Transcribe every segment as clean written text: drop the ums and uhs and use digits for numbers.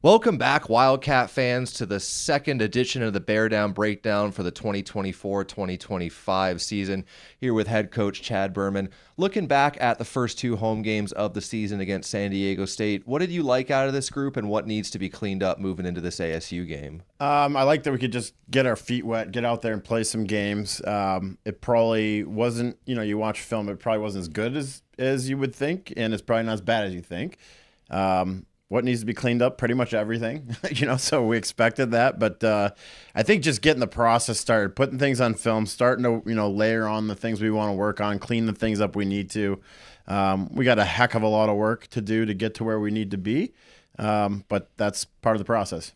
Welcome back, Wildcat fans, to the second edition of the Bear Down Breakdown for the 2024-2025 season. Here with head coach Chad Berman. Looking back at the first two home games of the season against San Diego State, what did you like out of this group and what needs to be cleaned up moving into this ASU game? I like that we could just get our feet wet, get out there and play some games. It probably wasn't, you watch film, it probably wasn't as good as you would think, and it's probably not as bad as you think. What needs to be cleaned up? Pretty much everything, so we expected that. But I think just getting the process started, putting things on film, starting to, layer on the things we want to work on, clean the things up we need to. We got a heck of a lot of work to do to get to where we need to be, but that's part of the process.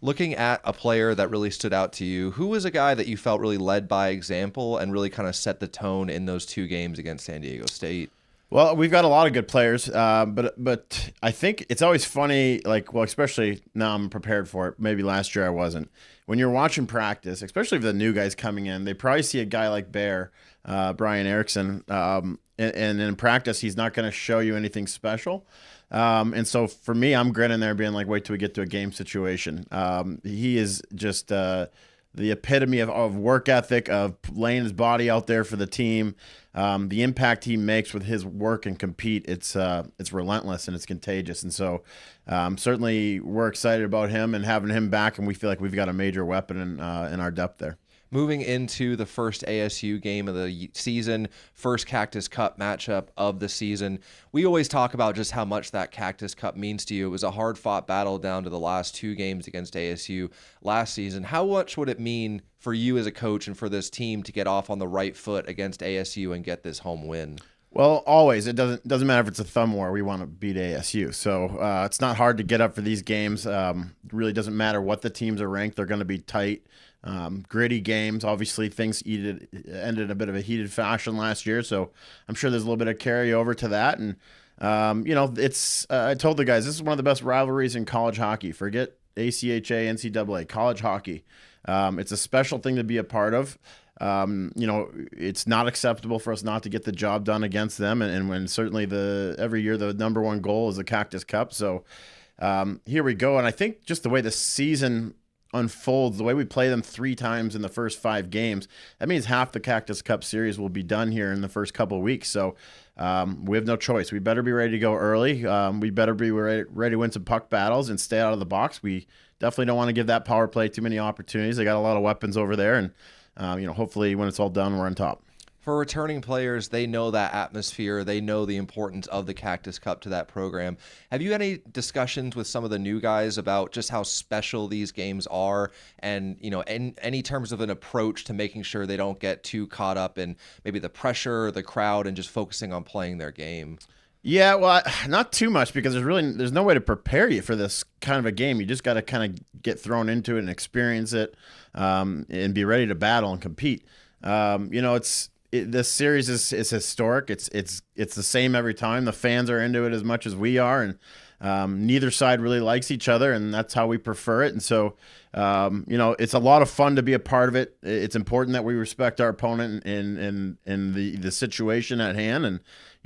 Looking at a player that really stood out to you, who was a guy that you felt really led by example and really kind of set the tone in those two games against San Diego State? Well, we've got a lot of good players, but I think it's always funny, especially now I'm prepared for it. Maybe last year I wasn't. When you're watching practice, especially for the new guys coming in, they probably see a guy like Brian Erickson, and in practice he's not going to show you anything special. And so for me, I'm grinning there being like, wait till we get to a game situation. He is just the epitome of work ethic, of laying his body out there for the team. The impact he makes with his work and compete, it's relentless and it's contagious. And so certainly we're excited about him and having him back, and we feel like we've got a major weapon in our depth there. Moving into the first ASU game of the season, first Cactus Cup matchup of the season, we always talk about just how much that Cactus Cup means to you. It was a hard-fought battle down to the last two games against ASU last season. How much would it mean for you as a coach and for this team to get off on the right foot against ASU and get this home win? Well, always. It doesn't matter if it's a thumb war. We want to beat ASU. So it's not hard to get up for these games. It really doesn't matter what the teams are ranked. They're going to be tight, gritty games. Obviously, things ended in a bit of a heated fashion last year. So I'm sure there's a little bit of carryover to that. And, I told the guys, this is one of the best rivalries in college hockey. Forget ACHA, NCAA, college hockey. It's a special thing to be a part of. It's not acceptable for us not to get the job done against them. And when certainly every year the number one goal is the Cactus Cup. So here we go. And I think just the way the season unfolds, the way we play them 3 times in the first 5 games, that means half the Cactus Cup series will be done here in the first couple of weeks. So we have no choice. We better be ready to go early. We better be ready to win some puck battles and stay out of the box. We definitely don't want to give that power play too many opportunities. They got a lot of weapons over there, and hopefully when it's all done, we're on top. For returning players, they know that atmosphere. They know the importance of the Cactus Cup to that program. Have you had any discussions with some of the new guys about just how special these games are and, in any terms of an approach to making sure they don't get too caught up in maybe the pressure or the crowd and just focusing on playing their game? Yeah, well, not too much, because there's no way to prepare you for this kind of a game. You just got to kind of get thrown into it and experience it, and be ready to battle and compete. This series is historic. It's the same every time. The fans are into it as much as we are, and neither side really likes each other, and that's how we prefer it. And so, it's a lot of fun to be a part of it. It's important that we respect our opponent in the situation at hand, and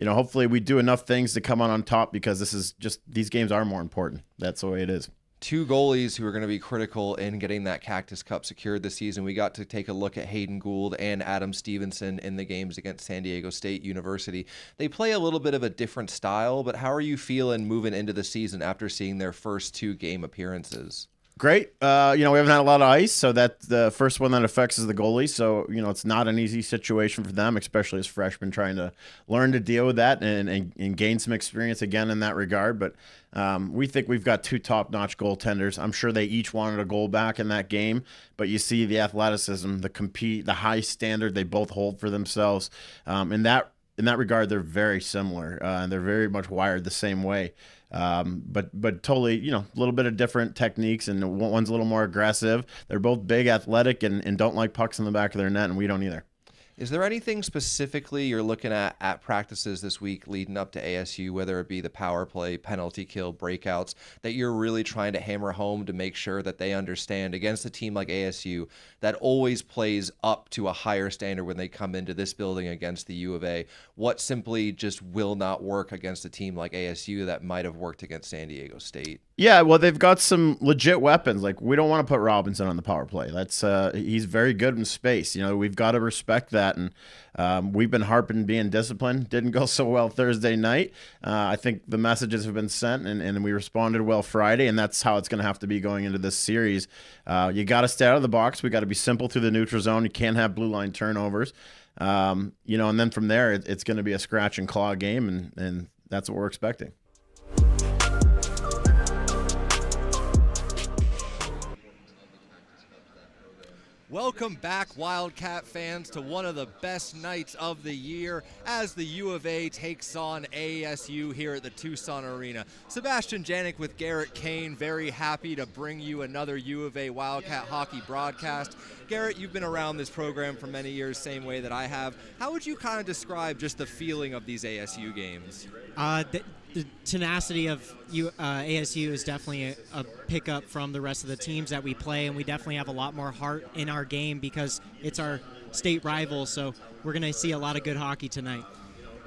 hopefully we do enough things to come on top, because these games are more important. That's the way it is. Two goalies who are going to be critical in getting that Cactus Cup secured this season. We got to take a look at Hayden Gould and Adam Stevenson in the games against San Diego State University. They play a little bit of a different style, but how are you feeling moving into the season after seeing their first 2 game appearances? Great. We haven't had a lot of ice, so that the first one that affects is the goalie. So, it's not an easy situation for them, especially as freshmen trying to learn to deal with that and gain some experience again in that regard. But we think we've got 2 top-notch goaltenders. I'm sure they each wanted a goal back in that game, but you see the athleticism, the high standard they both hold for themselves. In that regard, they're very similar, and they're very much wired the same way. But totally, a little bit of different techniques, and one's a little more aggressive. They're both big, athletic, and don't like pucks in the back of their net, and we don't either. Is there anything specifically you're looking at practices this week leading up to ASU, whether it be the power play, penalty kill, breakouts, that you're really trying to hammer home to make sure that they understand against a team like ASU that always plays up to a higher standard when they come into this building against the U of A, what simply just will not work against a team like ASU that might have worked against San Diego State? Yeah, well, they've got some legit weapons. Like, we don't want to put Robinson on the power play. That's he's very good in space. We've got to respect that, and we've been harping being disciplined. Didn't go so well Thursday night. I think the messages have been sent, and we responded well Friday, and that's how it's going to have to be going into this series. You got to stay out of the box. We got to be simple through the neutral zone. You can't have blue line turnovers. And then from there, it's going to be a scratch and claw game, and that's what we're expecting. Welcome back, Wildcat fans, to one of the best nights of the year as the U of A takes on ASU here at the Tucson Arena. Sebastian Janik with Garrett Kane, very happy to bring you another U of A Wildcat hockey broadcast. Garrett, you've been around this program for many years, same way that I have. How would you kind of describe just the feeling of these ASU games? The tenacity of ASU is definitely a pickup from the rest of the teams that we play, and we definitely have a lot more heart in our game because it's our state rival, so we're going to see a lot of good hockey tonight.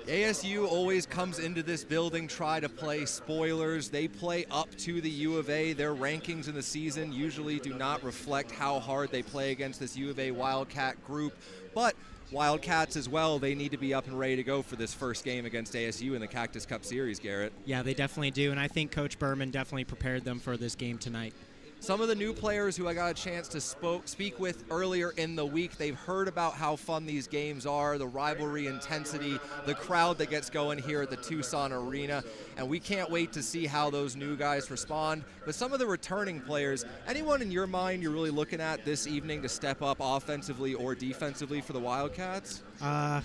ASU always comes into this building, try to play spoilers. They play up to the U of A. Their rankings in the season usually do not reflect how hard they play against this U of A Wildcat group, but Wildcats as well, they need to be up and ready to go for this first game against ASU in the Cactus Cup Series, Garrett. Yeah, they definitely do, and I think Coach Berman definitely prepared them for this game tonight. Some of the new players who I got a chance to speak with earlier in the week, they've heard about how fun these games are, the rivalry intensity, the crowd that gets going here at the Tucson Arena, and we can't wait to see how those new guys respond. But some of the returning players, anyone in your mind you're really looking at this evening to step up offensively or defensively for the Wildcats? I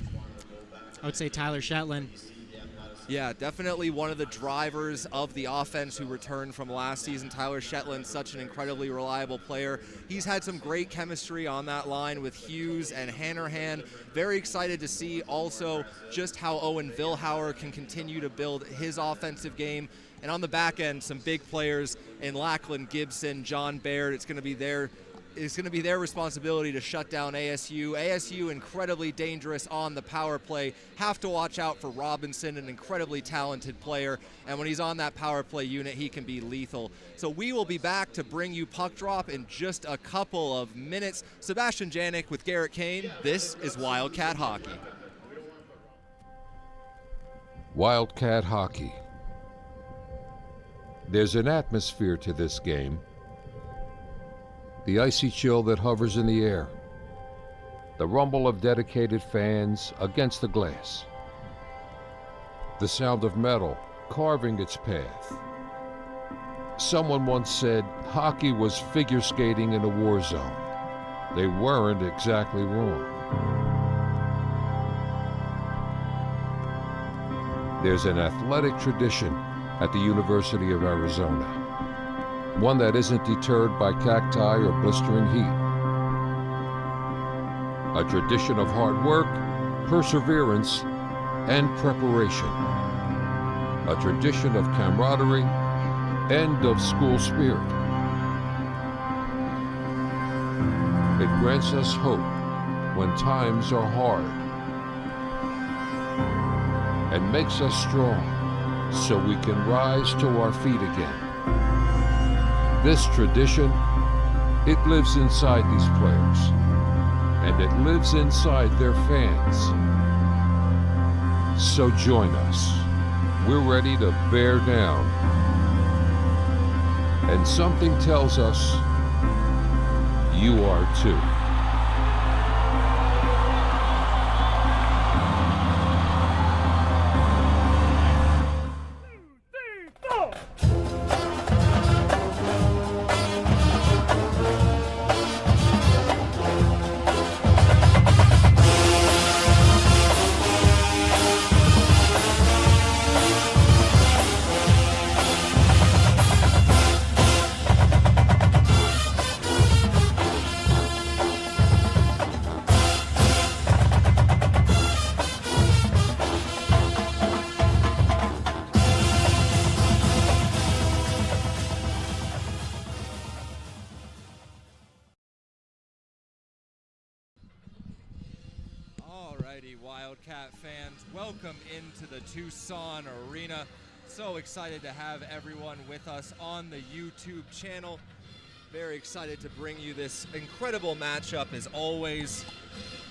would say Tyler Shetland. Yeah, definitely one of the drivers of the offense who returned from last season. Tyler Shetland, such an incredibly reliable player. He's had some great chemistry on that line with Hughes and Hanrahan. Very excited to see also just how Owen Vilhauer can continue to build his offensive game. And on the back end, some big players in Lachlan Gibson, John Baird. It's going to be their responsibility to shut down ASU. ASU incredibly dangerous on the power play. Have to watch out for Robinson, an incredibly talented player. And when he's on that power play unit, he can be lethal. So we will be back to bring you Puck Drop in just a couple of minutes. Sebastian Janik with Garrett Kane. This is Wildcat Hockey. Wildcat Hockey. There's an atmosphere to this game. The icy chill that hovers in the air. The rumble of dedicated fans against the glass. The sound of metal carving its path. Someone once said hockey was figure skating in a war zone. They weren't exactly wrong. There's an athletic tradition at the University of Arizona. One that isn't deterred by cacti or blistering heat. A tradition of hard work, perseverance, and preparation. A tradition of camaraderie and of school spirit. It grants us hope when times are hard and makes us strong so we can rise to our feet again. This tradition, it lives inside these players, and it lives inside their fans. So join us. We're ready to bear down. And something tells us you are too. Alrighty, Wildcat fans, welcome into the Tucson Arena So excited to have everyone with us on the YouTube channel. Very excited to bring you this incredible matchup as always.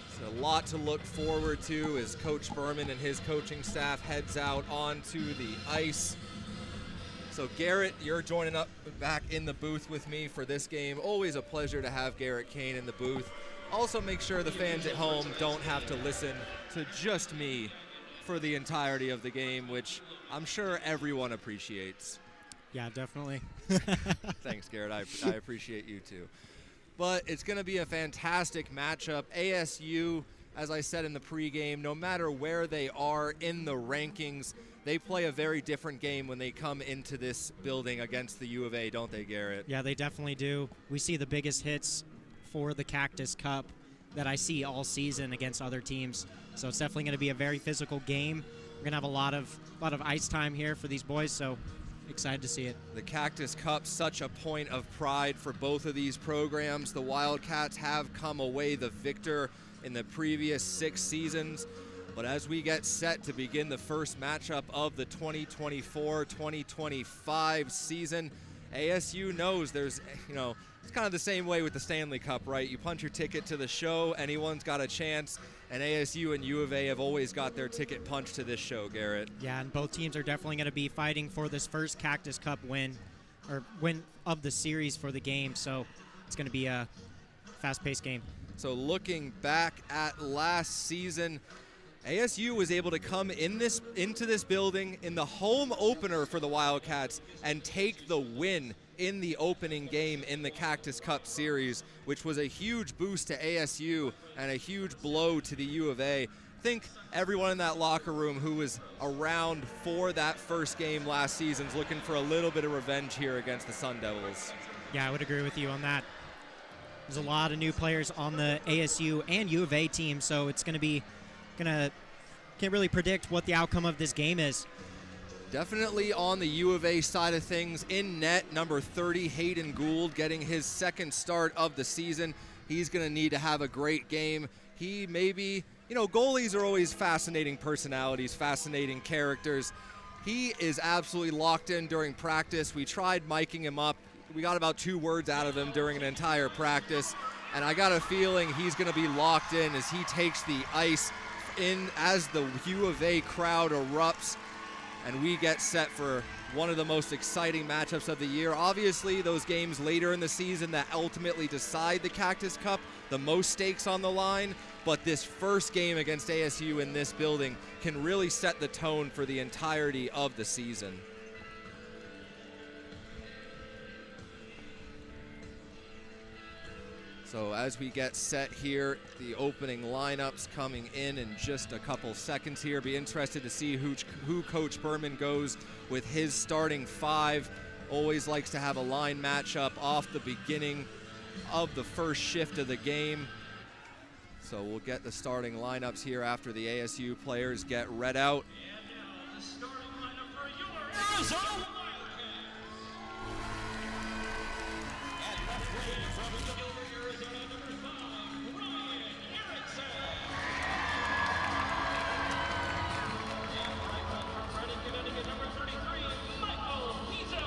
It's a lot to look forward to as Coach Berman and his coaching staff heads out onto the ice. So Garrett, you're joining up back in the booth with me for this game. Always a pleasure to have Garrett Kane in the booth. Also make sure the fans at home don't have to listen to just me for the entirety of the game, which I'm sure everyone appreciates. Yeah, definitely. Thanks, Garrett. I appreciate you too. But it's going to be a fantastic matchup. ASU, as I said in the pregame, no matter where they are in the rankings, they play a very different game when they come into this building against the U of A, don't they, Garrett? Yeah, they definitely do. We see the biggest hits for the Cactus Cup that I see all season against other teams. So it's definitely going to be a very physical game. We're going to have a lot of ice time here for these boys, so excited to see it. The Cactus Cup, such a point of pride for both of these programs. The Wildcats have come away the victor in the previous 6 seasons. But as we get set to begin the first matchup of the 2024-2025 season, ASU knows there's, it's kind of the same way with the Stanley Cup, right? You punch your ticket to the show, anyone's got a chance, and ASU and U of A have always got their ticket punched to this show, Garrett. Yeah, and both teams are definitely going to be fighting for this first Cactus Cup win of the series for the game, so it's going to be a fast-paced game. So looking back at last season, ASU was able to come into this building in the home opener for the Wildcats and take the win in the opening game in the Cactus Cup series, which was a huge boost to ASU and a huge blow to the U of A. I think everyone in that locker room who was around for that first game last season is looking for a little bit of revenge here against the Sundevils. Yeah, I would agree with you on that. There's a lot of new players on the ASU and U of A team, so it's can't really predict what the outcome of this game is. Definitely on the U of A side of things, in net, number 30, Hayden Gould, getting his second start of the season. He's going to need to have a great game. He maybe, goalies are always fascinating personalities, fascinating characters. He is absolutely locked in during practice. We tried miking him up. We got about 2 words out of him during an entire practice, and I got a feeling he's going to be locked in as he takes the ice in as the U of A crowd erupts, and we get set for one of the most exciting matchups of the year. Obviously, those games later in the season that ultimately decide the Cactus Cup, the most stakes on the line, but this first game against ASU in this building can really set the tone for the entirety of the season. So as we get set here, the opening lineups coming in just a couple seconds here. Be interested to see who Coach Berman goes with his starting 5. Always likes to have a line matchup off the beginning of the first shift of the game. So we'll get the starting lineups here after the ASU players get read out. And now the starting lineup for your Arizona Wildcats. At left wing from Gilbert, Arizona, number 5, Ryan Erickson. And right back from Reading, Connecticut, number 33, Michael Pizzo.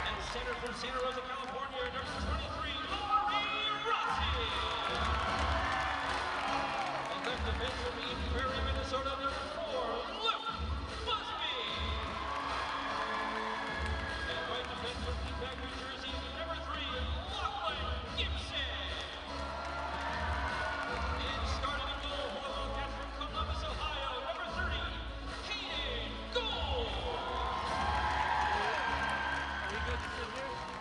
And center from Santa Rosa, California, number 23, Laurie Rossi. And then defense from Eden Prairie, Minnesota, number 4, Luke Busby. And right defense from Peapack, New Jersey, number 3, Lachlan Gibson. And starting in goal for the Wildcats from Columbus, Ohio, number 30, Hayden Gould.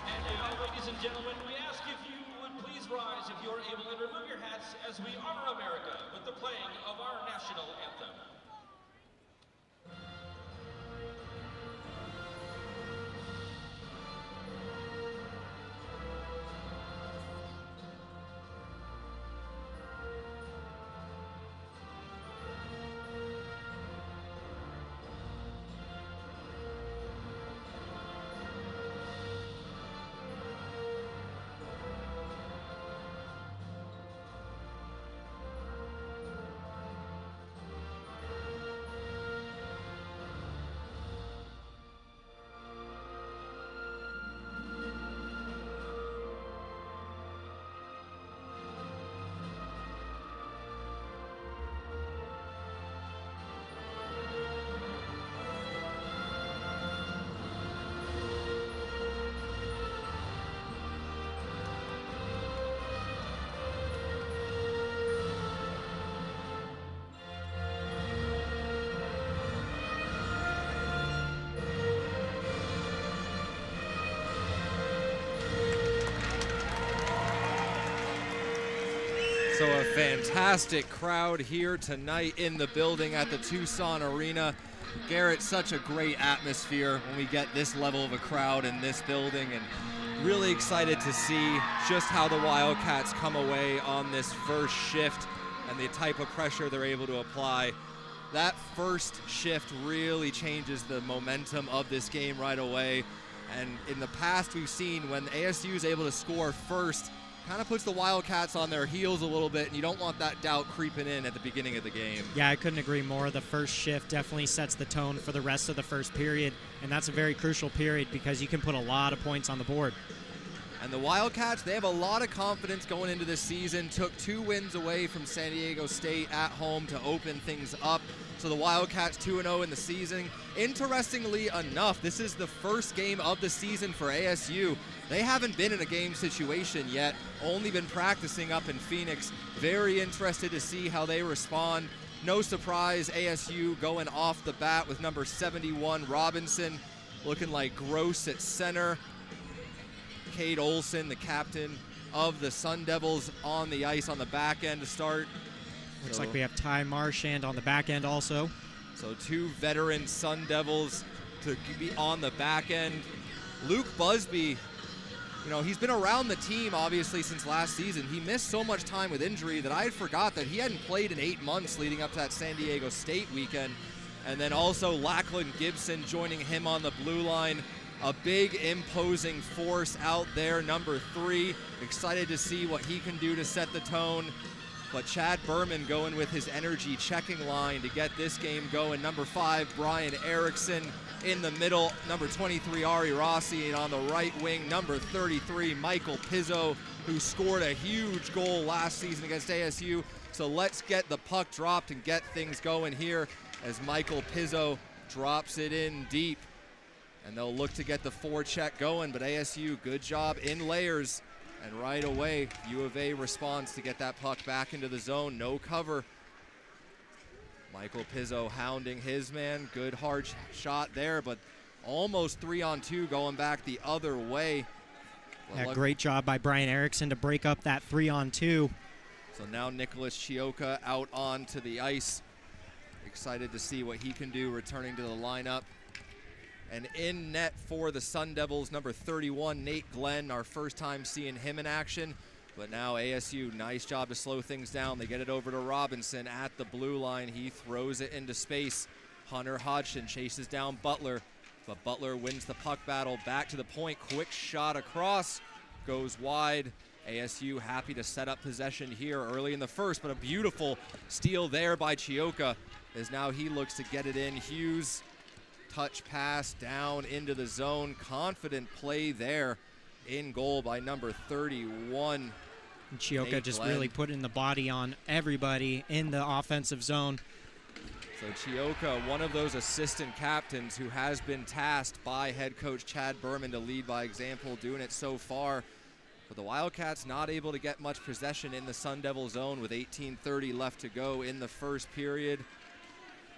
And now, ladies and gentlemen, we ask if you would please rise if you're able and remove your hats as we honor America with the playing of our national anthem. So a fantastic crowd here tonight in the building at the Tucson Arena. Garrett, such a great atmosphere when we get this level of a crowd in this building, and really excited to see just how the Wildcats come away on this first shift and the type of pressure they're able to apply. That first shift really changes the momentum of this game right away. And in the past, we've seen when ASU is able to score first, kind of puts the Wildcats on their heels a little bit, and you don't want that doubt creeping in at the beginning of the game. Yeah, I couldn't agree more. The first shift definitely sets the tone for the rest of the first period, and that's a very crucial period because you can put a lot of points on the board. And the Wildcats, they have a lot of confidence going into this season. Took 2 wins away from San Diego State at home to open things up. So the Wildcats 2-0 in the season. Interestingly enough, this is the first game of the season for ASU. They haven't been in a game situation yet, only been practicing up in Phoenix. Very interested to see how they respond. No surprise, ASU going off the bat with number 71, Robinson, looking like Gross at center. Cade Olson, the captain of the Sundevils, on the ice on the back end to start. Looks like we have Ty Marchand on the back end also. So 2 veteran Sundevils to be on the back end. Luke Busby, he's been around the team obviously since last season. He missed so much time with injury that I had forgot that he hadn't played in 8 months leading up to that San Diego State weekend. And then also Lachlan Gibson joining him on the blue line. A big imposing force out there, number 3. Excited to see what he can do to set the tone. But Chad Berman going with his energy checking line to get this game going. Number 5, Brian Erickson in the middle. Number 23, Ari Rossi, and on the right wing, number 33, Michael Pizzo, who scored a huge goal last season against ASU. So let's get the puck dropped and get things going here as Michael Pizzo drops it in deep. And they'll look to get the forecheck going, but ASU, good job in layers. And right away, U of A responds to get that puck back into the zone. No cover. Michael Pizzo hounding his man. Good hard shot there, but almost 3-on-2 going back the other way. Yeah, great job by Brian Erickson to break up that 3-on-2. So now Nicholas Chioka out onto the ice. Excited to see what he can do returning to the lineup. And in net for the Sundevils, number 31, Nate Glenn, our first time seeing him in action. But now ASU, nice job to slow things down. They get it over to Robinson at the blue line. He throws it into space. Hunter Hodgson chases down Butler, but Butler wins the puck battle. Back to the point, quick shot across, goes wide. ASU happy to set up possession here early in the first, but a beautiful steal there by Chioka as now he looks to get it in. Hughes, touch pass down into the zone. Confident play there in goal by number 31. And Chioka Nate just Glenn. really putting the body on everybody in the offensive zone. So Chioka, one of those assistant captains who has been tasked by head coach Chad Berman to lead by example, doing it so far. But the Wildcats not able to get much possession in the Sun Devil zone with 18:30 left to go in the first period.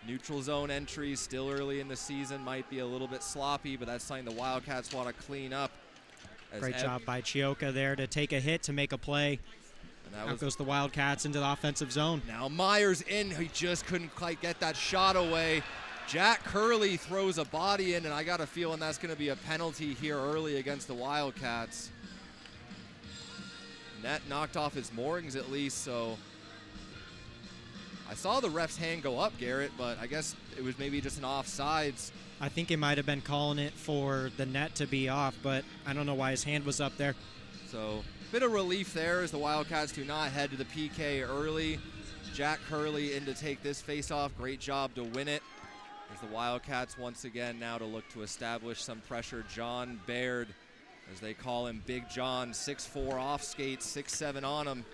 Neutral zone entries still early in the season might be a little bit sloppy, but that's something the Wildcats want to clean up. Great job by Chioka there to take a hit to make a play. And that Out goes the Wildcats into the offensive zone. Now Myers in, he just couldn't quite get that shot away. Jack Curley throws a body in, and I got a feeling that's going to be a penalty here early against the Wildcats. Net knocked off his moorings at least, so I saw the ref's hand go up, Garrett, but I guess it was maybe just an offsides. I think he might have been calling it for the net to be off, but I don't know why his hand was up there. So bit of relief there as the Wildcats do not head to the PK early. Jack Curley in to take this faceoff. Great job to win it. As the Wildcats once again now to look to establish some pressure. John Baird, as they call him, Big John, 6'4", off skates, 6'7" on him.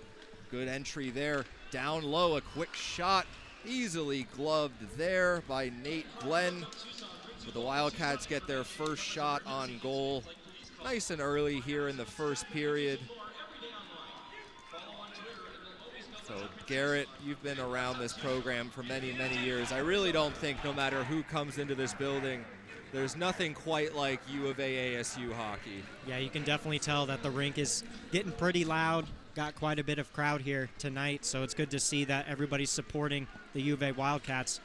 Good entry there. Down low, a quick shot, easily gloved there by Nate Glenn. But the Wildcats get their first shot on goal nice and early here in the first period. So Garrett, you've been around this program for many, many years. I really don't think no matter who comes into this building, there's nothing quite like U of A ASU hockey. Yeah, you can definitely tell that the rink is getting pretty loud. got quite a bit of crowd here tonight, so it's good to see that everybody's supporting the U of A Wildcats.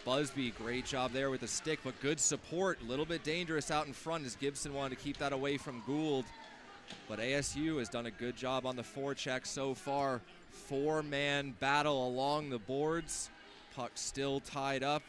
Busby, great job there with the stick, but good support. A little bit dangerous out in front as Gibson wanted to keep that away from Gould. But ASU has done a good job on the forecheck so far. 4-man battle along the boards. Puck still tied up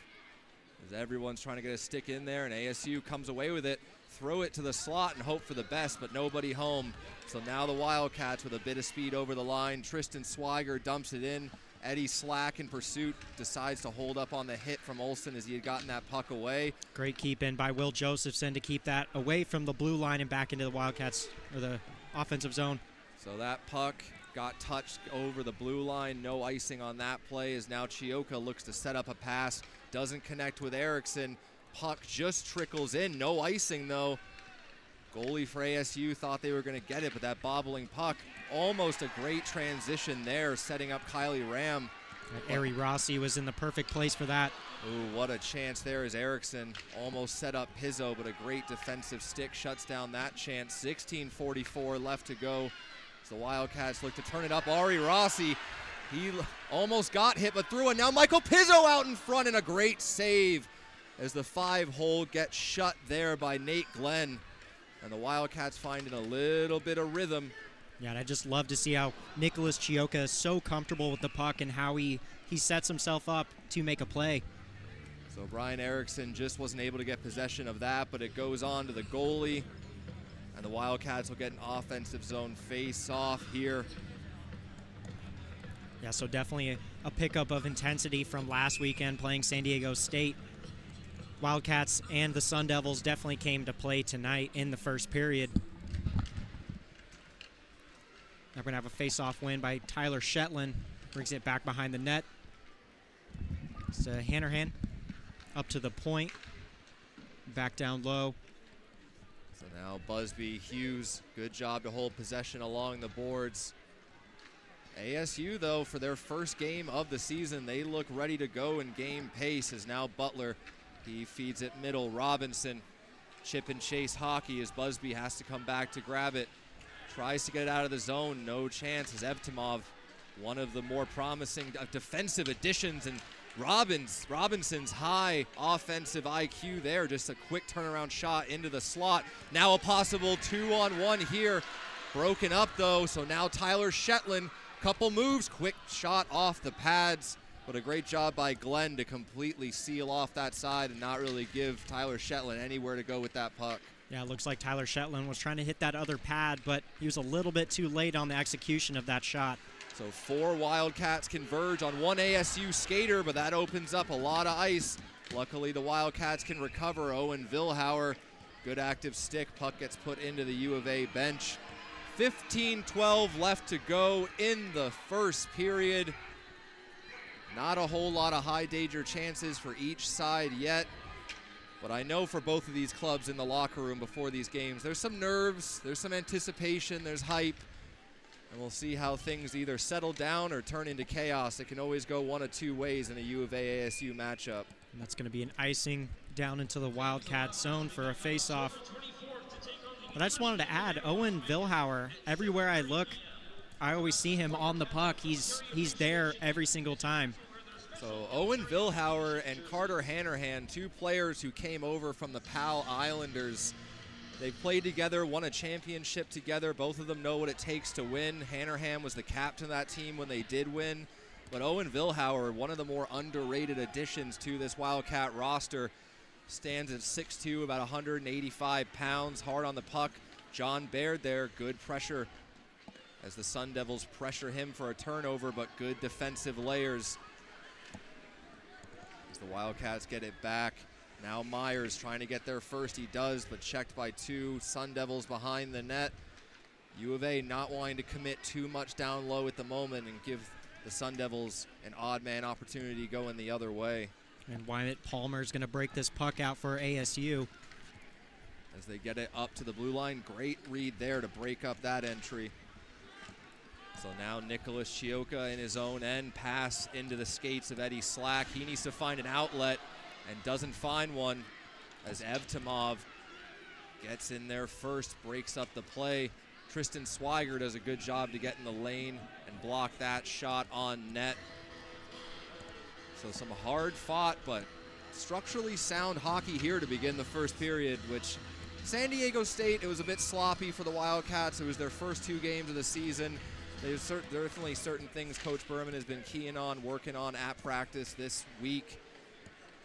as everyone's trying to get a stick in there, and ASU comes away with it. Throw it to the slot and hope for the best, but nobody home. So now the Wildcats with a bit of speed over the line. Tristan Swiger dumps it in. Eddie Slack in pursuit decides to hold up on the hit from Olsen as he had gotten that puck away. Great keep in by Will Josephson to keep that away from the blue line and back into the Wildcats, or the offensive zone. So that puck got touched over the blue line. No icing on that play as now Chioka looks to set up a pass. Doesn't connect with Erickson. Puck just trickles in. No icing though. Goalie for ASU thought they were going to get it, but that bobbling puck, almost a great transition there, setting up Kylie Ram. Ari Rossi was in the perfect place for that. Ooh, what a chance there as Erickson almost set up Pizzo, but a great defensive stick shuts down that chance. 16:44 left to go. So the Wildcats look to turn it up. Ari Rossi, he almost got hit, but threw it. Now Michael Pizzo out in front, and a great save as the 5-hole gets shut there by Nate Glenn. And the Wildcats finding a little bit of rhythm. Yeah, and I just love to see how Nicholas Chioka is so comfortable with the puck and how he sets himself up to make a play. So Brian Erickson just wasn't able to get possession of that, but it goes on to the goalie. And the Wildcats will get an offensive zone face-off here. Yeah, so definitely a pickup of intensity from last weekend playing San Diego State. Wildcats and the Sundevils definitely came to play tonight in the first period. Now we're going to have a face-off win by Tyler Shetland. Brings it back behind the net. It's Hanrahan up to the point. Back down low. So now Busby, Hughes, good job to hold possession along the boards. ASU, though, for their first game of the season, they look ready to go in game pace as now Butler, he feeds it middle. Robinson, chip and chase hockey as Busby has to come back to grab it. Tries to get it out of the zone, no chance as Evtimov, one of the more promising defensive additions, and Robinson's high offensive IQ there, just a quick turnaround shot into the slot. Now a possible 2-on-1 here, broken up though, so now Tyler Shetland, couple moves, quick shot off the pads. But a great job by Glenn to completely seal off that side and not really give Tyler Shetland anywhere to go with that puck. Yeah, it looks like Tyler Shetland was trying to hit that other pad, but he was a little bit too late on the execution of that shot. So 4 Wildcats converge on 1 ASU skater, but that opens up a lot of ice. Luckily, the Wildcats can recover. Owen Vilhauer, good active stick. Puck gets put into the U of A bench. 15-12 left to go in the first period. Not a whole lot of high danger chances for each side yet. But I know for both of these clubs in the locker room before these games, there's some nerves, there's some anticipation, there's hype. And we'll see how things either settle down or turn into chaos. It can always go one of two ways in a U of A ASU matchup. And that's going to be an icing down into the Wildcat zone for a face-off. But I just wanted to add, Owen Vilhauer, everywhere I look, I always see him on the puck. He's there every single time. So Owen Vilhauer and Carter Hanrahan, 2 players who came over from the Powell Islanders. They've played together, won a championship together. Both of them know what it takes to win. Hanrahan was the captain of that team when they did win. But Owen Vilhauer, one of the more underrated additions to this Wildcat roster, stands at 6'2", about 185 pounds, hard on the puck. John Baird there, good pressure as the Sundevils pressure him for a turnover, but good defensive layers. As the Wildcats get it back. Now Myers trying to get there first. He does, but checked by 2 Sundevils behind the net. U of A not wanting to commit too much down low at the moment and give the Sundevils an odd man opportunity going the other way. And Wyatt Palmer is going to break this puck out for ASU. As they get it up to the blue line, great read there to break up that entry. So now Nicholas Chioka in his own end, pass into the skates of Eddie Slack. He needs to find an outlet and doesn't find one as Evtimov gets in there first, breaks up the play. Tristan Swiger does a good job to get in the lane and block that shot on net. So some hard fought but structurally sound hockey here to begin the first period, which San Diego State, it was a bit sloppy for the Wildcats. It was their first 2 games of the season. There's definitely certain things Coach Berman has been keying on, working on at practice this week.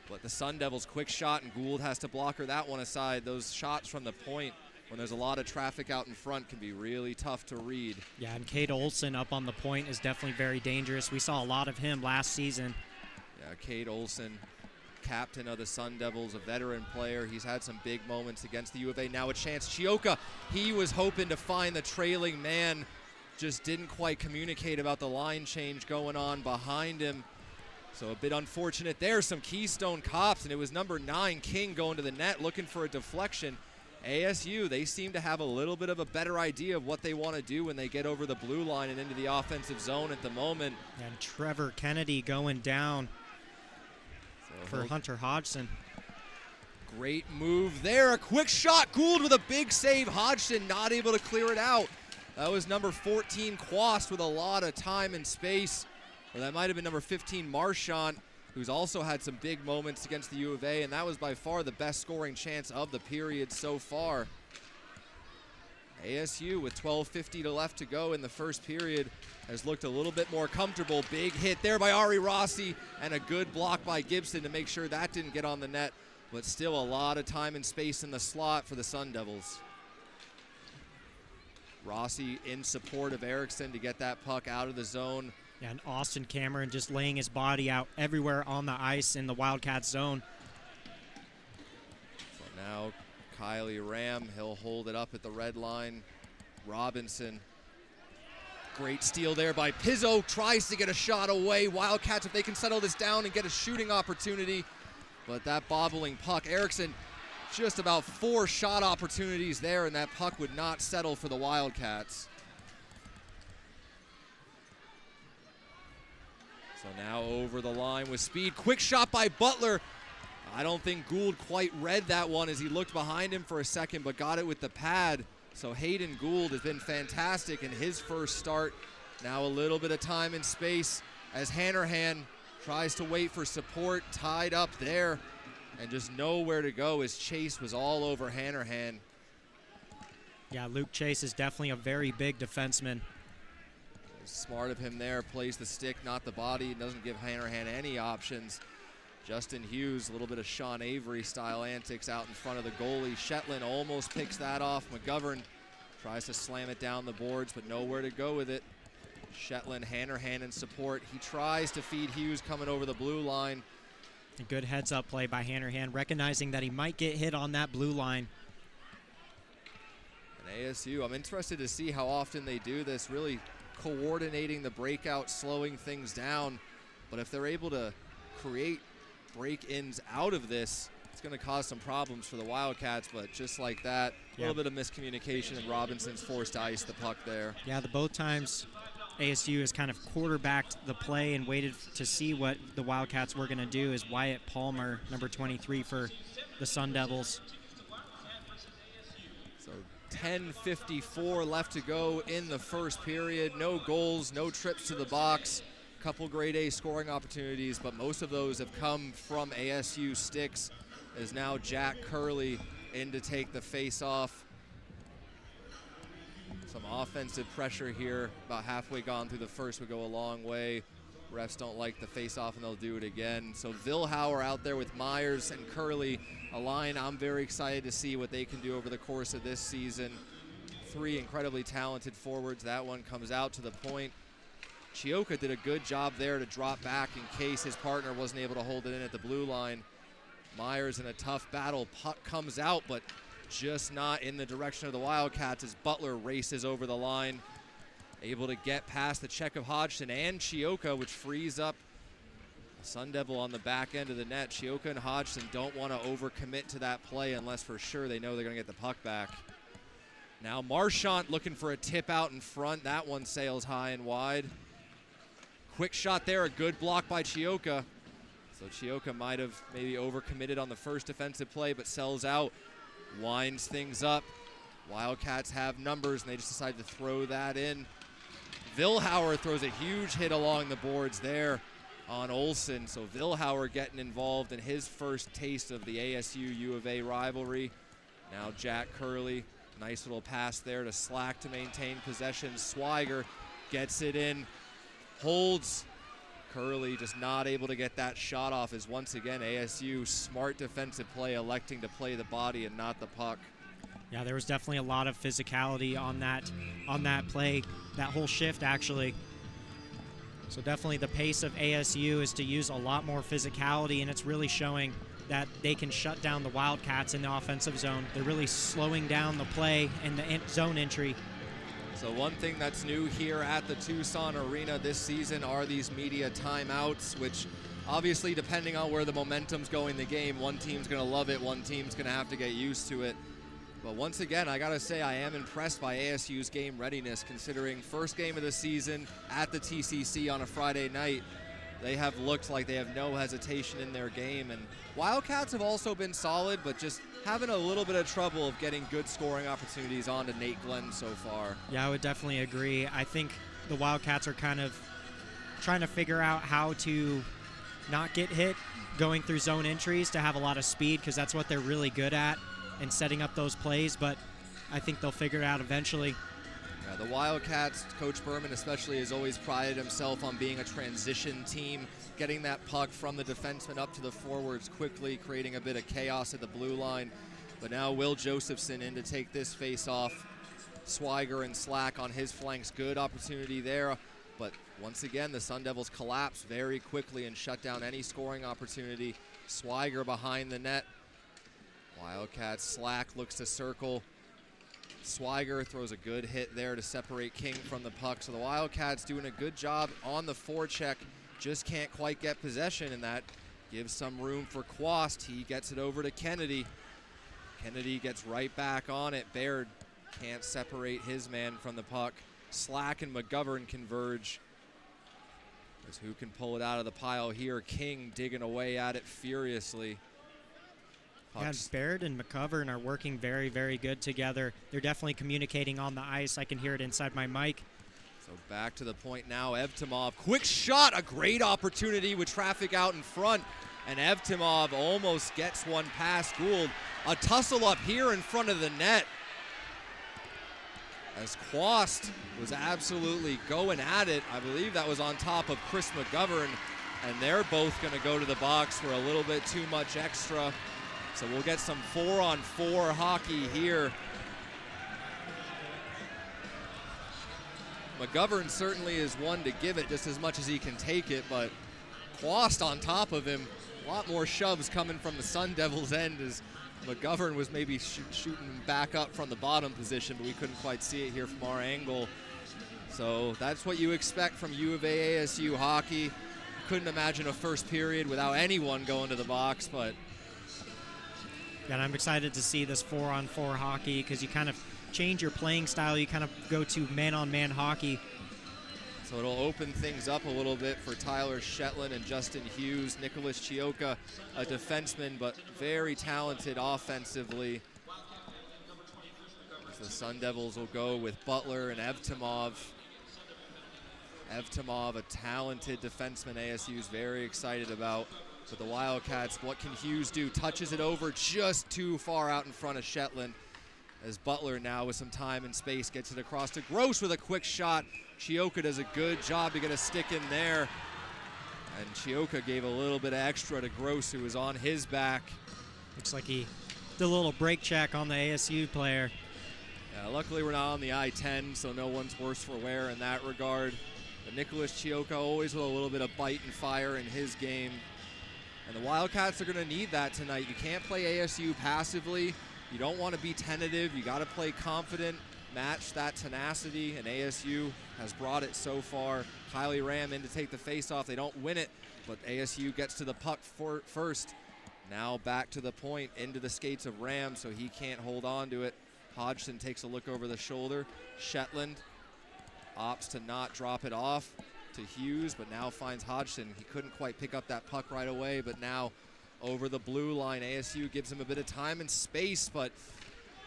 But the Sundevils, quick shot, and Gould has to block her that one aside. Those shots from the point, when there's a lot of traffic out in front, can be really tough to read. Yeah, and Cade Olson up on the point is definitely very dangerous. We saw a lot of him last season. Yeah, Cade Olson, captain of the Sundevils, a veteran player. He's had some big moments against the U of A. Now a chance. Chioka, he was hoping to find the trailing man, just didn't quite communicate about the line change going on behind him. So a bit unfortunate there. Some Keystone Cops, and it was number 9, King, going to the net looking for a deflection. ASU, they seem to have a little bit of a better idea of what they want to do when they get over the blue line and into the offensive zone at the moment. And Trevor Kennedy going down for Hunter Hodgson. Great move there. A quick shot. Gould with a big save. Hodgson not able to clear it out. That was number 14, Quast, with a lot of time and space. Or that might have been number 15, Marchant, who's also had some big moments against the U of A, and that was by far the best scoring chance of the period so far. ASU, with 12:50 left to go in the first period, has looked a little bit more comfortable. Big hit there by Ari Rossi, and a good block by Gibson to make sure that didn't get on the net, but still a lot of time and space in the slot for the Sundevils. Rossi in support of Erickson to get that puck out of the zone. And Austin Cameron just laying his body out everywhere on the ice in the Wildcats zone. So now Kylie Ram, he'll hold it up at the red line. Robinson, great steal there by Pizzo, tries to get a shot away. Wildcats, if they can settle this down and get a shooting opportunity. But that bobbling puck, Erickson, just about 4 shot opportunities there, and that puck would not settle for the Wildcats. So now over the line with speed. Quick shot by Butler. I don't think Gould quite read that one as he looked behind him for a second, but got it with the pad. So Hayden Gould has been fantastic in his first start. Now a little bit of time and space as Hanrahan tries to wait for support, tied up there, and just nowhere to go as Chase was all over Hanrahan. Yeah, Luke Chase is definitely a very big defenseman. Smart of him there, plays the stick, not the body, doesn't give Hanrahan any options. Justin Hughes, a little bit of Sean Avery style antics out in front of the goalie. Shetland almost picks that off. McGovern tries to slam it down the boards, but nowhere to go with it. Shetland, Hanrahan in support. He tries to feed Hughes coming over the blue line. A good heads-up play by Hanrahan, recognizing that he might get hit on that blue line. And ASU, I'm interested to see how often they do this, really coordinating the breakout, slowing things down. But if they're able to create break-ins out of this, it's going to cause some problems for the Wildcats. But just like that, a little bit of miscommunication, and Robinson's forced to ice the puck there. Yeah, both times ASU has kind of quarterbacked the play and waited to see what the Wildcats were going to do. Is Wyatt Palmer, number 23 for the Sundevils. So 10:54 left to go in the first period. No goals, no trips to the box. Couple grade A scoring opportunities, but most of those have come from ASU sticks, as now Jack Curley in to take the face-off. Some offensive pressure here. About halfway gone through the first would go a long way. Refs don't like the face-off, and they'll do it again. So Vilhauer out there with Myers and Curley, a line I'm very excited to see what they can do over the course of this season. 3 incredibly talented forwards. That one comes out to the point. Chioka did a good job there to drop back in case his partner wasn't able to hold it in at the blue line. Myers in a tough battle. Puck comes out, but just not in the direction of the Wildcats as Butler races over the line. Able to get past the check of Hodgson and Chioka, which frees up Sun Devil on the back end of the net. Chioka and Hodgson don't want to overcommit to that play unless for sure they know they're going to get the puck back. Now Marchant looking for a tip out in front. That one sails high and wide. Quick shot there, a good block by Chioka. So Chioka might have maybe overcommitted on the first defensive play, but sells out, winds things up. Wildcats have numbers, and they just decide to throw that in. Vilhauer throws a huge hit along the boards there on Olsen. So Vilhauer getting involved in his first taste of the ASU U of A rivalry. Now Jack Curley, nice little pass there to Slack to maintain possession. Swiger gets it in, holds. Curley just not able to get that shot off, as once again ASU, smart defensive play, electing to play the body and not the puck. Yeah, there was definitely a lot of physicality on that play, that whole shift actually. So definitely the pace of ASU is to use a lot more physicality, and it's really showing that they can shut down the Wildcats in the offensive zone. They're really slowing down the play and the zone entry. So one thing that's new here at the Tucson Arena this season are these media timeouts, which obviously, depending on where the momentum's going in the game, one team's going to love it, one team's going to have to get used to it. But once again, I got to say I am impressed by ASU's game readiness, considering first game of the season at the TCC on a Friday night. They have looked like they have no hesitation in their game. And Wildcats have also been solid, but just having a little bit of trouble of getting good scoring opportunities onto Nate Glenn so far. Yeah, I would definitely agree. I think the Wildcats are kind of trying to figure out how to not get hit going through zone entries, to have a lot of speed, because that's what they're really good at, and setting up those plays, but I think they'll figure it out eventually. Yeah, the Wildcats, Coach Berman especially, has always prided himself on being a transition team, getting that puck from the defenseman up to the forwards quickly, creating a bit of chaos at the blue line. But now Will Josephson in to take this face off. Swiger and Slack on his flanks, good opportunity there. But once again, the Sundevils collapse very quickly and shut down any scoring opportunity. Swiger behind the net. Wildcats, Slack looks to circle. Swiger throws a good hit there to separate King from the puck. So the Wildcats doing a good job on the forecheck, just can't quite get possession, and that gives some room for Quast. He gets it over to Kennedy. Kennedy gets right back on it. Baird can't separate his man from the puck. Slack and McGovern converge. As who can pull it out of the pile here? King digging away at it furiously. Yeah, Baird and McGovern are working very, very good together. They're definitely communicating on the ice. I can hear it inside my mic. So back to the point now, Evtimov. Quick shot, a great opportunity with traffic out in front. And Evtimov almost gets one past Gould. A tussle up here in front of the net, as Quast was absolutely going at it. I believe that was on top of Chris McGovern, and they're both going to go to the box for a little bit too much extra. So we'll get some 4-on-4 hockey here. McGovern certainly is one to give it just as much as he can take it, but Quast on top of him. A lot more shoves coming from the Sundevils' end, as McGovern was maybe shooting back up from the bottom position, but we couldn't quite see it here from our angle. So that's what you expect from U of A ASU hockey. Couldn't imagine a first period without anyone going to the box, but yeah, and I'm excited to see this 4-on-4 hockey, because you kind of change your playing style. You kind of go to man-on-man hockey. So it'll open things up a little bit for Tyler Shetland and Justin Hughes. Nicholas Chioka, a defenseman, but very talented offensively. So the Sundevils will go with Butler and Evtimov. Evtimov, a talented defenseman ASU is very excited about. But the Wildcats, what can Hughes do? Touches it over just too far out in front of Shetland, as Butler now with some time and space gets it across to Gross with a quick shot. Chioka does a good job to get a stick in there. And Chioka gave a little bit of extra to Gross, who was on his back. Looks like he did a little brake check on the ASU player. Yeah, luckily we're not on the I-10, so no one's worse for wear in that regard. But Nicholas Chioka always with a little bit of bite and fire in his game. And the Wildcats are going to need that tonight. You can't play ASU passively. You don't want to be tentative. You got to play confident, match that tenacity, and ASU has brought it so far. Kylie Ram in to take the faceoff. They don't win it, but ASU gets to the puck first. Now back to the point, into the skates of Ram, so he can't hold on to it. Hodgson takes a look over the shoulder. Shetland opts to not drop it off to Hughes, but now finds Hodgson. He couldn't quite pick up that puck right away, but now over the blue line, ASU gives him a bit of time and space, but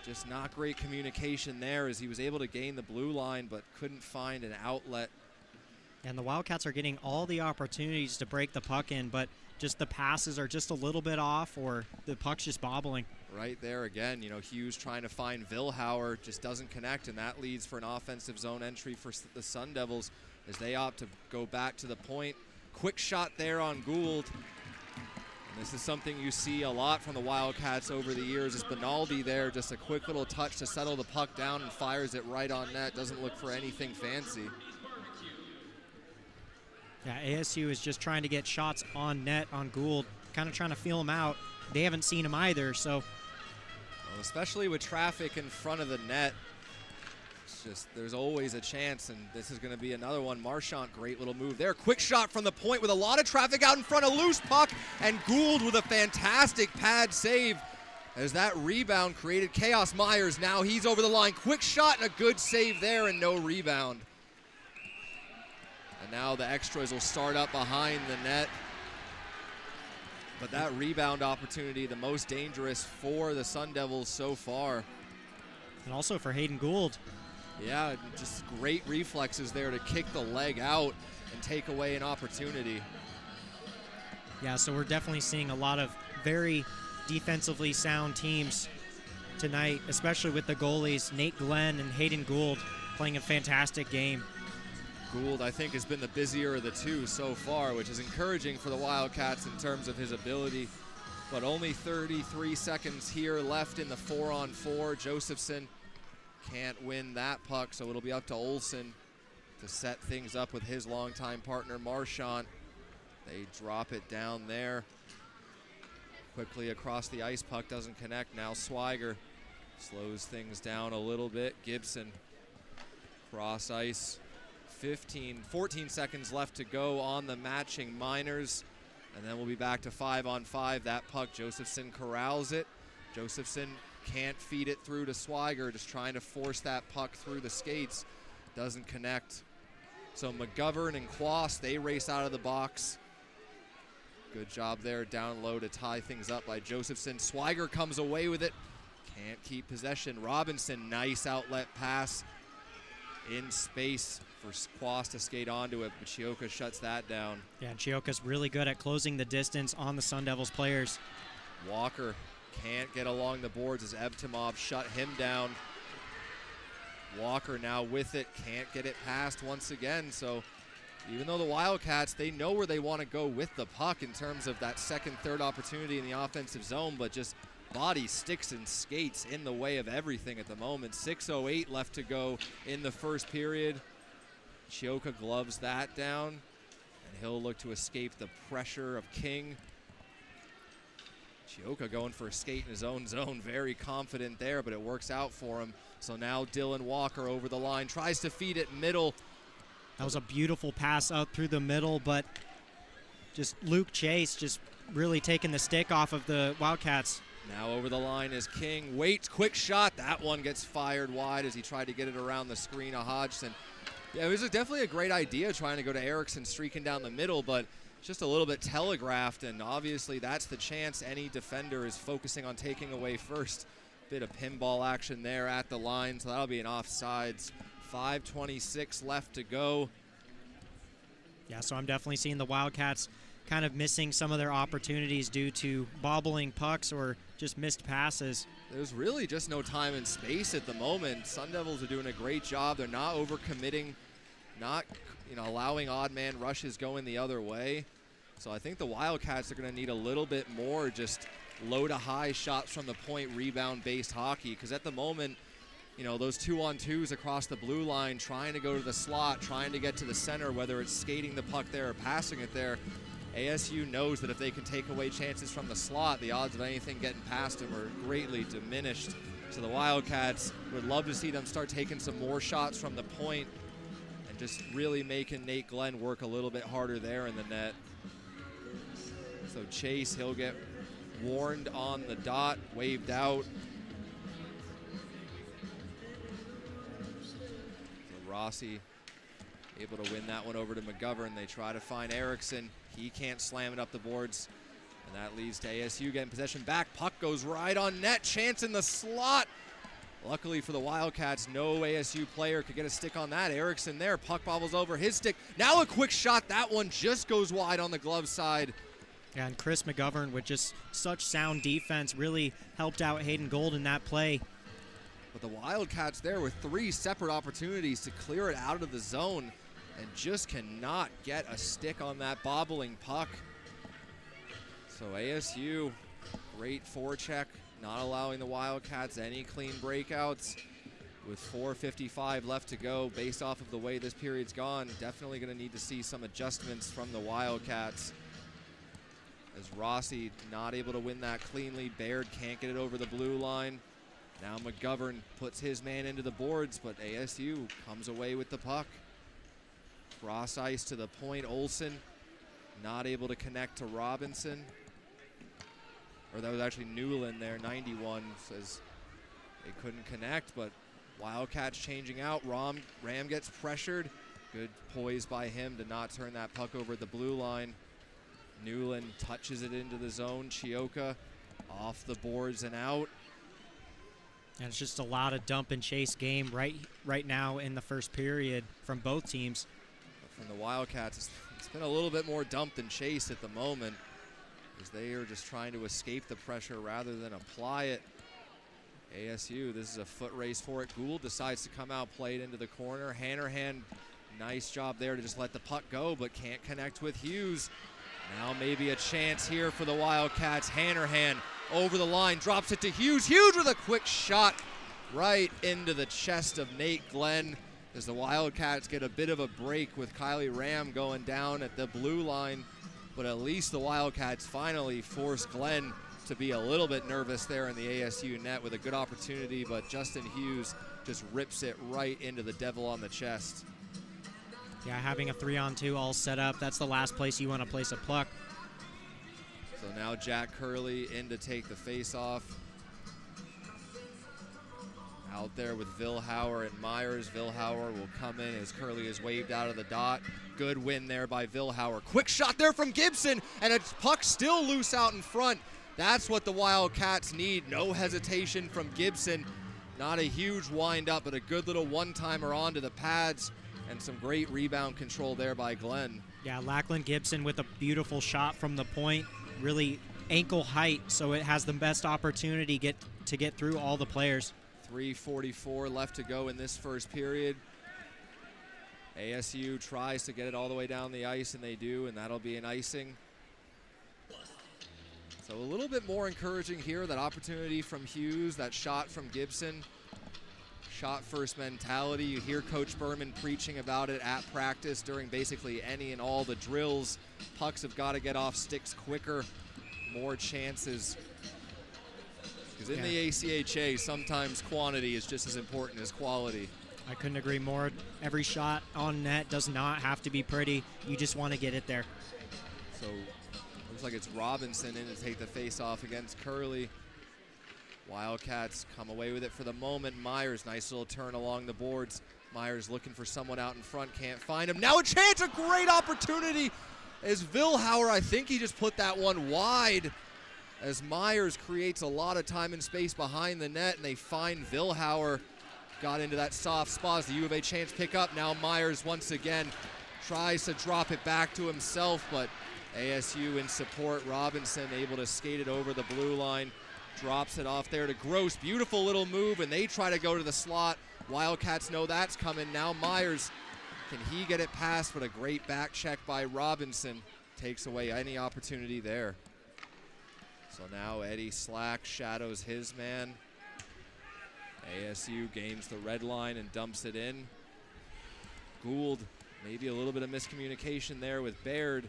Just not great communication there as he was able to gain the blue line but couldn't find an outlet. And the Wildcats are getting all the opportunities to break the puck in, but just the passes are just a little bit off or the puck's just bobbling. Right there again, Hughes trying to find Vilhauer, just doesn't connect, and that leads for an offensive zone entry for the Sundevils as they opt to go back to the point. Quick shot there on Gould. And this is something you see a lot from the Wildcats over the years is Benaldi there, just a quick little touch to settle the puck down and fires it right on net. Doesn't look for anything fancy. Yeah, ASU is just trying to get shots on net on Gould, kind of trying to feel him out. They haven't seen him either, so. Well, especially with traffic in front of the net, it's just there's always a chance, and this is going to be another one. Marchant, great little move there. Quick shot from the point with a lot of traffic out in front, a loose puck, and Gould with a fantastic pad save as that rebound created chaos. Myers, now he's over the line. Quick shot and a good save there and no rebound. And now the extras will start up behind the net. But that rebound opportunity, the most dangerous for the Sundevils so far. And also for Hayden Gould. Yeah, just great reflexes there to kick the leg out and take away an opportunity. Yeah, so we're definitely seeing a lot of very defensively sound teams tonight, especially with the goalies, Nate Glenn and Hayden Gould playing a fantastic game. Gould, I think, has been the busier of the two so far, which is encouraging for the Wildcats in terms of his ability. But only 33 seconds here left in the 4-on-4. Josephson can't win that puck, so it'll be up to Olsen to set things up with his longtime partner, Marchant. They drop it down there. Quickly across the ice, puck doesn't connect. Now Swiger slows things down a little bit. Gibson cross ice. 14 seconds left to go on the matching Miners. And then we'll be back to 5-on-5. That puck, Josephson corrals it. Josephson can't feed it through to Swiger, just trying to force that puck through the skates. Doesn't connect. So McGovern and Quast, they race out of the box. Good job there down low to tie things up by Josephson. Swiger comes away with it. Can't keep possession. Robinson, nice outlet pass in space for Quast to skate onto it, but Chioka shuts that down. Yeah, Chioka's really good at closing the distance on the Sun Devils players. Walker can't get along the boards as Evtimov shut him down. Walker now with it, can't get it past once again. So even though the Wildcats, they know where they want to go with the puck in terms of that second, third opportunity in the offensive zone, but just body, sticks, and skates in the way of everything at the moment. 6:08 left to go in the first period. Chioka gloves that down, and he'll look to escape the pressure of King. Chioka going for a skate in his own zone, very confident there, but it works out for him. So now Dylan Walker over the line, tries to feed it middle. That was a beautiful pass out through the middle, but just Luke Chase just really taking the stick off of the Wildcats. Now over the line is King, waits, quick shot. That one gets fired wide as he tried to get it around the screen of Hodgson. Yeah, it was definitely a great idea trying to go to Erickson streaking down the middle, but just a little bit telegraphed, and obviously that's the chance any defender is focusing on taking away first. Bit of pinball action there at the line, so that'll be an offsides. 5:26 left to go. Yeah, so I'm definitely seeing the Wildcats kind of missing some of their opportunities due to bobbling pucks or just missed passes. There's really just no time and space at the moment. Sun Devils are doing a great job. They're not overcommitting, not allowing odd man rushes going the other way. So I think the Wildcats are going to need a little bit more just low to high shots from the point, rebound based hockey, because at the moment, those 2-on-2s across the blue line, trying to go to the slot, trying to get to the center, whether it's skating the puck there or passing it there, ASU knows that if they can take away chances from the slot, the odds of anything getting past them are greatly diminished. So the Wildcats would love to see them start taking some more shots from the point and just really making Nate Glenn work a little bit harder there in the net. So Chase, he'll get warned on the dot, waved out. So Rossi able to win that one over to McGovern. They try to find Erickson. He can't slam it up the boards, and that leads to ASU getting possession back. Puck goes right on net. Chance in the slot. Luckily for the Wildcats, no ASU player could get a stick on that. Erickson there, puck bobbles over his stick. Now a quick shot, that one just goes wide on the glove side. Yeah, and Chris McGovern with just such sound defense really helped out Hayden Gold in that play. But the Wildcats there with 3 separate opportunities to clear it out of the zone and just cannot get a stick on that bobbling puck. So ASU, great forecheck, not allowing the Wildcats any clean breakouts. With 4:55 left to go, based off of the way this period's gone, definitely going to need to see some adjustments from the Wildcats. As Rossi not able to win that cleanly, Baird can't get it over the blue line. Now McGovern puts his man into the boards, but ASU comes away with the puck. Cross ice to the point, Olsen not able to connect to Robinson. Or that was actually Newland there, 91, says they couldn't connect, but Wildcats changing out. Ram gets pressured. Good poise by him to not turn that puck over at the blue line. Newland touches it into the zone. Chioka off the boards and out. And it's just a lot of dump and chase game right now in the first period from both teams. But from the Wildcats, it's been a little bit more dump than chase at the moment, as they are just trying to escape the pressure rather than apply it. ASU, this is a foot race for it. Gould decides to come out, play it into the corner. Hanrahan, nice job there to just let the puck go, but can't connect with Hughes. Now maybe a chance here for the Wildcats. Hanrahan over the line, drops it to Hughes. Hughes with a quick shot right into the chest of Nate Glenn, as the Wildcats get a bit of a break with Kylie Ram going down at the blue line. But at least the Wildcats finally force Glenn to be a little bit nervous there in the ASU net with a good opportunity, but Justin Hughes just rips it right into the devil on the chest. Yeah, having a 3-on-2 all set up, that's the last place you want to place a puck. So now Jack Curley in to take the face-off. Out there with Vilhauer and Myers. Vilhauer will come in as Curley is waved out of the dot. Good win there by Vilhauer. Quick shot there from Gibson, and a puck still loose out in front. That's what the Wildcats need. No hesitation from Gibson. Not a huge wind-up, but a good little one-timer onto the pads, and some great rebound control there by Glenn. Yeah, Lackland Gibson with a beautiful shot from the point. Really ankle height, so it has the best opportunity to get through all the players. 3:44 left to go in this first period. ASU tries to get it all the way down the ice, and they do, and that'll be an icing. So a little bit more encouraging here, that opportunity from Hughes, that shot from Gibson. Shot first mentality. You hear Coach Berman preaching about it at practice during basically any and all the drills. Pucks have got to get off sticks quicker, more chances. Because in the ACHA, sometimes quantity is just as important as quality. I couldn't agree more. Every shot on net does not have to be pretty. You just want to get it there. So looks like it's Robinson in to take the face-off against Curley. Wildcats come away with it for the moment. Myers, nice little turn along the boards. Myers looking for someone out in front, can't find him. Now a chance, a great opportunity as Vilhauer, I think he just put that one wide, as Myers creates a lot of time and space behind the net, and they find Vilhauer. Got into that soft spot as the U of A chance pick up. Now Myers once again tries to drop it back to himself, but ASU in support. Robinson able to skate it over the blue line. Drops it off there to Gross. Beautiful little move, and they try to go to the slot. Wildcats know that's coming. Now Myers, can he get it past? But a great back check by Robinson takes away any opportunity there. So now Eddie Slack shadows his man. ASU gains the red line and dumps it in. Gould, maybe a little bit of miscommunication there with Baird.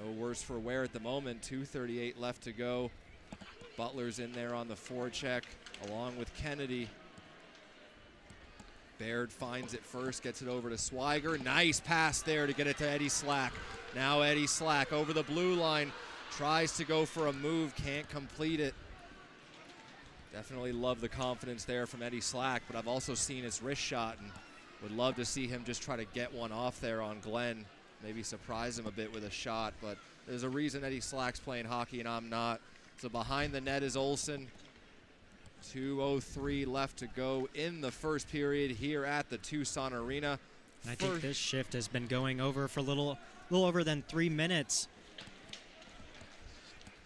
No worse for wear at the moment. 2:38 left to go. Butler's in there on the forecheck along with Kennedy. Baird finds it first, gets it over to Swiger. Nice pass there to get it to Eddie Slack. Now Eddie Slack over the blue line. Tries to go for a move, can't complete it. Definitely love the confidence there from Eddie Slack, but I've also seen his wrist shot and would love to see him just try to get one off there on Glenn. Maybe surprise him a bit with a shot, but there's a reason Eddie Slack's playing hockey and I'm not. So behind the net is Olsen. 2:03 left to go in the first period here at the Tucson Arena. And I think this shift has been going over for a little over than 3 minutes.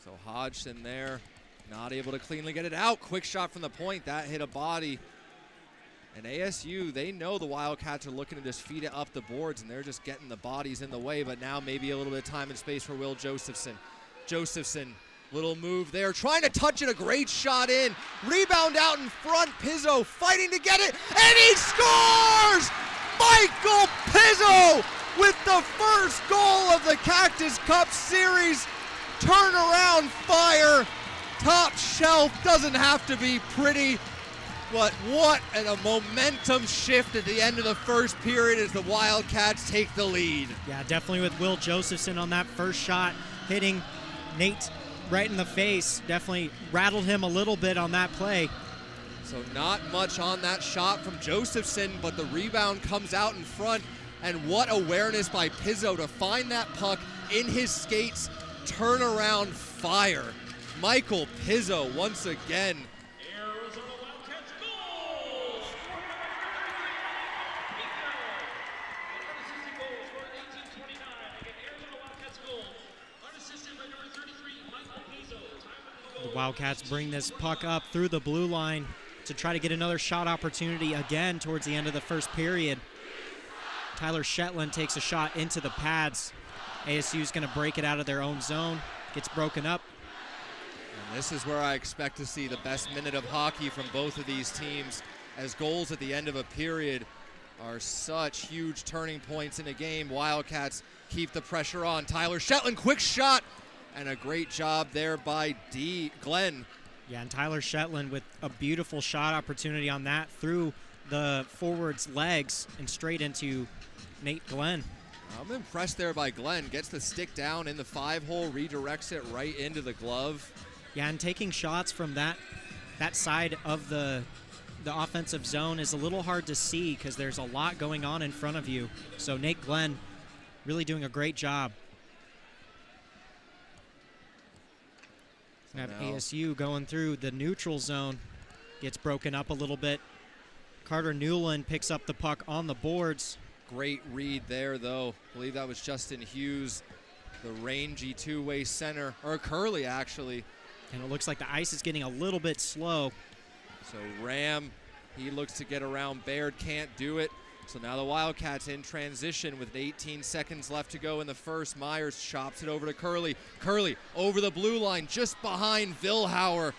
So Hodgson there, not able to cleanly get it out. Quick shot from the point, that hit a body. And ASU, they know the Wildcats are looking to just feed it up the boards, and they're just getting the bodies in the way, but now maybe a little bit of time and space for Will Josephson. Josephson, little move there, trying to touch it, a great shot in. Rebound out in front, Pizzo fighting to get it, and he scores! Michael Pizzo with the first goal of the Cactus Cup Series. Turnaround fire, top shelf, doesn't have to be pretty. But what a momentum shift at the end of the first period as the Wildcats take the lead. Yeah, definitely with Will Josephson on that first shot, hitting Nate right in the face. Definitely rattled him a little bit on that play. So not much on that shot from Josephson, but the rebound comes out in front. And what awareness by Pizzo to find that puck in his skates. Turnaround fire. Michael Pizzo once again. Arizona Wildcats goal! Unassisted goals for 1829. Again, Arizona Wildcats goal. Unassisted by number 33, Michael Pizzo. Time of the The Wildcats bring this puck up through the blue line to try to get another shot opportunity again towards the end of the first period. Tyler Shetland takes a shot into the pads. ASU is going to break it out of their own zone. Gets broken up. And this is where I expect to see the best minute of hockey from both of these teams, as goals at the end of a period are such huge turning points in a game. Wildcats keep the pressure on. Tyler Shetland, quick shot, and a great job there by Glenn. Yeah, and Tyler Shetland with a beautiful shot opportunity on that through the forward's legs and straight into Nate Glenn. I'm impressed there by Glenn. Gets the stick down in the 5-hole, redirects it right into the glove. Yeah, and taking shots from that side of the offensive zone is a little hard to see because there's a lot going on in front of you. So Nate Glenn really doing a great job. We have now- ASU going through the neutral zone. Gets broken up a little bit. Carter Newland picks up the puck on the boards. Great read there, though. I believe that was Justin Hughes, the rangy two-way center, or Curley, actually. And it looks like the ice is getting a little bit slow. So Ram, he looks to get around Baird, can't do it. So now the Wildcats in transition with 18 seconds left to go in the first. Myers chops it over to Curley. Curley over the blue line, just behind Vilhauer.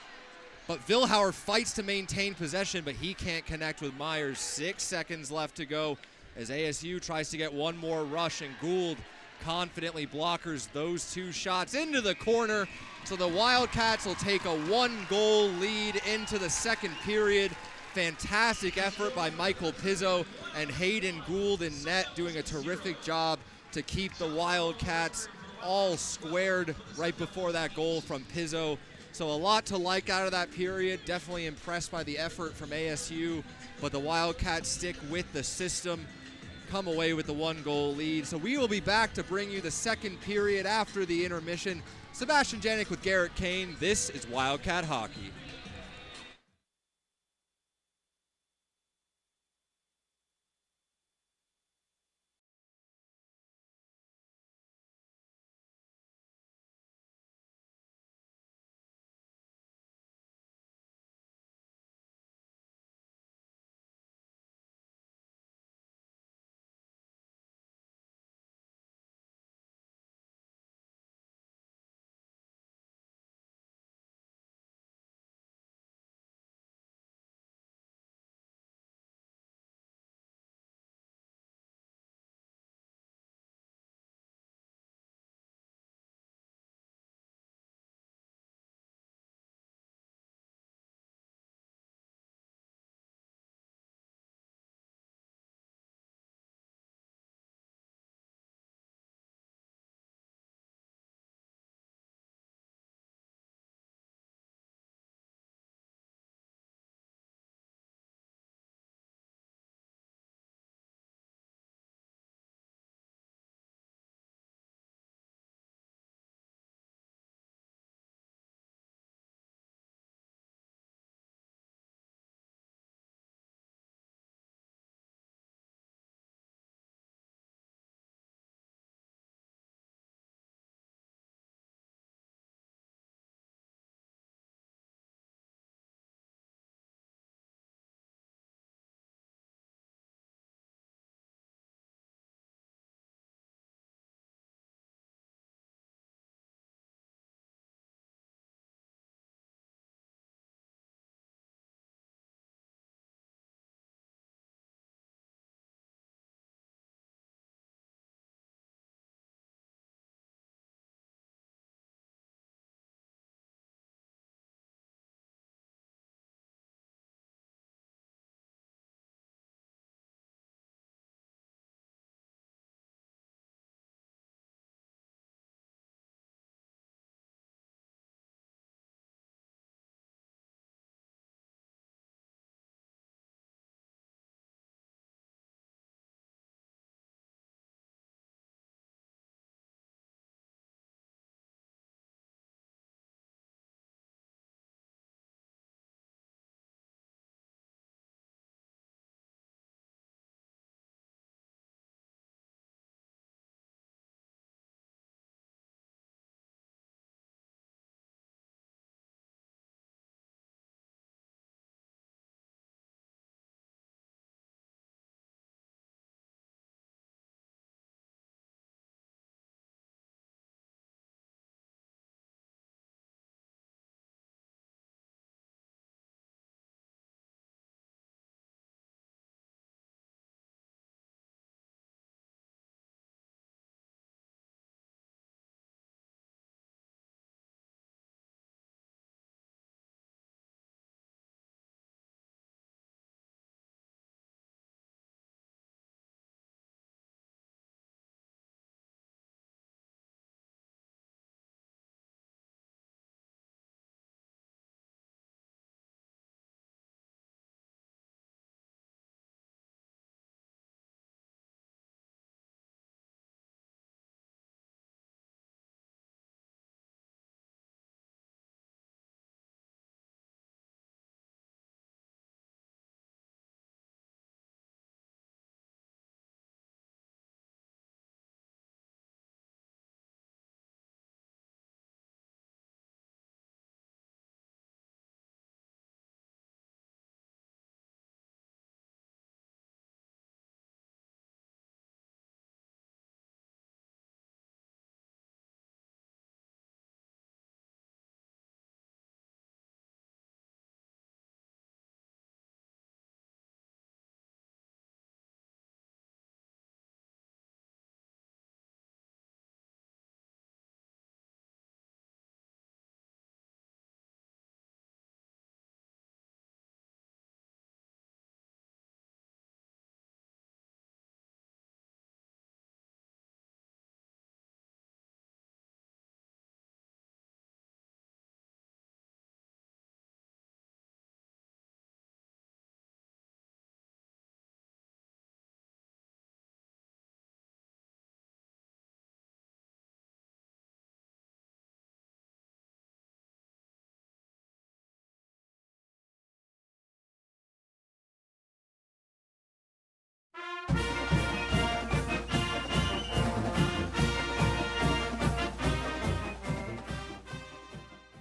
But Vilhauer fights to maintain possession, but he can't connect with Myers. 6 seconds left to go as ASU tries to get one more rush, and Gould confidently blockers those two shots into the corner. So the Wildcats will take a 1-goal lead into the second period. Fantastic effort by Michael Pizzo and Hayden Gould in net, doing a terrific job to keep the Wildcats all squared right before that goal from Pizzo. So a lot to like out of that period. Definitely impressed by the effort from ASU, but the Wildcats stick with the system, come away with the 1-goal lead. So we will be back to bring you the second period after the intermission. Sebastian Janik with Garrett Kane. This is Wildcat Hockey.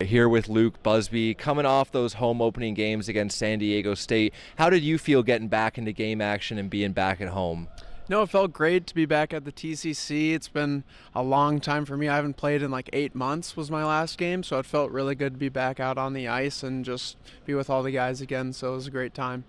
Here with Luke Busby, coming off those home opening games against San Diego State. How did you feel getting back into game action and being back at home? No, it felt great to be back at the TCC. It's been a long time for me. I haven't played in like 8 months was my last game, so it felt really good to be back out on the ice and just be with all the guys again, so it was a great time.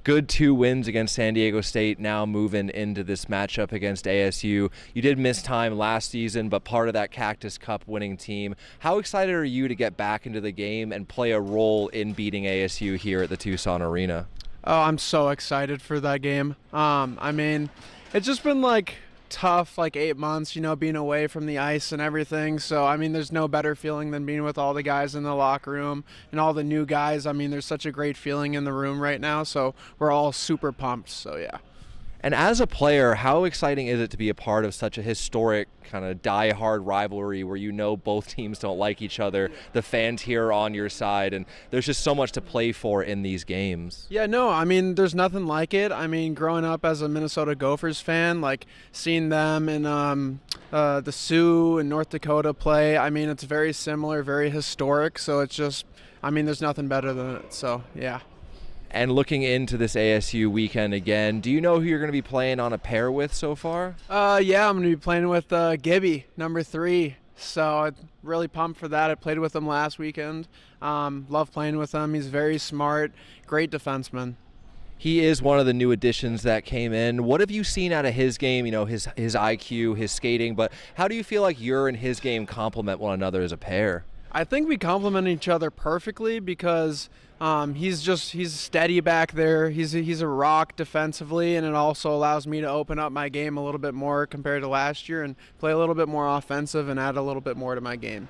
Good 2 wins against San Diego State, now moving into this matchup against ASU. You did miss time last season, but part of that Cactus Cup winning team. How excited are you to get back into the game and play a role in beating ASU here at the Tucson Arena? Oh, I'm so excited for that game. I mean, it's just been like tough, like 8 months, being away from the ice and everything. So, I mean, there's no better feeling than being with all the guys in the locker room and all the new guys. I mean, there's such a great feeling in the room right now. So we're all super pumped. So, yeah. And as a player, how exciting is it to be a part of such a historic kind of die-hard rivalry where both teams don't like each other, the fans here are on your side, and there's just so much to play for in these games? Yeah, no, I mean, there's nothing like it. I mean, growing up as a Minnesota Gophers fan, like seeing them in the Sioux and North Dakota play, I mean, it's very similar, very historic. So it's just, I mean, there's nothing better than it. So, yeah. And looking into this ASU weekend again, do you know who you're going to be playing on a pair with so far? Yeah, I'm going to be playing with Gibby, number 3. So I'm really pumped for that. I played with him last weekend. Love playing with him. He's very smart, great defenseman. He is one of the new additions that came in. What have you seen out of his game, his IQ, his skating, but how do you feel like your and his game complement one another as a pair? I think we complement each other perfectly because he's steady back there. He's a rock defensively, and it also allows me to open up my game a little bit more compared to last year and play a little bit more offensive and add a little bit more to my game.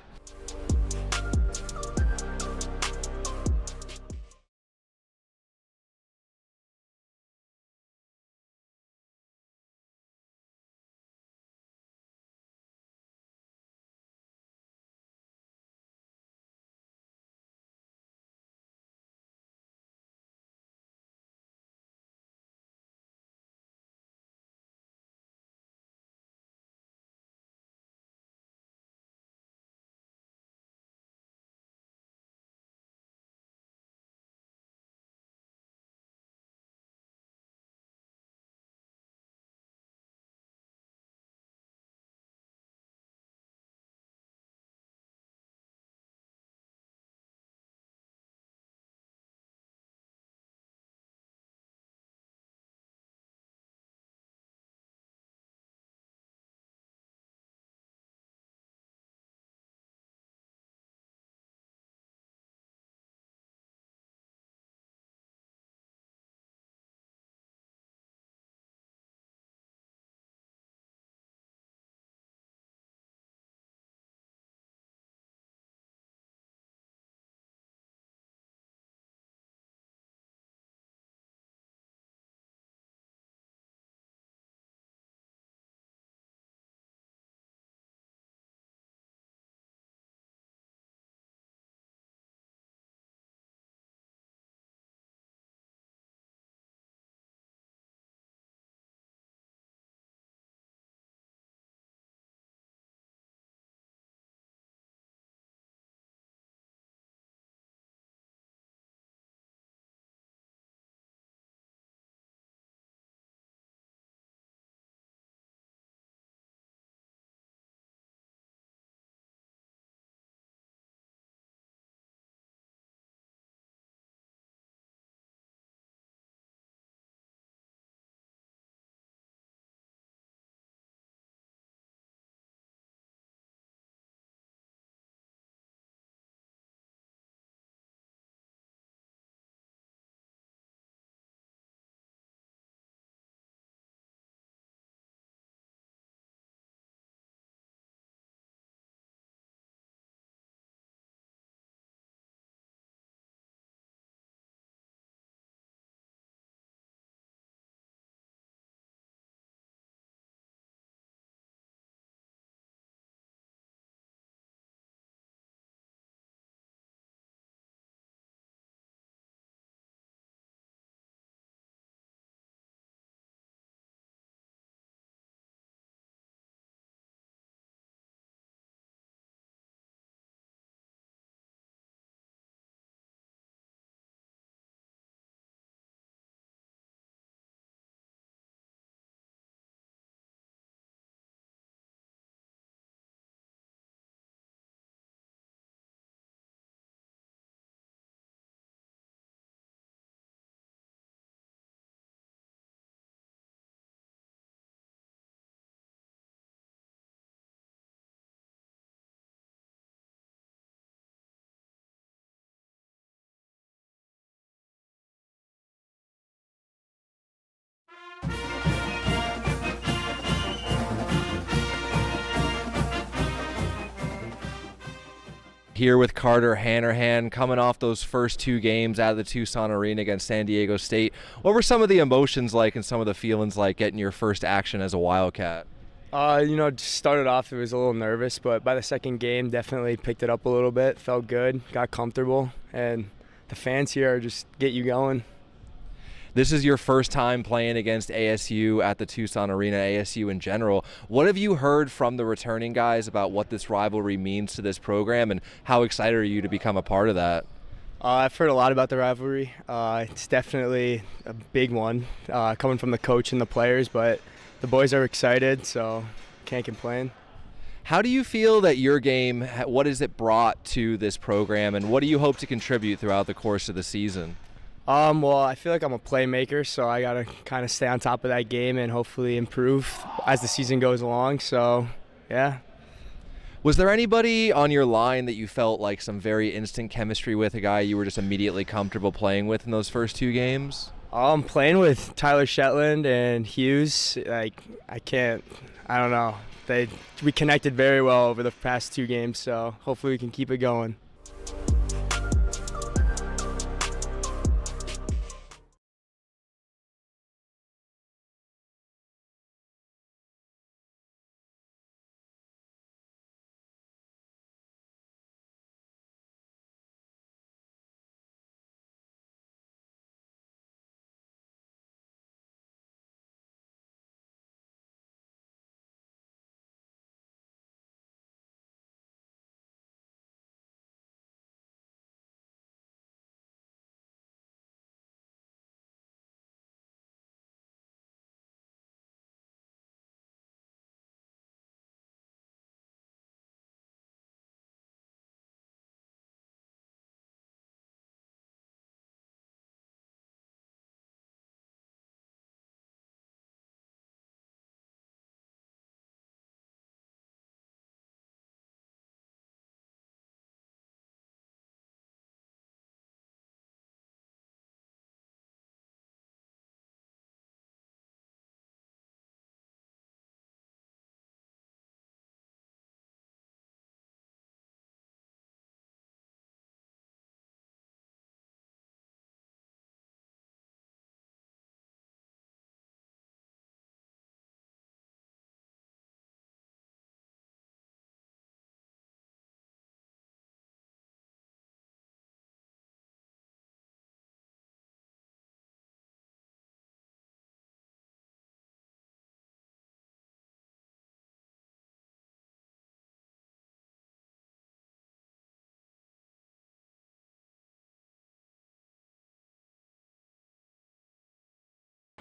Here with Carter Hanrahan, coming off those first 2 games out of the Tucson Arena against San Diego State. What were some of the emotions like and some of the feelings like getting your first action as a Wildcat? Just started off, it was a little nervous, but by the second game, definitely picked it up a little bit, felt good, got comfortable, and the fans here just get you going. This is your first time playing against ASU at the Tucson Arena, ASU in general. What have you heard from the returning guys about what this rivalry means to this program, and how excited are you to become a part of that? I've heard a lot about the rivalry. It's definitely a big one, coming from the coach and the players, but the boys are excited, so can't complain. How do you feel that your game, what has it brought to this program, and what do you hope to contribute throughout the course of the season? Well, I feel like I'm a playmaker, so I got to kind of stay on top of that game and hopefully improve as the season goes along, so yeah. Was there anybody on your line that you felt like some very instant chemistry with, a guy you were just immediately comfortable playing with in those first 2 games? Playing with Tyler Shetland and Hughes, I don't know. We connected very well over the past 2 games, so hopefully we can keep it going.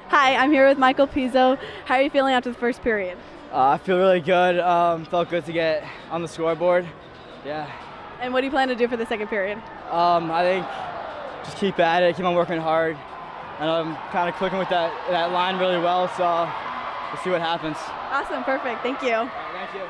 Hi, I'm here with Michael Pizzo. How are you feeling after the first period? I feel really good. Felt good to get on the scoreboard. Yeah. And what do you plan to do for the second period? I think just keep at it, keep on working hard. And I'm kind of clicking with that line really well, so we'll see what happens. Awesome, perfect. Thank you. All right, thank you.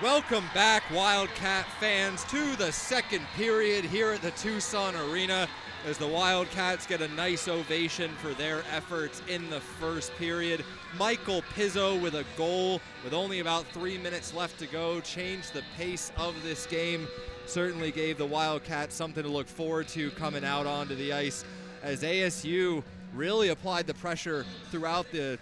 Welcome back, Wildcat fans, to the second period here at the Tucson Arena as the Wildcats get a nice ovation for their efforts in the first period. Michael Pizzo with a goal with only about 3 minutes left to go changed the pace of this game. Certainly gave the Wildcats something to look forward to coming out onto the ice as ASU really applied the pressure throughout the,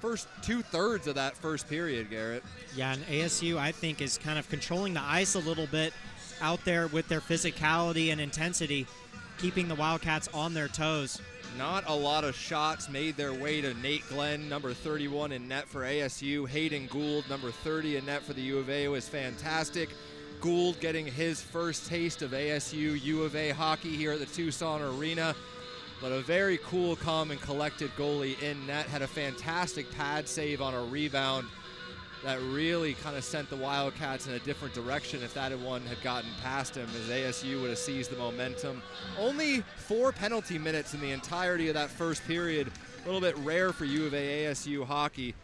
first 2/3 of that first period, Garrett. Yeah, and ASU, I think, is kind of controlling the ice a little bit out there with their physicality and intensity, keeping the Wildcats on their toes. Not a lot of shots made their way to Nate Glenn, number 31 in net for ASU. Hayden Gould, number 30 in net for the U of A, was fantastic. Gould getting his first taste of ASU U of A hockey here at the Tucson Arena. But a very cool, calm, and collected goalie in net. Had a fantastic pad save on a rebound that really kind of sent the Wildcats in a different direction if that one had gotten past him, as ASU would have seized the momentum. Only 4 penalty minutes in the entirety of that first period. A little bit rare for U of A ASU hockey.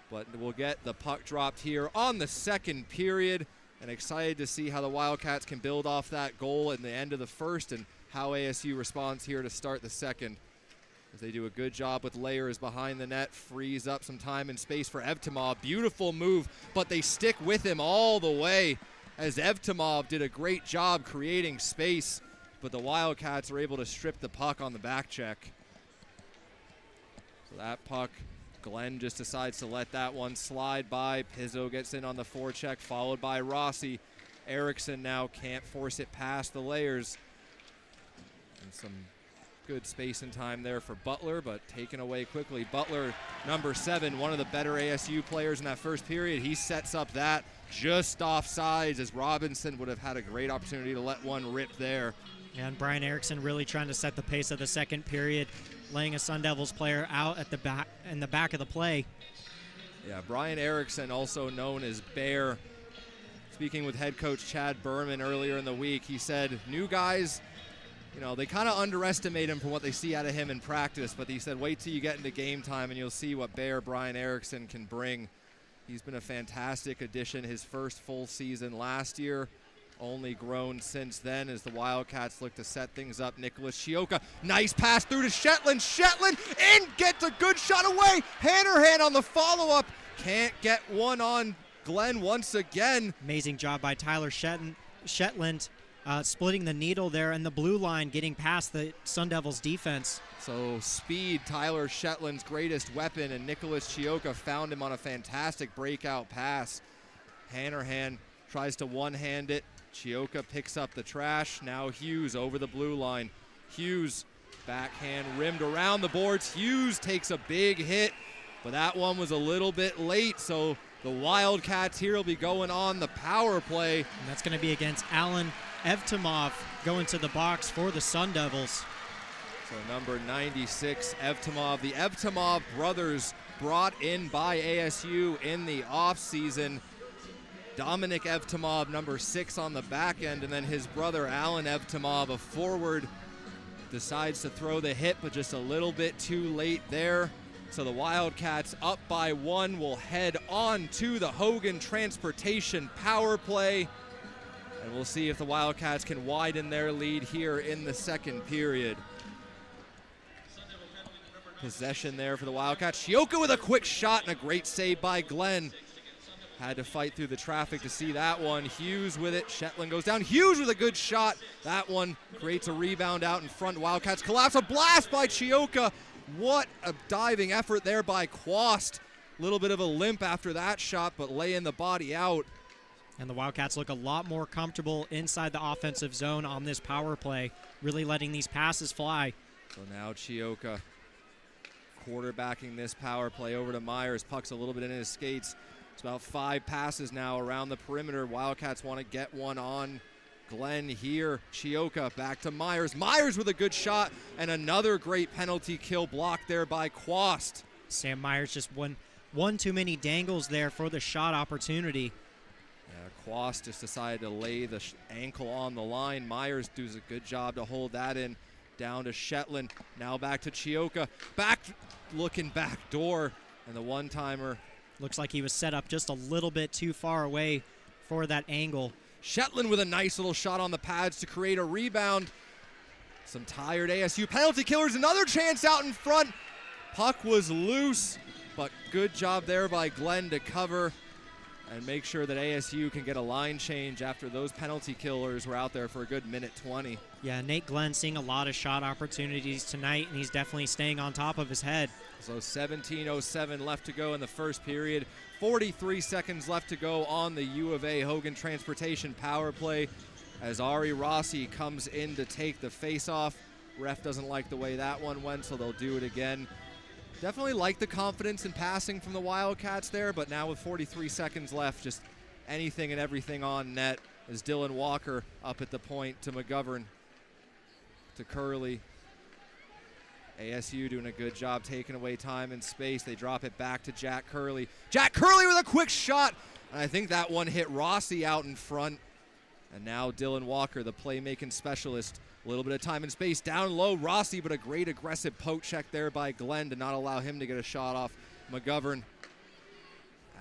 But we'll get the puck dropped here on the second period. And excited to see how the Wildcats can build off that goal in the end of the first and how ASU responds here to start the second. As they do a good job with layers behind the net, frees up some time and space for Evtimov. Beautiful move, but they stick with him all the way as Evtimov did a great job creating space, but the Wildcats are able to strip the puck on the back check. So that puck, Glenn just decides to let that one slide by. Pizzo gets in on the forecheck, followed by Rossi. Erickson now can't force it past the layers. And some good space and time there for Butler, but taken away quickly. Butler, number 7, one of the better ASU players in that first period. He sets up that just off sides as Robinson would have had a great opportunity to let one rip there. And Brian Erickson really trying to set the pace of the second period, laying a Sun Devils player out at the back in the back of the play. Yeah, Brian Erickson, also known as Bear. Speaking with head coach Chad Berman earlier in the week, he said new guys, they kind of underestimate him for what they see out of him in practice, but he said wait till you get into game time and you'll see what Bear Brian Erickson can bring. He's been a fantastic addition his first full season last year. Only grown since then as the Wildcats look to set things up. Nicholas Chioka, nice pass through to Shetland. Shetland in, gets a good shot away. Hannerhan on the follow-up. Can't get one on Glenn once again. Amazing job by Tyler Shetland, splitting the needle there and the blue line, getting past the Sun Devils defense. So speed, Tyler Shetland's greatest weapon, and Nicholas Chioka found him on a fantastic breakout pass. Hannerhan tries to one-hand it. Chioka picks up the trash. Now Hughes over the blue line. Hughes, backhand rimmed around the boards. Hughes takes a big hit, but that one was a little bit late, so the Wildcats here will be going on the power play. And that's going to be against Alan Evtimov going to the box for the Sun Devils. So number 96, Evtimov. The Evtimov brothers brought in by ASU in the offseason. Dominic Evtimov, number 6 on the back end, and then his brother Alan Evtimov, a forward, decides to throw the hit, but just a little bit too late there. So the Wildcats up by 1 will head on to the Hogan Transportation power play. And we'll see if the Wildcats can widen their lead here in the second period. Possession there for the Wildcats. Chioka with a quick shot and a great save by Glenn. Had to fight through the traffic to see that one. Hughes with it. Shetland goes down. Hughes with a good shot. That one creates a rebound out in front. Wildcats collapse. A blast by Chioka. What a diving effort there by Quast. A little bit of a limp after that shot, but laying the body out. And the Wildcats look a lot more comfortable inside the offensive zone on this power play, really letting these passes fly. So now Chioka quarterbacking this power play over to Myers. Puck's a little bit in his skates. It's about 5 passes now around the perimeter. Wildcats want to get one on Glenn here. Chioka back to Myers. Myers with a good shot and another great penalty kill block there by Quast. Sam Myers just one too many dangles there for the shot opportunity. Yeah, Quast just decided to lay the ankle on the line. Myers does a good job to hold that in. Down to Shetland. Now back to Chioka. Back looking back door. And the one-timer Looks like he was set up just a little bit too far away for that angle. Shetland with a nice little shot on the pads to create a rebound. Some tired ASU penalty killers. Another chance out in front. Puck was loose, but good job there by Glenn to cover and make sure that ASU can get a line change after those penalty killers were out there for a good minute 20. Yeah, Nate Glenn seeing a lot of shot opportunities tonight, and he's definitely staying on top of his head. So 17:07 left to go in the first period. 43 seconds left to go on the U of A Hogan Transportation power play as Ari Rossi comes in to take the face-off. Ref doesn't like the way that one went, so they'll do it again. Definitely like the confidence in passing from the Wildcats there, but now with 43 seconds left, just anything and everything on net as Dylan Walker up at the point to McGovern, to Curley. ASU doing a good job taking away time and space. They drop it back to Jack Curley. Jack Curley with a quick shot, and I think that one hit Rossi out in front. And now Dylan Walker, the playmaking specialist. A little bit of time and space down low. Rossi, but a great aggressive poke check there by Glenn to not allow him to get a shot off McGovern.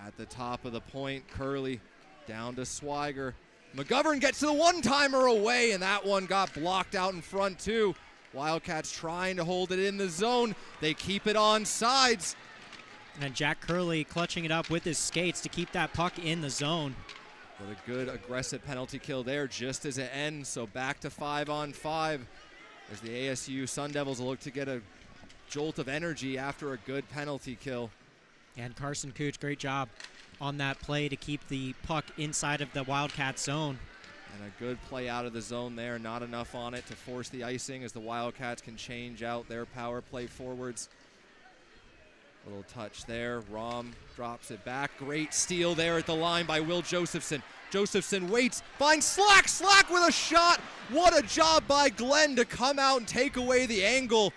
At the top of the point, Curley down to Swiger. McGovern gets to the one-timer away, and that one got blocked out in front too. Wildcats trying to hold it in the zone. They keep it on sides. And Jack Curley clutching it up with his skates to keep that puck in the zone. With a good aggressive penalty kill there just as it ends. So back to 5-on-5 as the ASU Sundevils will look to get a jolt of energy after a good penalty kill. And Carson Cooch, great job on that play to keep the puck inside of the Wildcat zone. And a good play out of the zone there. Not enough on it to force the icing as the Wildcats can change out their power play forwards. A little touch there. Rom drops it back. Great steal there at the line by Will Josephson. Josephson waits, finds Slack. Slack with a shot. What a job by Glenn to come out and take away the angle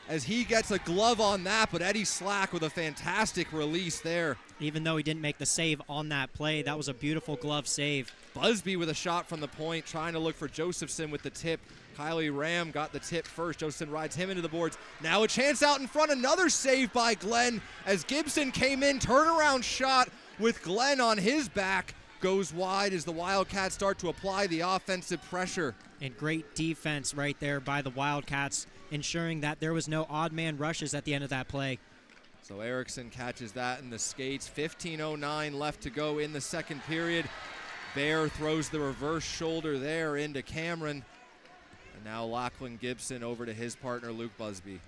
as he gets a glove on that. But Eddie Slack with a fantastic release there. Even though he didn't make the save on that play, that was a beautiful glove save. Busby with a shot from the point, trying to look for Josephson with the tip. Kylie Ram got the tip first. Josephson rides him into the boards. Now a chance out in front. Another save by Glenn as Gibson came in. Turnaround shot with Glenn on his back. Goes wide as the Wildcats start to apply the offensive pressure. And great defense right there by the Wildcats, ensuring that there was no odd man rushes at the end of that play. So Erickson catches that in the skates. 15:09 left to go in the second period. Bear throws the reverse shoulder there into Cameron. And now Lachlan Gibson over to his partner, Luke Busby.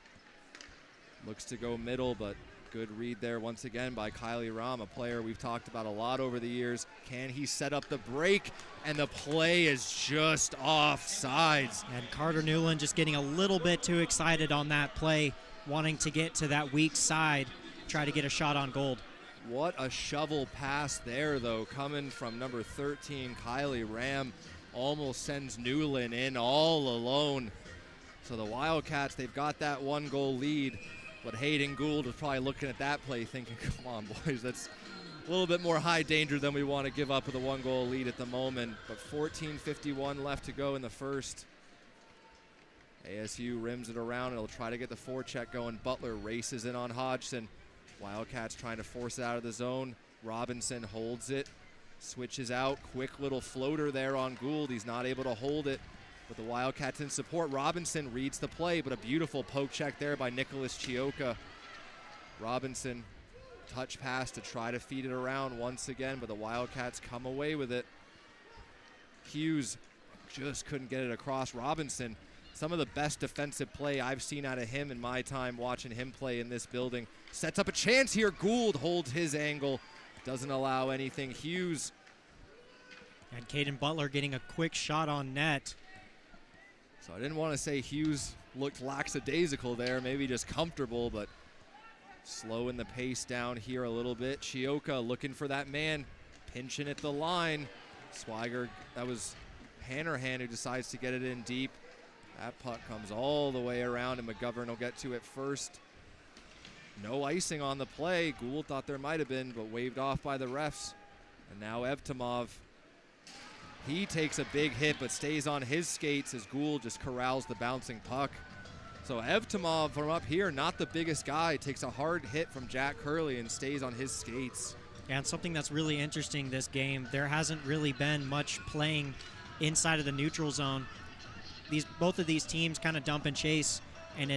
Looks to go middle, but good read there once again by Kylie Ram, a player we've talked about a lot over the years. Can he set up the break? And the play is just off sides. And Carter Newland just getting a little bit too excited on that play, wanting to get to that weak side, try to get a shot on goal. What a shovel pass there, though, coming from number 13, Kylie Ram. Almost sends Newland in all alone. So the Wildcats, they've got that 1-goal lead. But Hayden Gould was probably looking at that play thinking, come on, boys, that's a little bit more high danger than we want to give up with a 1-goal lead at the moment. But 14:51 left to go in the first. ASU rims it around. It'll try to get the forecheck going. Butler races in on Hodgson. Wildcats trying to force it out of the zone. Robinson holds it. Switches out. Quick little floater there on Gould. He's not able to hold it. But the Wildcats in support. Robinson reads the play, but a beautiful poke check there by Nicholas Chioka. Robinson, touch pass to try to feed it around once again, but the Wildcats come away with it. Hughes just couldn't get it across. Robinson, some of the best defensive play I've seen out of him in my time watching him play in this building. Sets up a chance here. Gould holds his angle. Doesn't allow anything. Hughes. And Caden Butler getting a quick shot on net. So I didn't want to say Hughes looked lackadaisical there, maybe just comfortable, but slowing the pace down here a little bit. Chioka looking for that man, pinching at the line. Swiger, that was Hannerhan who decides to get it in deep. That puck comes all the way around, and McGovern will get to it first. No icing on the play. Gould thought there might have been, but waved off by the refs. And now Evtimov. He takes a big hit, but stays on his skates as Gould just corrals the bouncing puck. So Evtimov from up here, not the biggest guy, takes a hard hit from Jack Hurley and stays on his skates. And something that's really interesting this game, there hasn't really been much playing inside of the neutral zone. Both of these teams kind of dump and chase, and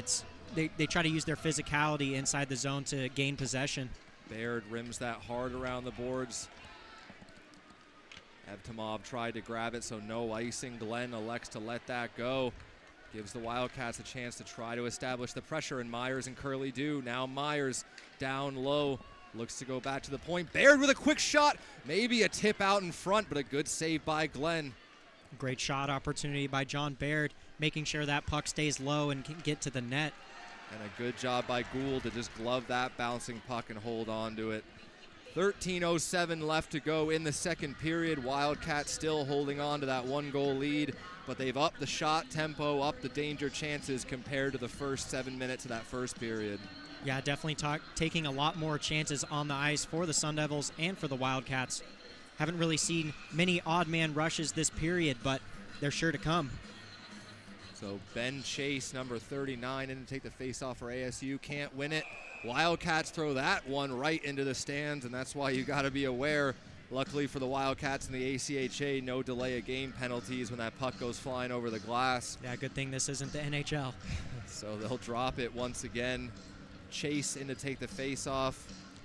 they try to use their physicality inside the zone to gain possession. Baird rims that hard around the boards. Evtimov tried to grab it, so no icing. Glenn elects to let that go. Gives the Wildcats a chance to try to establish the pressure, and Myers and Curley do. Now Myers down low, looks to go back to the point. Baird with a quick shot, maybe a tip out in front, but a good save by Glenn. Great shot opportunity by John Baird, making sure that puck stays low and can get to the net. And a good job by Gould to just glove that bouncing puck and hold on to it. 13:07 left to go in the second period. Wildcats still holding on to that 1-goal lead, but they've upped the shot tempo, upped the danger chances compared to the first 7 minutes of that first period. Yeah, definitely taking a lot more chances on the ice for the Sundevils and for the Wildcats. Haven't really seen many odd man rushes this period, but they're sure to come. So Ben Chase, number 39, in to take the faceoff for ASU. Can't win it. Wildcats throw that one right into the stands, and that's why you got to be aware. Luckily for the Wildcats and the ACHA, no delay of game penalties when that puck goes flying over the glass. Yeah, good thing this isn't the NHL. So they'll drop it once again. Chase in to take the faceoff.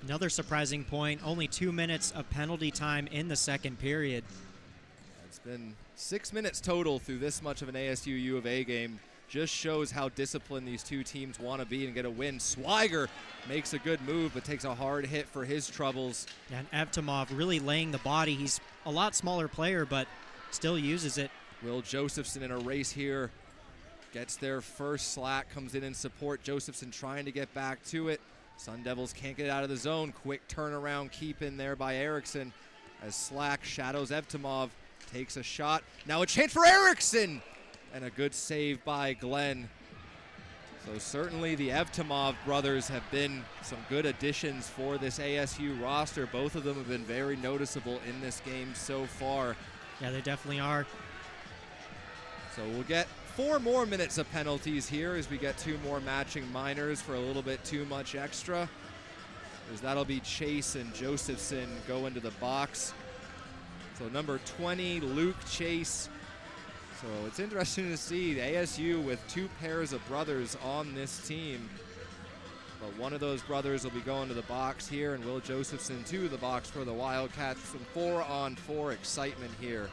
Another surprising point, only 2 minutes of penalty time in the second period. It's been 6 minutes total through this much of an ASU U of A game. Just shows how disciplined these two teams want to be and get a win. Swiger makes a good move, but takes a hard hit for his troubles. And Evtimov really laying the body. He's a lot smaller player, but still uses it. Will Josephson in a race here. Gets there first. Slack comes in support. Josephson trying to get back to it. Sundevils can't get out of the zone. Quick turnaround keep in there by Erickson as Slack shadows Evtimov. Takes a shot. Now a chance for Erickson! And a good save by Glenn. So certainly the Evtimov brothers have been some good additions for this ASU roster. Both of them have been very noticeable in this game so far. Yeah, they definitely are. So we'll get 4 more minutes of penalties here as we get 2 more matching minors for a little bit too much extra. As that'll be Chase and Josephson go into the box. So number 20, Luke Chase. So it's interesting to see the ASU with 2 pairs of brothers on this team. But one of those brothers will be going to the box here, and Will Josephson to the box for the Wildcats. Some 4-on-4 excitement here.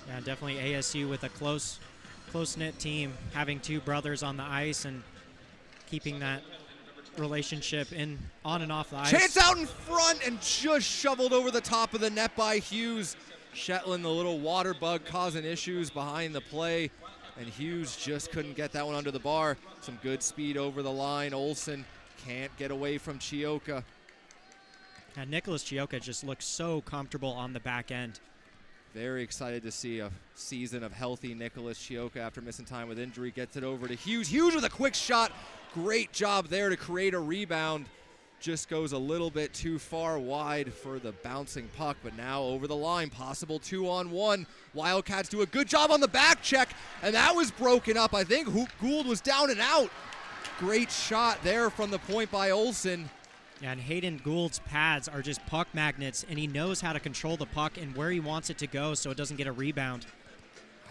Yeah, definitely ASU with a close-knit team, having 2 brothers on the ice and keeping that relationship on and off the ice. Chance out in front and just shoveled over the top of the net by Hughes. Shetland, the little water bug, causing issues behind the play, and Hughes just couldn't get that one under the bar. Some good speed over the line. Olsen can't get away from Chioka. And Nicholas Chioka just looks so comfortable on the back end. Very excited to see a season of healthy Nicholas Chioka after missing time with injury. Gets it over to Hughes. Hughes with a quick shot. Great job there to create a rebound. Just goes a little bit too far wide for the bouncing puck, but now over the line. Possible 2-on-1. Wildcats do a good job on the back check, and that was broken up. I think Gould was down and out. Great shot there from the point by Olsen. And Hayden Gould's pads are just puck magnets, and he knows how to control the puck and where he wants it to go so it doesn't get a rebound.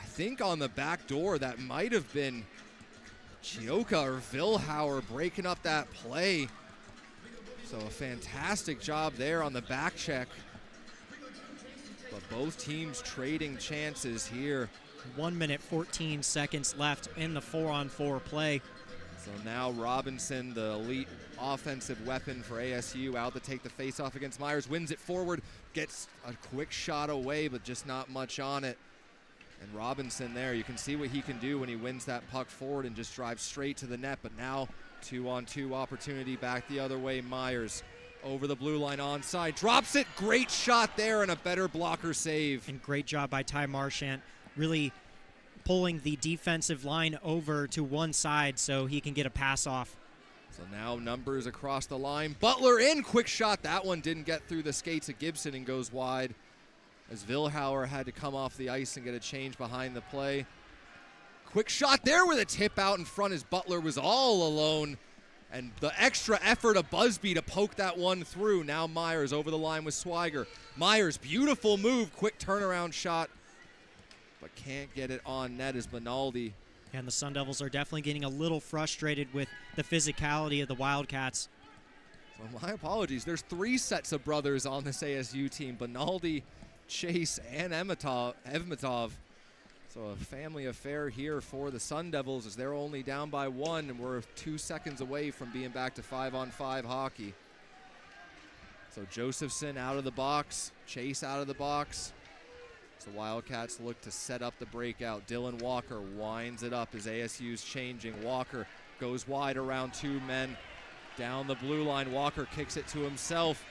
I think on the back door that might have been Chioka or Vilhauer breaking up that play. So a fantastic job there on the back check. But both teams trading chances here. 1 minute, 14 seconds left in the 4-on-4 play. So now Robinson, the elite offensive weapon for ASU, out to take the faceoff against Myers. Wins it forward, gets a quick shot away, but just not much on it. And Robinson there, you can see what he can do when he wins that puck forward and just drives straight to the net. But now 2-on-2 opportunity back the other way. Myers over the blue line onside, drops it. Great shot there and a better blocker save. And great job by Ty Marchant, really pulling the defensive line over to one side so he can get a pass off. So now numbers across the line. Butler in, quick shot. That one didn't get through the skates of Gibson and goes wide as Vilhauer had to come off the ice and get a change behind the play. Quick shot there with a tip out in front as Butler was all alone. And the extra effort of Busby to poke that one through. Now Myers over the line with Swiger. Myers, beautiful move, quick turnaround shot, but can't get it on net as Benaldi. And the Sundevils are definitely getting a little frustrated with the physicality of the Wildcats. So my apologies. There's 3 sets of brothers on this ASU team. Benaldi, Chase, and Evmatov. So a family affair here for the Sundevils as they're only down by 1, and we're 2 seconds away from being back to 5-on-5 hockey. So Josephson out of the box, Chase out of the box. So the Wildcats look to set up the breakout. Dylan Walker winds it up as ASU's changing. Walker goes wide around 2 men. Down the blue line, Walker kicks it to himself.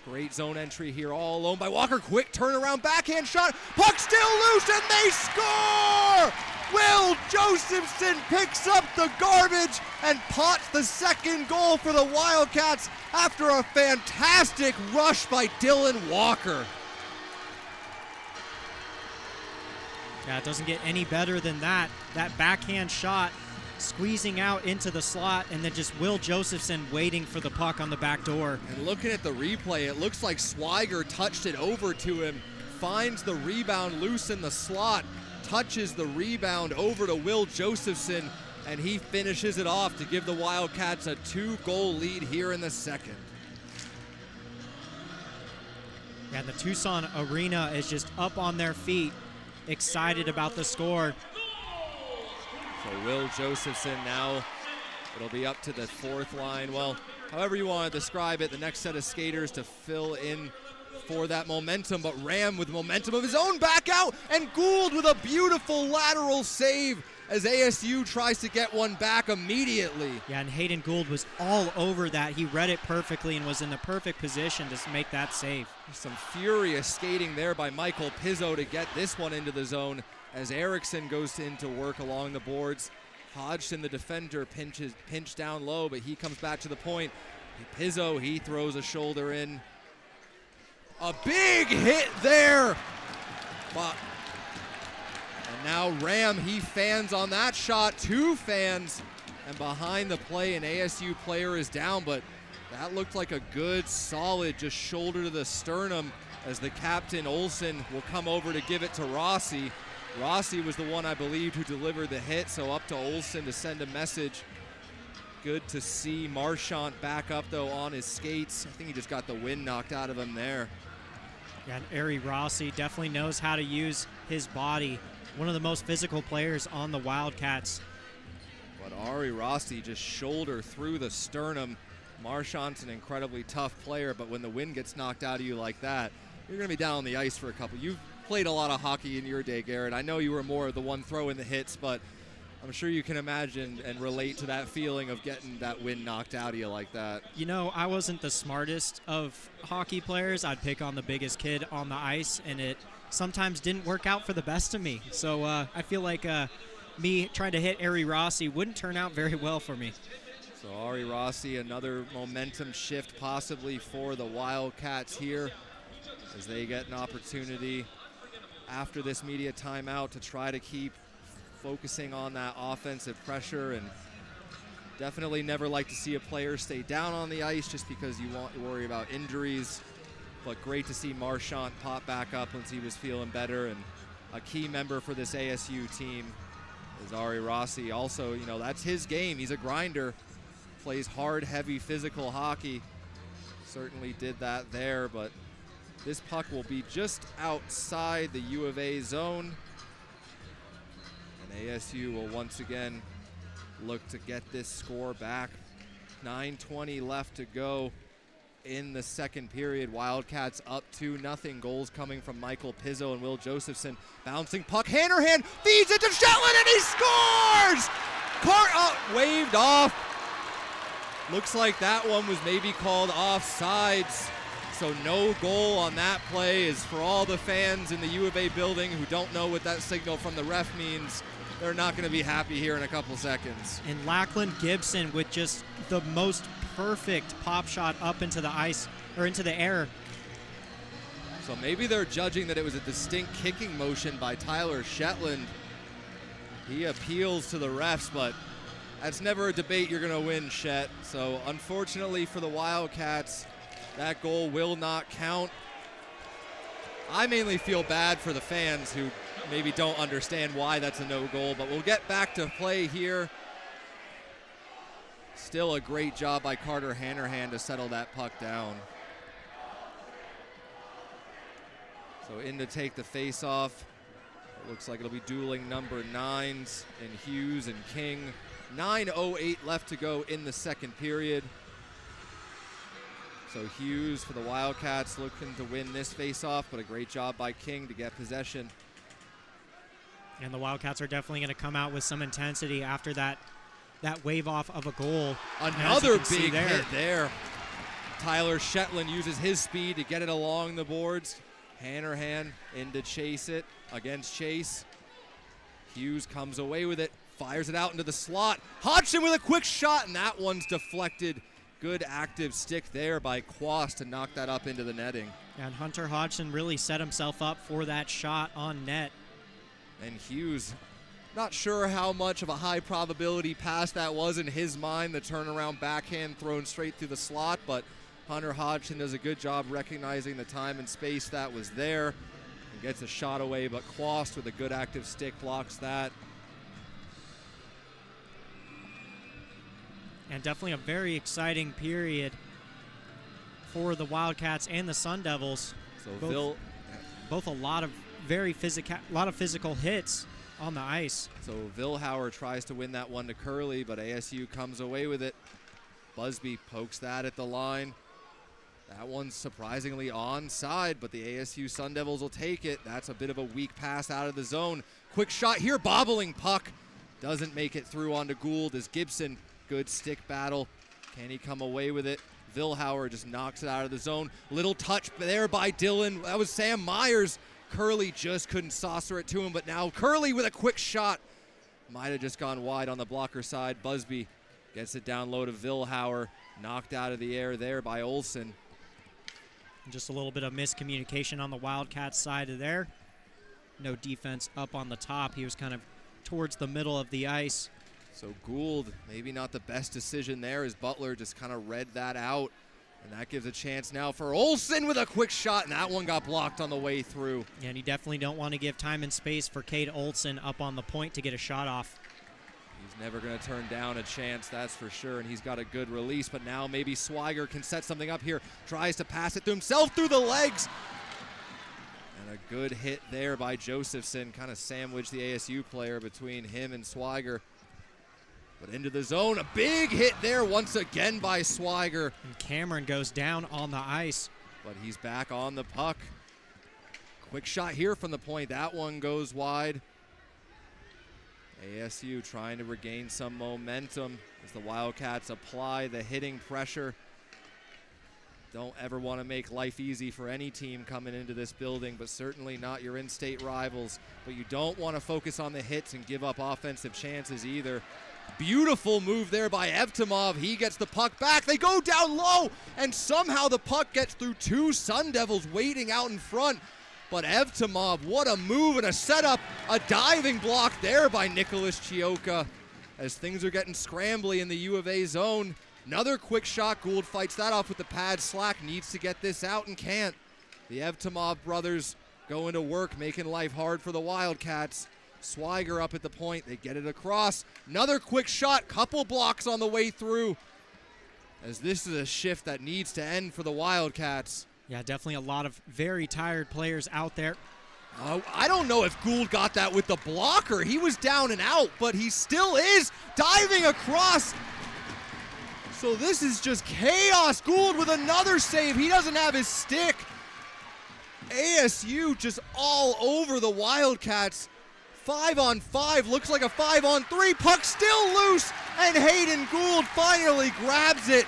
Great zone entry here, all alone by Walker. Quick turnaround, backhand shot. Puck still loose, and they score! Will Josephson picks up the garbage and pots the second goal for the Wildcats after a fantastic rush by Dylan Walker. Yeah, it doesn't get any better than that. That backhand shot squeezing out into the slot, and then just Will Josephson waiting for the puck on the back door. And looking at the replay, it looks like Swiger touched it over to him, finds the rebound loose in the slot, touches the rebound over to Will Josephson, and he finishes it off to give the Wildcats a 2-goal lead here in the second. Yeah, the Tucson Arena is just up on their feet, excited about the score. So Will Josephson now, it'll be up to the 4th line. Well, however you want to describe it, the next set of skaters to fill in for that momentum, but Ram with momentum of his own back out, and Gould with a beautiful lateral save as ASU tries to get one back immediately. Yeah, and Hayden Gould was all over that. He read it perfectly and was in the perfect position to make that save. Some furious skating there by Michael Pizzo to get this one into the zone as Erickson goes into work along the boards. Hodgson, the defender, pinched down low, but he comes back to the point. Pizzo, he throws a shoulder in. A big hit there. And now Ram, he fans on that shot, 2 fans. And behind the play, an ASU player is down, but that looked like a good, solid, just shoulder to the sternum as the captain, Olsen, will come over to give it to Rossi. Rossi was the one, I believe, who delivered the hit, so up to Olsen to send a message. Good to see Marchant back up, though, on his skates. I think he just got the wind knocked out of him there. Yeah, and Ari Rossi definitely knows how to use his body. One of the most physical players on the Wildcats. But Ari Rossi just shoulder through the sternum. Marchant's an incredibly tough player, but when the wind gets knocked out of you like that, you're going to be down on the ice for a couple. You've played a lot of hockey in your day, Garrett. I know you were more the one throwing the hits, but I'm sure you can imagine and relate to that feeling of getting that wind knocked out of you like that. You know, I wasn't the smartest of hockey players. I'd pick on the biggest kid on the ice, and it sometimes didn't work out for the best of me. So I feel like me trying to hit Ari Rossi wouldn't turn out very well for me. So Ari Rossi, another momentum shift possibly for the Wildcats here as they get an opportunity after this media timeout to try to keep focusing on that offensive pressure, and definitely never like to see a player stay down on the ice just because you want to worry about injuries. But great to see Marchant pop back up once he was feeling better, and a key member for this ASU team is Ari Rossi. Also, you know, that's his game. He's a grinder, plays hard, heavy, physical hockey. Certainly did that there, but this puck will be just outside the U of A zone. And ASU will once again look to get this score back. 9:20 left to go in the second period. Wildcats up 2-0. Goals coming from Michael Pizzo and Will Josephson. Bouncing puck, Hannerhan feeds it to Shetland, and he scores! Waved off. Looks like that one was maybe called offsides. So no goal on that play is for all the fans in the U of A building who don't know what that signal from the ref means. They're not going to be happy here in a couple seconds. And Lackland Gibson with just the most perfect pop shot up into the ice, or into the air. So maybe they're judging that it was a distinct kicking motion by Tyler Shetland. He appeals to the refs, but that's never a debate you're going to win, Chet. So unfortunately for the Wildcats, that goal will not count. I mainly feel bad for the fans who maybe don't understand why that's a no goal, but we'll get back to play here. Still a great job by Carter Hanrahan to settle that puck down. So in to take the face-off. It looks like it'll be dueling number 9s in Hughes and King. 9:08 left to go in the second period. So Hughes for the Wildcats looking to win this face-off, but a great job by King to get possession. And the Wildcats are definitely going to come out with some intensity after that wave off of a goal. Another big hit there. Tyler Shetland uses his speed to get it along the boards. Hanrahan in to chase it against Chase. Hughes comes away with it, fires it out into the slot. Hodgson with a quick shot, and that one's deflected. Good active stick there by Quast to knock that up into the netting. And Hunter Hodgson really set himself up for that shot on net. And Hughes, not sure how much of a high probability pass that was in his mind, the turnaround backhand thrown straight through the slot, but Hunter Hodgson does a good job recognizing the time and space that was there and gets a shot away, but Quast with a good active stick blocks that. And definitely a very exciting period for the Wildcats and the Sundevils. So both a lot of physical hits on the ice. So Vilhauer tries to win that one to Curley, but ASU comes away with it. Busby pokes that at the line. That one's surprisingly onside, but the ASU Sundevils will take it. That's a bit of a weak pass out of the zone. Quick shot here, bobbling puck. Doesn't make it through onto Gould as Gibson. Good stick battle. Can he come away with it? Vilhauer just knocks it out of the zone. Little touch there by Dylan. That was Sam Myers. Curley just couldn't saucer it to him, but now Curley with a quick shot. Might have just gone wide on the blocker side. Busby gets it down low to Vilhauer. Knocked out of the air there by Olsen. Just a little bit of miscommunication on the Wildcats side of there. No defense up on the top. He was kind of towards the middle of the ice. So Gould, maybe not the best decision there as Butler just kind of read that out. And that gives a chance now for Olsen with a quick shot, and that one got blocked on the way through. Yeah, and you definitely don't want to give time and space for Cade Olsen up on the point to get a shot off. He's never going to turn down a chance, that's for sure, and he's got a good release, but now maybe Swiger can set something up here. Tries to pass it to himself through the legs. And a good hit there by Josephson, kind of sandwiched the ASU player between him and Swiger. But into the zone, a big hit there once again by Swiger. And Cameron goes down on the ice. But he's back on the puck. Quick shot here from the point. That one goes wide. ASU trying to regain some momentum as the Wildcats apply the hitting pressure. Don't ever want to make life easy for any team coming into this building, but certainly not your in-state rivals. But you don't want to focus on the hits and give up offensive chances either. Beautiful move there by Evtimov. He gets the puck back. They go down low, and somehow the puck gets through two Sun Devils waiting out in front. But Evtimov, what a move and a setup. A diving block there by Nicholas Chioka as things are getting scrambly in the U of A zone. Another quick shot. Gould fights that off with the pad. Slack needs to get this out and can't. The Evtimov brothers going to work, making life hard for the Wildcats. Swiger up at the point. They get it across. Another quick shot. Couple blocks on the way through as this is a shift that needs to end for the Wildcats. Yeah, definitely a lot of very tired players out there. I don't know if Gould got that with the blocker. He was down and out, but he still is diving across. So this is just chaos. Gould with another save. He doesn't have his stick. ASU just all over the Wildcats. 5-on-5, looks like a 5-on-3. Puck still loose, and Hayden Gould finally grabs it.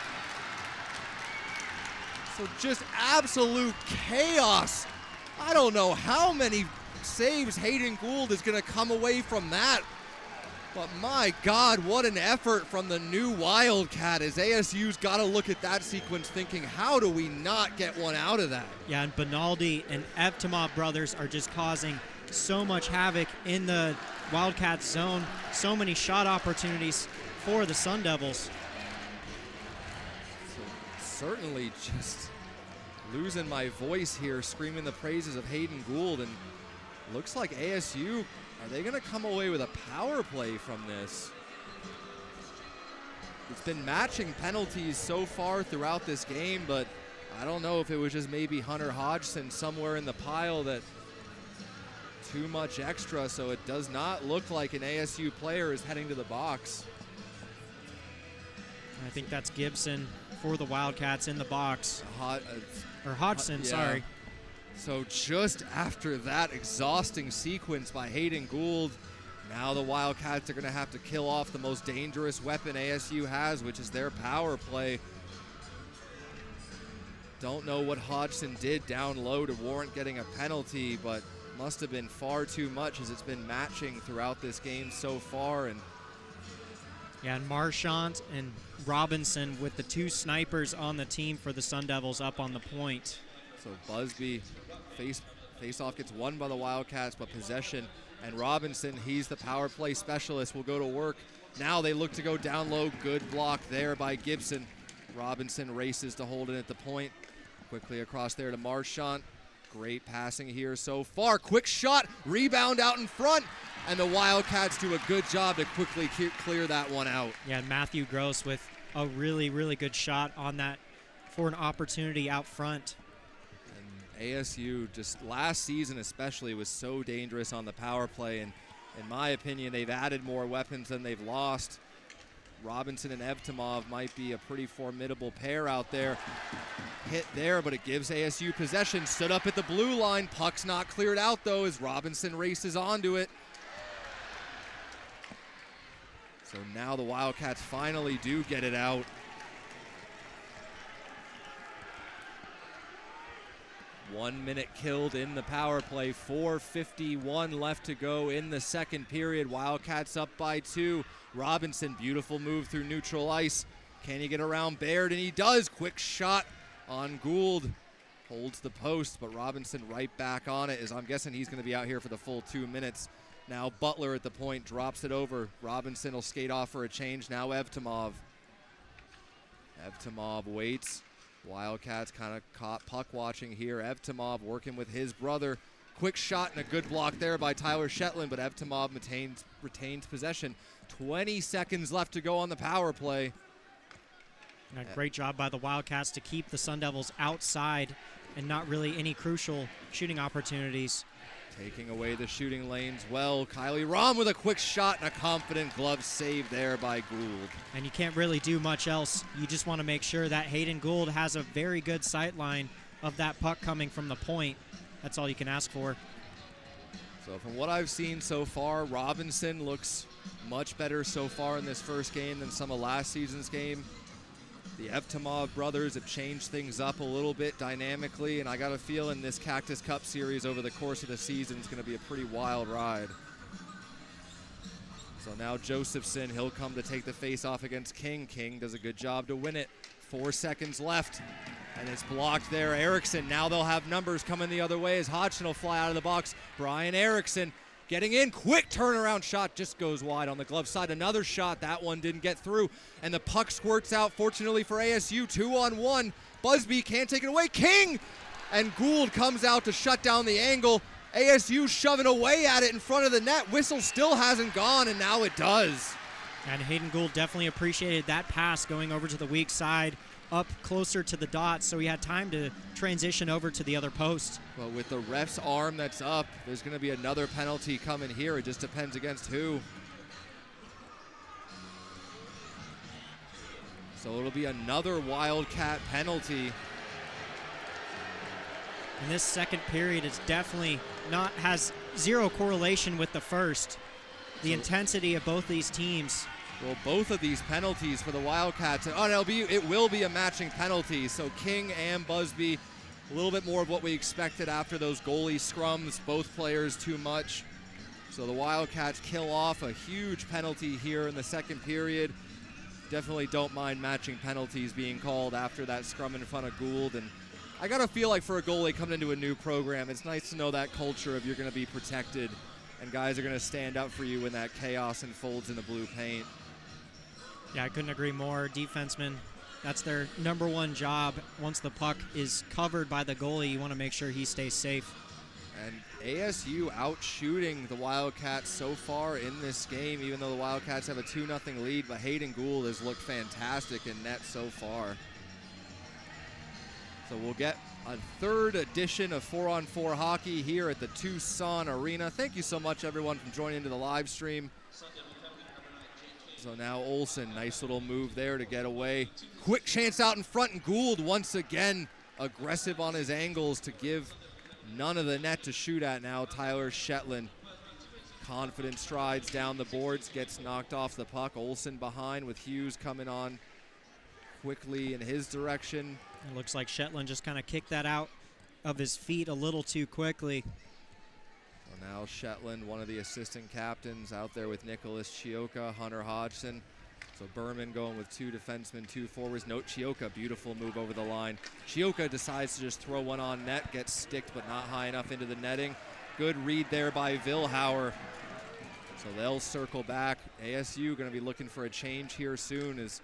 So just absolute chaos. I don't know how many saves Hayden Gould is going to come away from that. But my God, what an effort from the new Wildcat as ASU's got to look at that sequence thinking, how do we not get one out of that? Yeah, and Benaldi and Evtimov brothers are just causing so much havoc in the Wildcats zone. So many shot opportunities for the Sun Devils. Certainly just losing my voice here, screaming the praises of Hayden Gould, and looks like ASU, are they going to come away with a power play from this? It's been matching penalties so far throughout this game, but I don't know if it was just maybe Hunter Hodgson somewhere in the pile that too much extra, so it does not look like an ASU player is heading to the box. I think that's Gibson for the Wildcats in the box. Or Hodgson, yeah. sorry. So just after that exhausting sequence by Hayden Gould, now the Wildcats are going to have to kill off the most dangerous weapon ASU has, which is their power play. Don't know what Hodgson did down low to warrant getting a penalty, but must have been far too much as it's been matching throughout this game so far. And yeah, and Marchant and Robinson with the two snipers on the team for the Sun Devils up on the point. so Busby face-off gets won by the Wildcats, but possession. And Robinson, he's the power play specialist, will go to work. Now they look to go down low. Good block there by Gibson. Robinson races to hold it at the point. Quickly across there to Marchant. Great passing here so far. Quick shot, rebound out in front, and the Wildcats do a good job to quickly clear that one out. Yeah, Matthew Gross with a really, really good shot on that for an opportunity out front. And ASU, just last season especially, was so dangerous on the power play, and in my opinion, they've added more weapons than they've lost. Robinson and Evtimov might be a pretty formidable pair out there. Hit there, but it gives ASU possession. Stood up at the blue line. Puck's not cleared out, though, as Robinson races onto it. So now the Wildcats finally do get it out. One minute killed in the power play. 4:51 left to go in the second period. Wildcats up by 2. Robinson, beautiful move through neutral ice. Can he get around Baird? And he does. Quick shot on Gould. Holds the post, but Robinson right back on it, as I'm guessing he's going to be out here for the full 2 minutes. Now Butler at the point, drops it over. Robinson will skate off for a change. Now Evtimov. Evtimov waits. Wildcats kind of caught puck watching here. Evtimov working with his brother. Quick shot and a good block there by Tyler Shetland, but Evtimov retains possession. 20 seconds left to go on the power play. And a great job by the Wildcats to keep the Sun Devils outside and not really any crucial shooting opportunities. Taking away the shooting lanes well. Kylie Rom with a quick shot and a confident glove save there by Gould. And you can't really do much else. You just want to make sure that Hayden Gould has a very good sight line of that puck coming from the point. That's all you can ask for. So from what I've seen so far, Robinson looks much better so far in this first game than some of last season's game. The Evtimov brothers have changed things up a little bit dynamically, and I got a feeling this Cactus Cup series over the course of the season is going to be a pretty wild ride. So now Josephson, he'll come to take the face-off against King. King does a good job to win it. 4 seconds left, and it's blocked there. Erickson, now they'll have numbers coming the other way as Hodgson will fly out of the box. Brian Erickson getting in, quick turnaround shot, just goes wide on the glove side. Another shot, that one didn't get through, and the puck squirts out, fortunately for ASU, 2-on-1. Busby can't take it away, King! And Gould comes out to shut down the angle. ASU shoving away at it in front of the net. Whistle still hasn't gone, and now it does. And Hayden Gould definitely appreciated that pass going over to the weak side, up closer to the dots, so he had time to transition over to the other post. Well, with the ref's arm that's up, there's going to be another penalty coming here. It just depends against who. So it'll be another Wildcat penalty. And this second period is definitely has zero correlation with the first. The intensity of both these teams. Well, both of these penalties for the Wildcats, it will be a matching penalty. So King and Busby, a little bit more of what we expected after those goalie scrums. Both players too much. So the Wildcats kill off a huge penalty here in the second period. Definitely don't mind matching penalties being called after that scrum in front of Gould. And I got to feel like for a goalie coming into a new program, it's nice to know that culture of you're going to be protected and guys are going to stand up for you when that chaos unfolds in the blue paint. Yeah, I couldn't agree more. Defensemen, that's their number one job. Once the puck is covered by the goalie, you want to make sure he stays safe. And ASU out shooting the Wildcats so far in this game, even though the Wildcats have a 2-0 lead, but Hayden Gould has looked fantastic in net so far. So we'll get a third edition of 4-on-4 hockey here at the Tucson Arena. Thank you so much, everyone, for joining into the live stream. So now Olsen, nice little move there to get away. Quick chance out in front, and Gould once again aggressive on his angles to give none of the net to shoot at now. Tyler Shetland, confident strides down the boards, gets knocked off the puck. Olsen behind with Hughes coming on quickly in his direction. It looks like Shetland just kind of kicked that out of his feet a little too quickly. So now Shetland, one of the assistant captains, out there with Nicholas Chioka, Hunter Hodgson. So Berman going with 2 defensemen, 2 forwards. Note Chioka, beautiful move over the line. Chioka decides to just throw one on net, gets sticked but not high enough into the netting. Good read there by Vilhauer. So they'll circle back. ASU going to be looking for a change here soon, as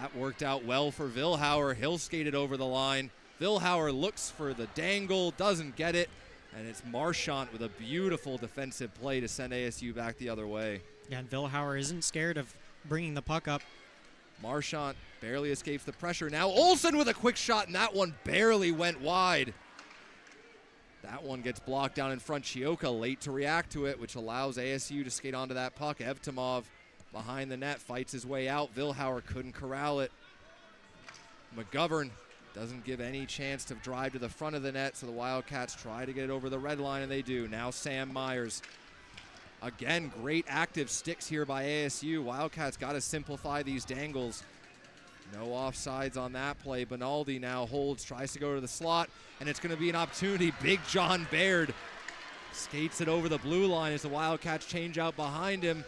that worked out well for Vilhauer. He'll skate it over the line. Vilhauer looks for the dangle, doesn't get it, and it's Marchant with a beautiful defensive play to send ASU back the other way. Yeah, and Vilhauer isn't scared of bringing the puck up. Marchant barely escapes the pressure. Now Olsen with a quick shot, and that one barely went wide. That one gets blocked down in front. Chioka late to react to it, which allows ASU to skate onto that puck. Evtimov behind the net fights his way out. Vilhauer couldn't corral it. McGovern doesn't give any chance to drive to the front of the net, so the Wildcats try to get it over the red line, and they do. Now Sam Myers. Again, great active sticks here by ASU. Wildcats got to simplify these dangles. No offsides on that play. Benaldi now holds, tries to go to the slot, and it's going to be an opportunity. Big John Baird skates it over the blue line as the Wildcats change out behind him.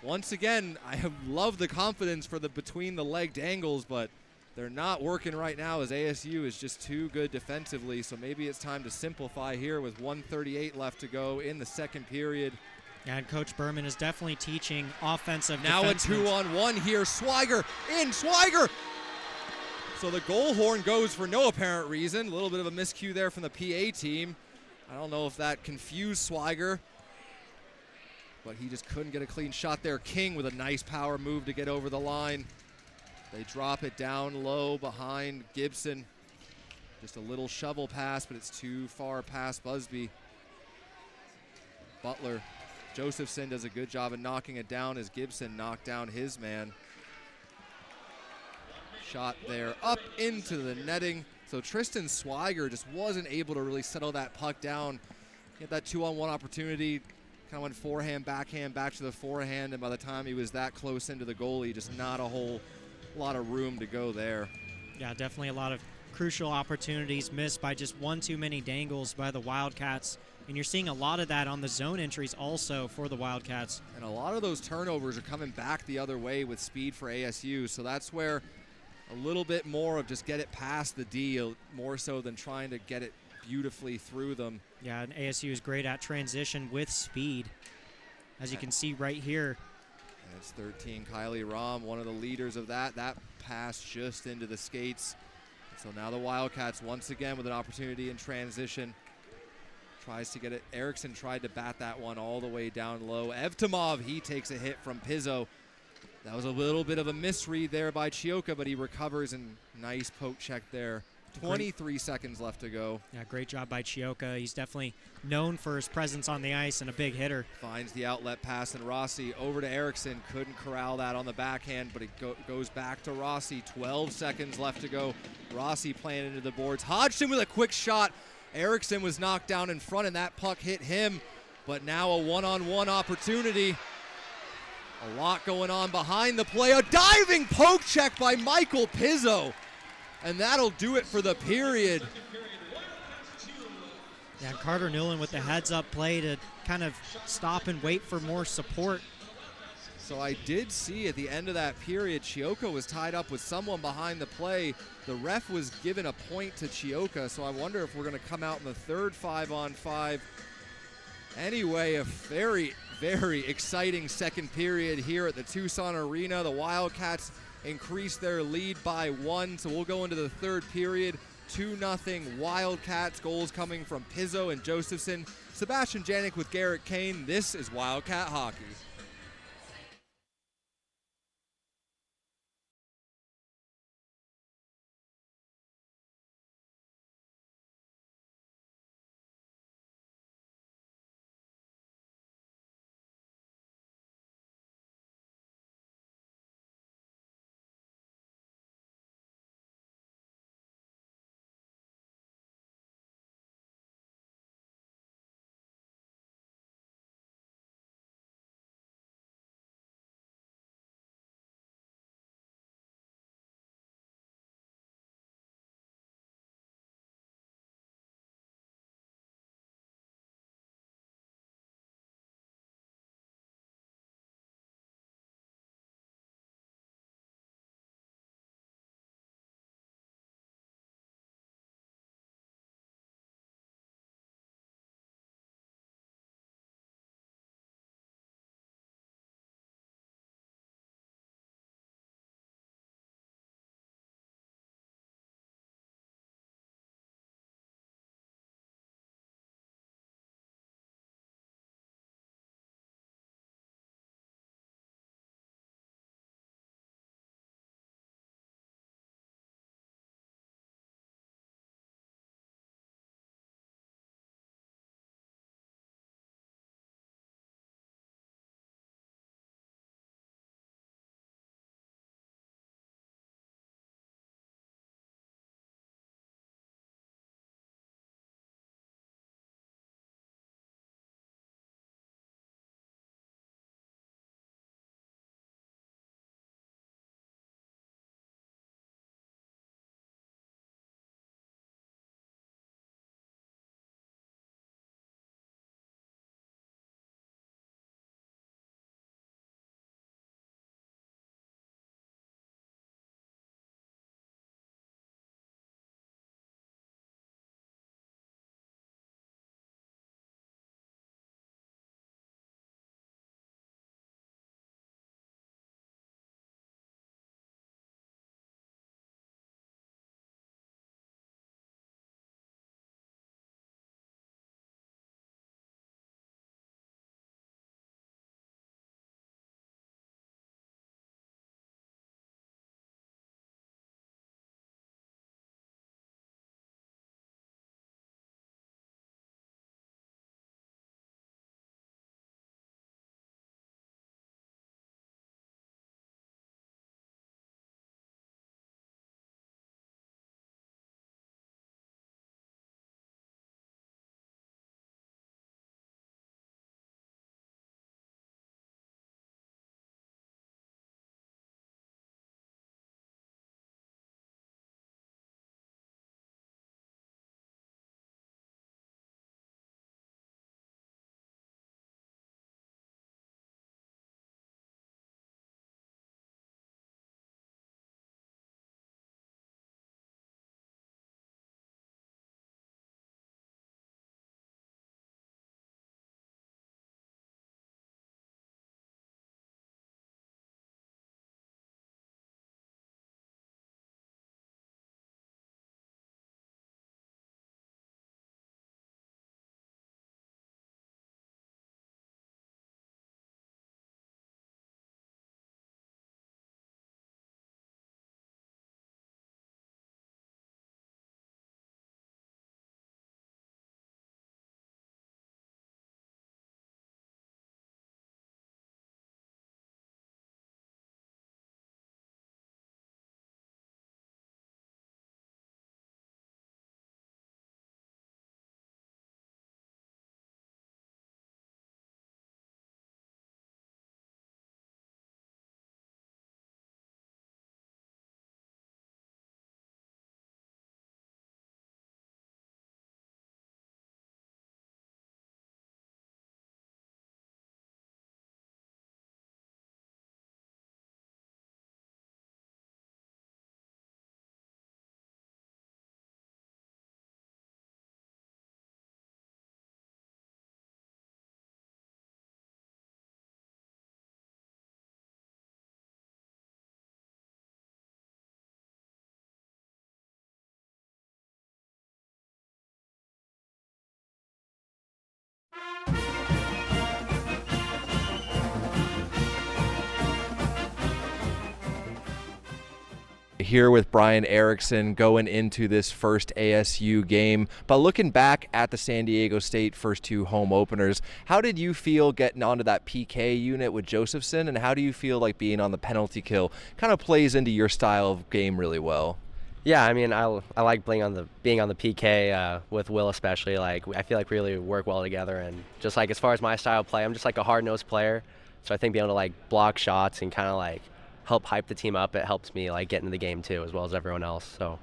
Once again, I have loved the confidence for the between-the-leg dangles, but they're not working right now as ASU is just too good defensively, so maybe it's time to simplify here with 1:38 left to go in the second period. And Coach Berman is definitely teaching offensive Now a defensemen. 2-on-1 here. Swiger in. Swiger! So the goal horn goes for no apparent reason. A little bit of a miscue there from the PA team. I don't know if that confused Swiger, but he just couldn't get a clean shot there. King with a nice power move to get over the line. They drop it down low behind Gibson. Just a little shovel pass, but it's too far past Busby. Butler. Josephson does a good job of knocking it down as Gibson knocked down his man. Shot there up into the netting. So Tristan Swiger just wasn't able to really settle that puck down. He had that 2-on-1 opportunity. Kind of went forehand, backhand, back to the forehand, and by the time he was that close into the goalie, just not a whole lot of room to go there. Yeah, definitely a lot of crucial opportunities missed by just one too many dangles by the Wildcats. And you're seeing a lot of that on the zone entries also for the Wildcats. And a lot of those turnovers are coming back the other way with speed for ASU. So that's where a little bit more of just get it past the D, more so than trying to get it beautifully through them. Yeah, and ASU is great at transition with speed, as you can see right here. And it's 13, Kylie Rom, one of the leaders of that. That pass just into the skates. So now the Wildcats once again with an opportunity in transition. Tries to get it. Erickson tried to bat that one all the way down low. Evtimov, he takes a hit from Pizzo. That was a little bit of a misread there by Chioka, but he recovers, and nice poke check there. 23 seconds left to go. Yeah, great job by Chioka. He's definitely known for his presence on the ice and a big hitter. Finds the outlet pass, and Rossi over to Erickson. Couldn't corral that on the backhand, but it goes back to Rossi. 12 seconds left to go. Rossi playing into the boards. Hodgson with a quick shot. Erickson was knocked down in front, and that puck hit him. But now a one-on-one opportunity. A lot going on behind the play. A diving poke check by Michael Pizzo. And that'll do it for the period. Yeah, Carter Newland with the heads-up play to kind of stop and wait for more support. So I did see at the end of that period, Chioka was tied up with someone behind the play. The ref was given a point to Chioka, so I wonder if we're going to come out in the third 5-on-5 Anyway, a very, very exciting second period here at the Tucson Arena. The Wildcats increase their lead by 1, so we'll go into the third period. 2-0 Wildcats, goals coming from Pizzo and Josephson. Sebastian Janik with Garrett Kane. This is Wildcat Hockey. here with Brian Erickson going into this first ASU game. But looking back at the San Diego State first two home openers, how did you feel getting onto that PK unit with Josephson, and how do you feel like being on the penalty kill kind of plays into your style of game really well? Yeah, I mean, I like being on the PK with Will especially. Like, I feel like we really work well together, and just like as far as my style of play, I'm just like a hard-nosed player. So I think being able to like block shots and kind of like help hype the team up, it helps me like get into the game too, as well as everyone else. So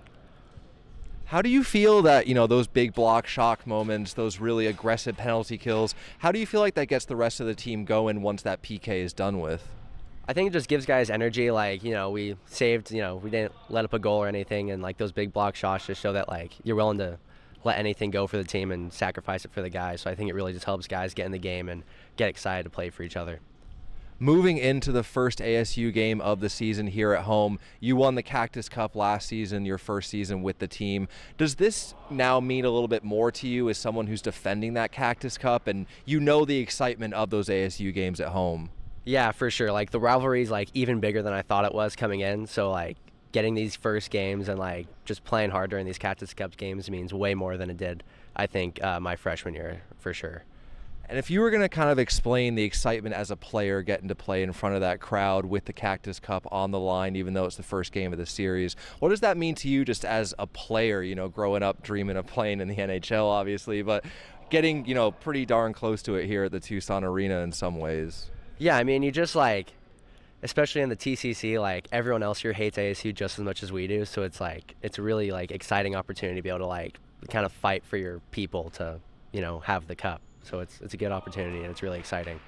how do you feel that, those big block shock moments, those really aggressive penalty kills, how do you feel like that gets the rest of the team going once that PK is done with? I think it just gives guys energy. Like, we saved, we didn't let up a goal or anything, and like those big block shots just show that like you're willing to let anything go for the team and sacrifice it for the guys. So I think it really just helps guys get in the game and get excited to play for each other. Moving into the first ASU game of the season here at home, you won the Cactus Cup last season, your first season with the team. Does this now mean a little bit more to you as someone who's defending that Cactus Cup, and the excitement of those ASU games at home? Yeah, for sure. Like, the rivalry is like even bigger than I thought it was coming in. So like getting these first games and like just playing hard during these Cactus Cup games means way more than it did, I think, my freshman year for sure. And if you were going to kind of explain the excitement as a player getting to play in front of that crowd with the Cactus Cup on the line, even though it's the first game of the series, what does that mean to you just as a player, growing up dreaming of playing in the NHL, obviously, but getting, pretty darn close to it here at the Tucson Arena in some ways? Yeah, I mean, you just like, especially in the TCC, like everyone else here hates ASU just as much as we do. So it's like, it's a really like exciting opportunity to be able to like kind of fight for your people to, have the cup. So it's a good opportunity, and it's really exciting.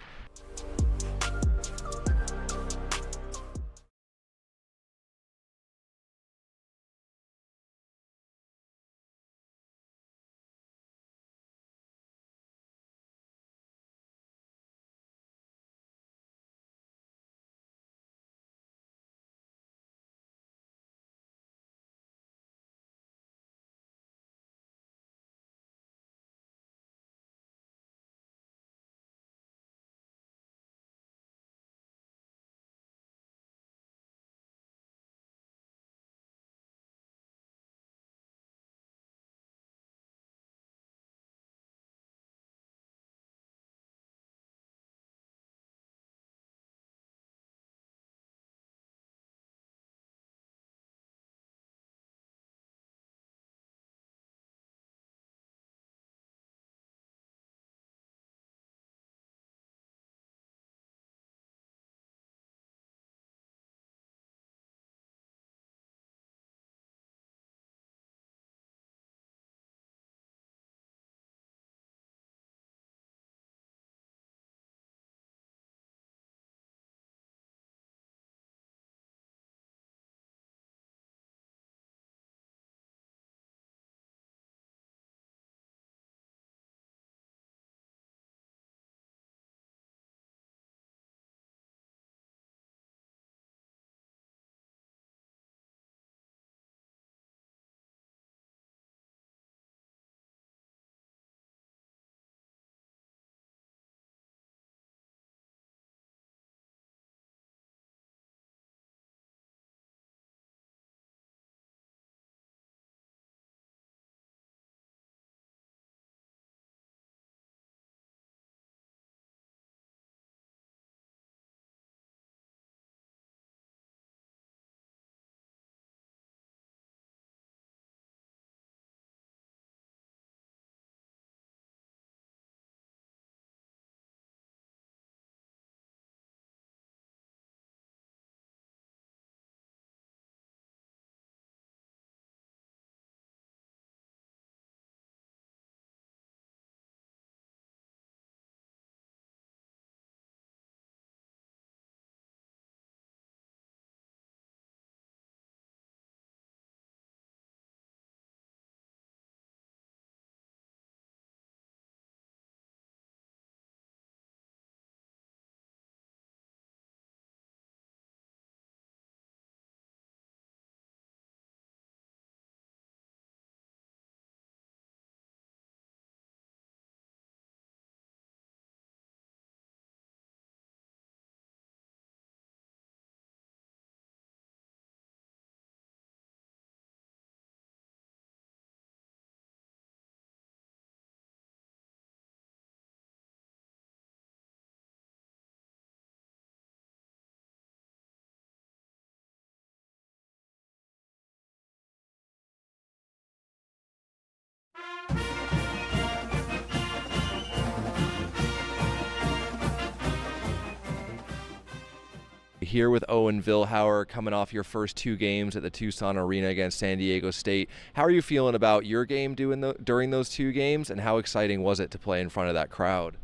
here with Owen Vilhauer coming off your first 2 games at the Tucson Arena against San Diego State. How are you feeling about your game during those 2 games, and how exciting was it to play in front of that crowd?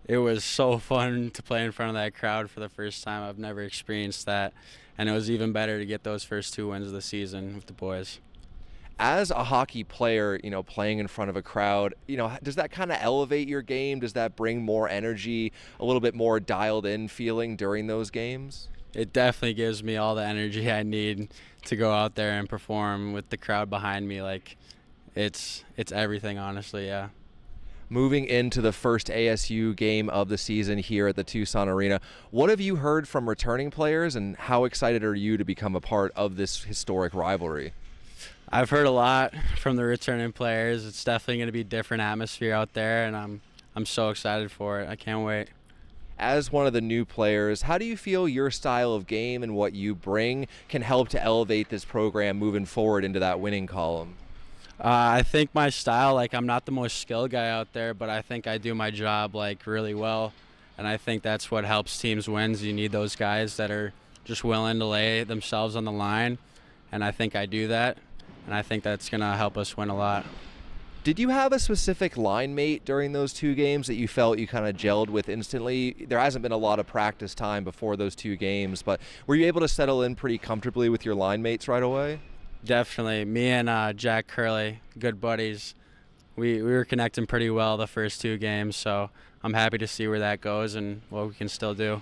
It was so fun to play in front of that crowd for the first time. I've never experienced that, and it was even better to get those first 2 wins of the season with the boys. As a hockey player, playing in front of a crowd, does that kind of elevate your game? Does that bring more energy, a little bit more dialed in feeling during those games? It definitely gives me all the energy I need to go out there and perform with the crowd behind me. Like, it's everything, honestly, yeah. Moving into the first ASU game of the season here at the Tucson Arena, what have you heard from returning players, and how excited are you to become a part of this historic rivalry? I've heard a lot from the returning players. It's definitely going to be a different atmosphere out there, and I'm so excited for it. I can't wait. As one of the new players, how do you feel your style of game and what you bring can help to elevate this program moving forward into that winning column? I think my style, I'm not the most skilled guy out there, but I think I do my job really well, and I think that's what helps teams win. You need those guys that are just willing to lay themselves on the line, and I think I do that. And I think that's going to help us win a lot. Did you have a specific line mate during those 2 games that you felt you kind of gelled with instantly? There hasn't been a lot of practice time before those 2 games, but were you able to settle in pretty comfortably with your line mates right away? Definitely. Me and Jack Curley, good buddies. We were connecting pretty well the first 2 games, so I'm happy to see where that goes and what we can still do.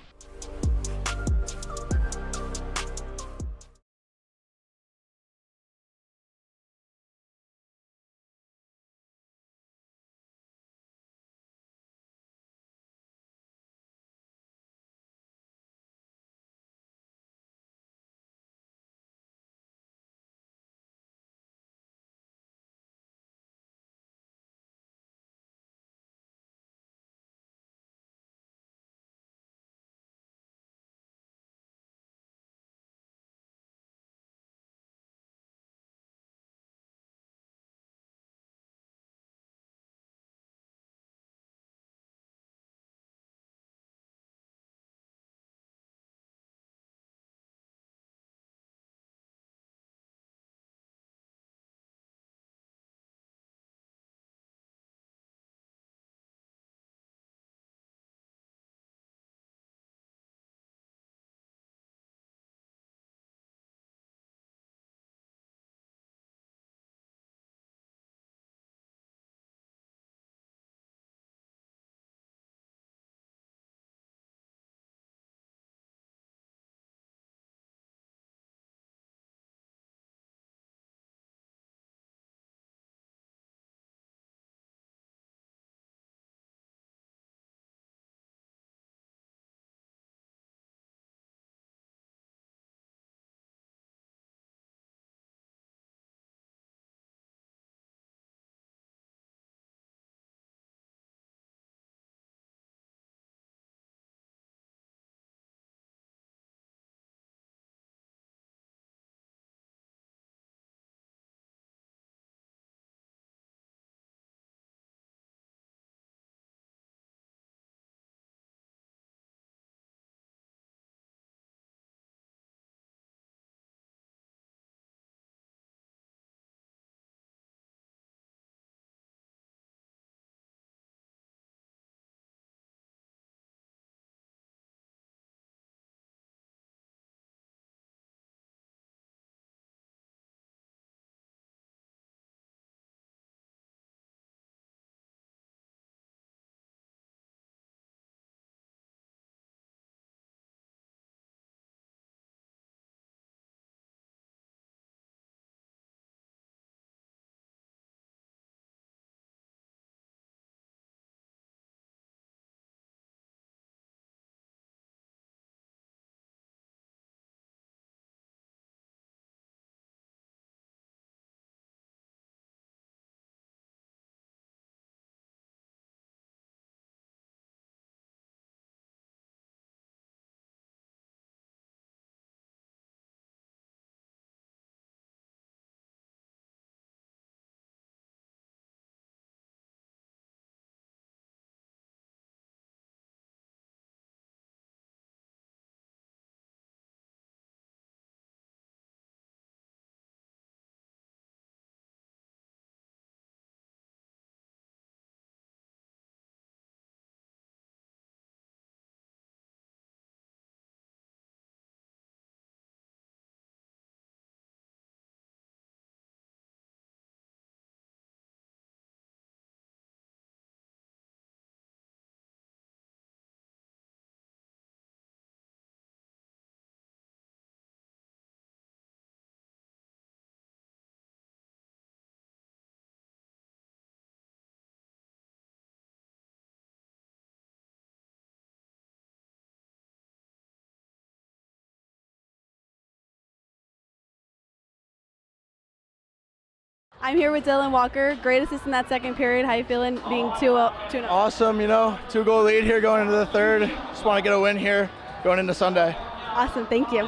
I'm here with Dylan Walker. Great assist in that second period. How you feeling being 2-0? Awesome, 2-goal lead here going into the third. Just want to get a win here going into Sunday. Awesome, thank you.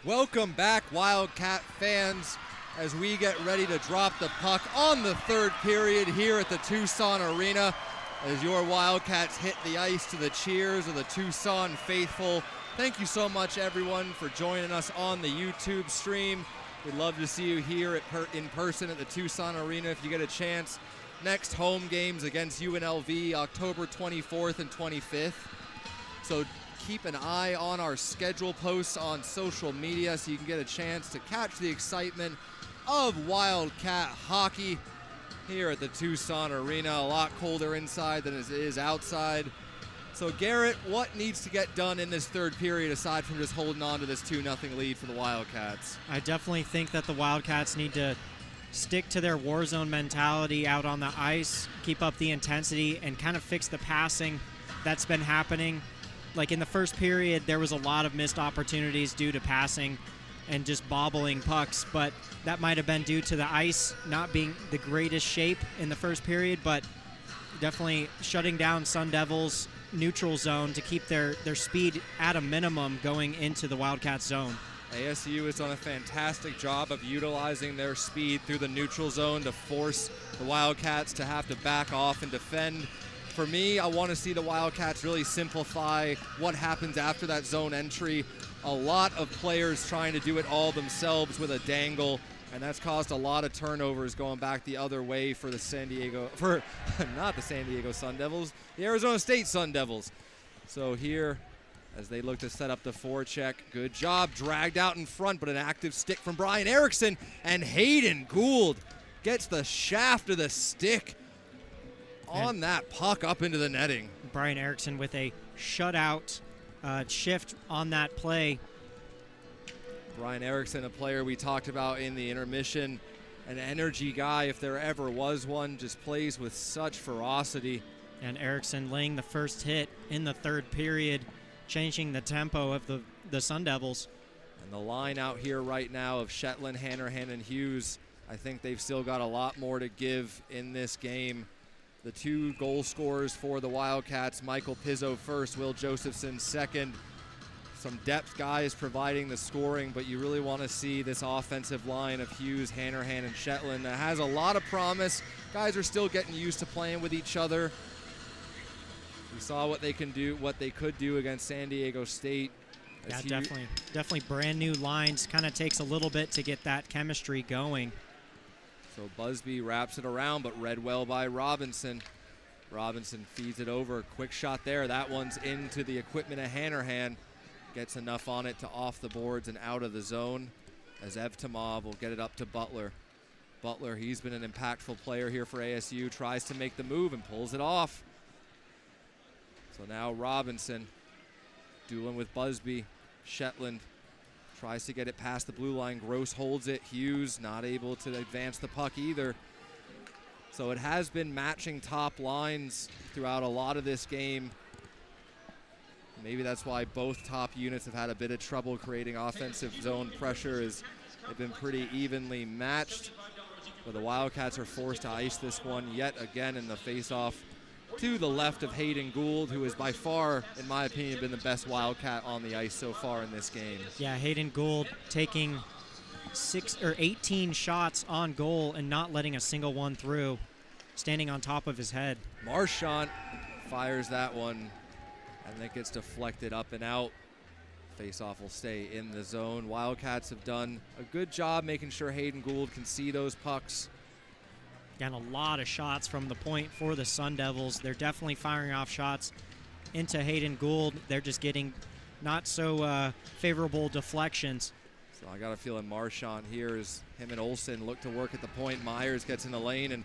Welcome back, Wildcat fans, as we get ready to drop the puck on the third period here at the Tucson Arena, as your Wildcats hit the ice to the cheers of the Tucson faithful. Thank you so much, everyone, for joining us on the YouTube stream. We'd love to see you here in person at the Tucson Arena if you get a chance. Next home games against UNLV, October 24th and 25th. So keep an eye on our schedule posts on social media so you can get a chance to catch the excitement of Wildcat hockey here at the Tucson Arena. A lot colder inside than it is outside. So Garrett, what needs to get done in this third period aside from just holding on to this 2-0 lead for the Wildcats? I definitely think that the Wildcats need to stick to their war zone mentality out on the ice, keep up the intensity, and kind of fix the passing that's been happening. Like in the first period, there was a lot of missed opportunities due to passing and just bobbling pucks, but that might have been due to the ice not being the greatest shape in the first period, but definitely shutting down Sundevils' neutral zone to keep their speed at a minimum going into the Wildcats zone. ASU has done a fantastic job of utilizing their speed through the neutral zone to force the Wildcats to have to back off and defend. For me, I want to see the Wildcats really simplify what happens after that zone entry. A lot of players trying to do it all themselves with a dangle, and that's caused a lot of turnovers going back the other way for the not the San Diego Sundevils, the Arizona State Sundevils. So here, as they look to set up the forecheck, good job, dragged out in front, but an active stick from Brian Erickson, and Hayden Gould gets the shaft of the stick on that puck up into the netting. Brian Erickson with a shutout shift on that play. Brian Erickson, a player we talked about in the intermission, an energy guy if there ever was one, just plays with such ferocity. And Erickson laying the first hit in the third period, changing the tempo of the Sun Devils. And the line out here right now of Shetland, Hanrahan, and Hughes, I think they've still got a lot more to give in this game. The two goal scorers for the Wildcats, Michael Pizzo first, Will Josephson second. Some depth guys providing the scoring, but you really want to see this offensive line of Hughes, Hanrahan, and Shetland that has a lot of promise. Guys are still getting used to playing with each other. We saw what they can do, what they could do against San Diego State. Yeah, definitely brand new lines. Kind of takes a little bit to get that chemistry going. So Busby wraps it around, but read well by Robinson. Robinson feeds it over. Quick shot there. That one's into the equipment of Hanrahan. gets enough on it to off the boards and out of the zone, as Evtimov will get it up to Butler. Butler, he's been an impactful player here for ASU, tries to make the move and pulls it off. So now Robinson dueling with Busby. Shetland tries to get it past the blue line. Gross holds it. Hughes not able to advance the puck either. So it has been matching top lines throughout a lot of this game. Maybe that's why both top units have had a bit of trouble creating offensive zone pressure, as they've been pretty evenly matched. But the Wildcats are forced to ice this one yet again in the face-off to the left of Hayden Gould, who has by far, in my opinion, been the best Wildcat on the ice so far in this game. Yeah, Hayden Gould taking 18 shots on goal and not letting a single one through, standing on top of his head. Marchant fires that one, and that gets deflected up and out. Face-off will stay in the zone. Wildcats have done a good job making sure Hayden Gould can see those pucks. And a lot of shots from the point for the Sun Devils. They're definitely firing off shots into Hayden Gould. They're just getting not so favorable deflections. So I got a feeling Marchant here, as him and Olsen look to work at the point. Myers gets in the lane, and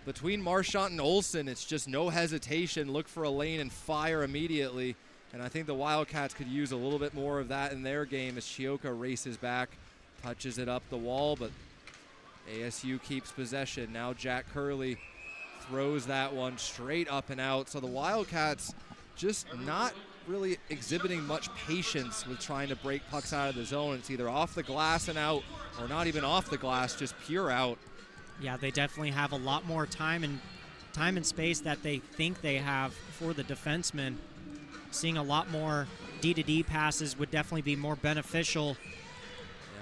between Marchant and Olsen, it's just no hesitation. Look for a lane and fire immediately. And I think the Wildcats could use a little bit more of that in their game, as Chioka races back, touches it up the wall, but ASU keeps possession. Now Jack Curley throws that one straight up and out. So the Wildcats just not really exhibiting much patience with trying to break pucks out of the zone. It's either off the glass and out, or not even off the glass, just pure out. Yeah, they definitely have a lot more time and space that they think they have for the defensemen. Seeing a lot more D-to-D passes would definitely be more beneficial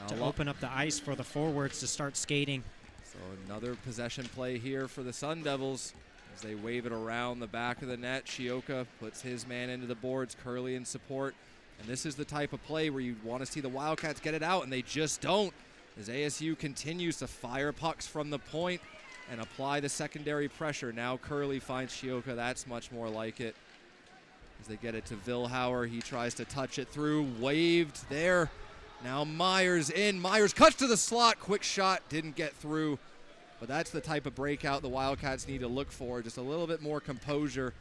to open up the ice for the forwards to start skating. So another possession play here for the Sun Devils as they wave it around the back of the net. Chioka puts his man into the boards, Curley in support. And this is the type of play where you want to see the Wildcats get it out, and they just don't, as ASU continues to fire pucks from the point and apply the secondary pressure. Now Curley finds Chioka. That's much more like it. As they get it to Vilhauer, he tries to touch it through, waved there. Now Myers in. Myers cuts to the slot. Quick shot. Didn't get through. But that's the type of breakout the Wildcats need to look for. Just a little bit more composure.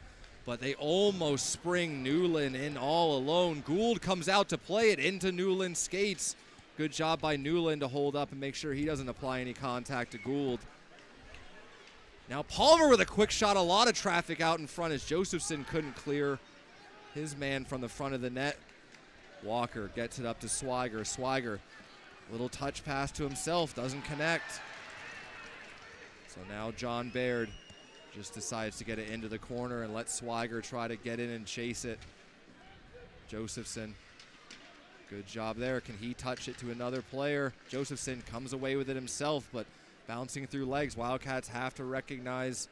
But they almost spring Newland in all alone. Gould comes out to play it into Newland's skates. Good job by Newland to hold up and make sure he doesn't apply any contact to Gould. Now Palmer with a quick shot. A lot of traffic out in front as Josephson couldn't clear his man from the front of the net. Walker gets it up to Swiger. Swiger, little touch pass to himself, doesn't connect. So now John Baird just decides to get it into the corner and let Swiger try to get in and chase it. Josephson, good job there. Can he touch it to another player? Josephson comes away with it himself, but bouncing through legs. Wildcats have to recognize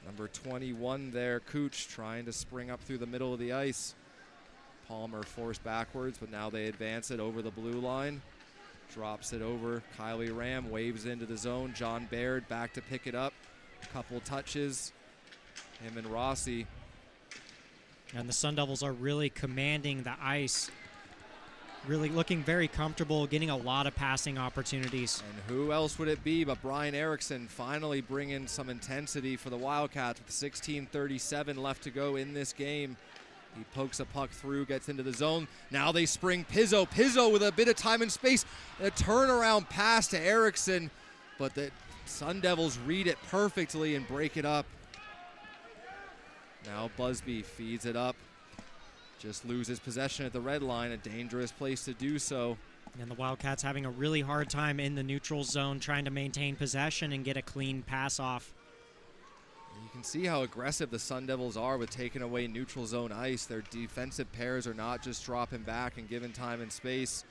number 21 there, Cooch, trying to spring up through the middle of the ice. Palmer forced backwards, but now they advance it over the blue line. Drops it over. Kylie Ram waves into the zone. John Baird back to pick it up. Couple touches. Him and Rossi. And the Sun Devils are really commanding the ice. Really looking very comfortable, getting a lot of passing opportunities. And who else would it be but Brian Erickson finally bringing some intensity for the Wildcats with 16:37 left to go in this game. He pokes a puck through, gets into the zone. Now they spring Pizzo. Pizzo with a bit of time and space. A turnaround pass to Erickson, but the Sun Devils read it perfectly and break it up. Now Busby feeds it up. Just loses possession at the red line, a dangerous place to do so. And the Wildcats having a really hard time in the neutral zone trying to maintain possession and get a clean pass off. You can see how aggressive the Sun Devils are with taking away neutral zone ice. Their defensive pairs are not just dropping back and giving time and space.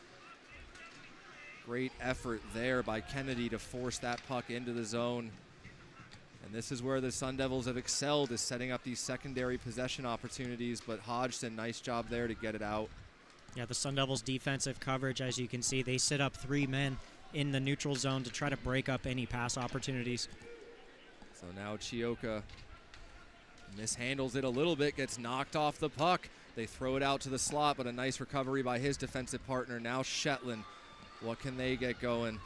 Great effort there by Kennedy to force that puck into the zone. And this is where the Sun Devils have excelled, is setting up these secondary possession opportunities, but Hodgson, nice job there to get it out. Yeah, the Sun Devils' defensive coverage, as you can see, they sit up 3 men in the neutral zone to try to break up any pass opportunities. So now Chioka mishandles it a little bit, gets knocked off the puck. They throw it out to the slot, but a nice recovery by his defensive partner. Now Shetland. What can they get going?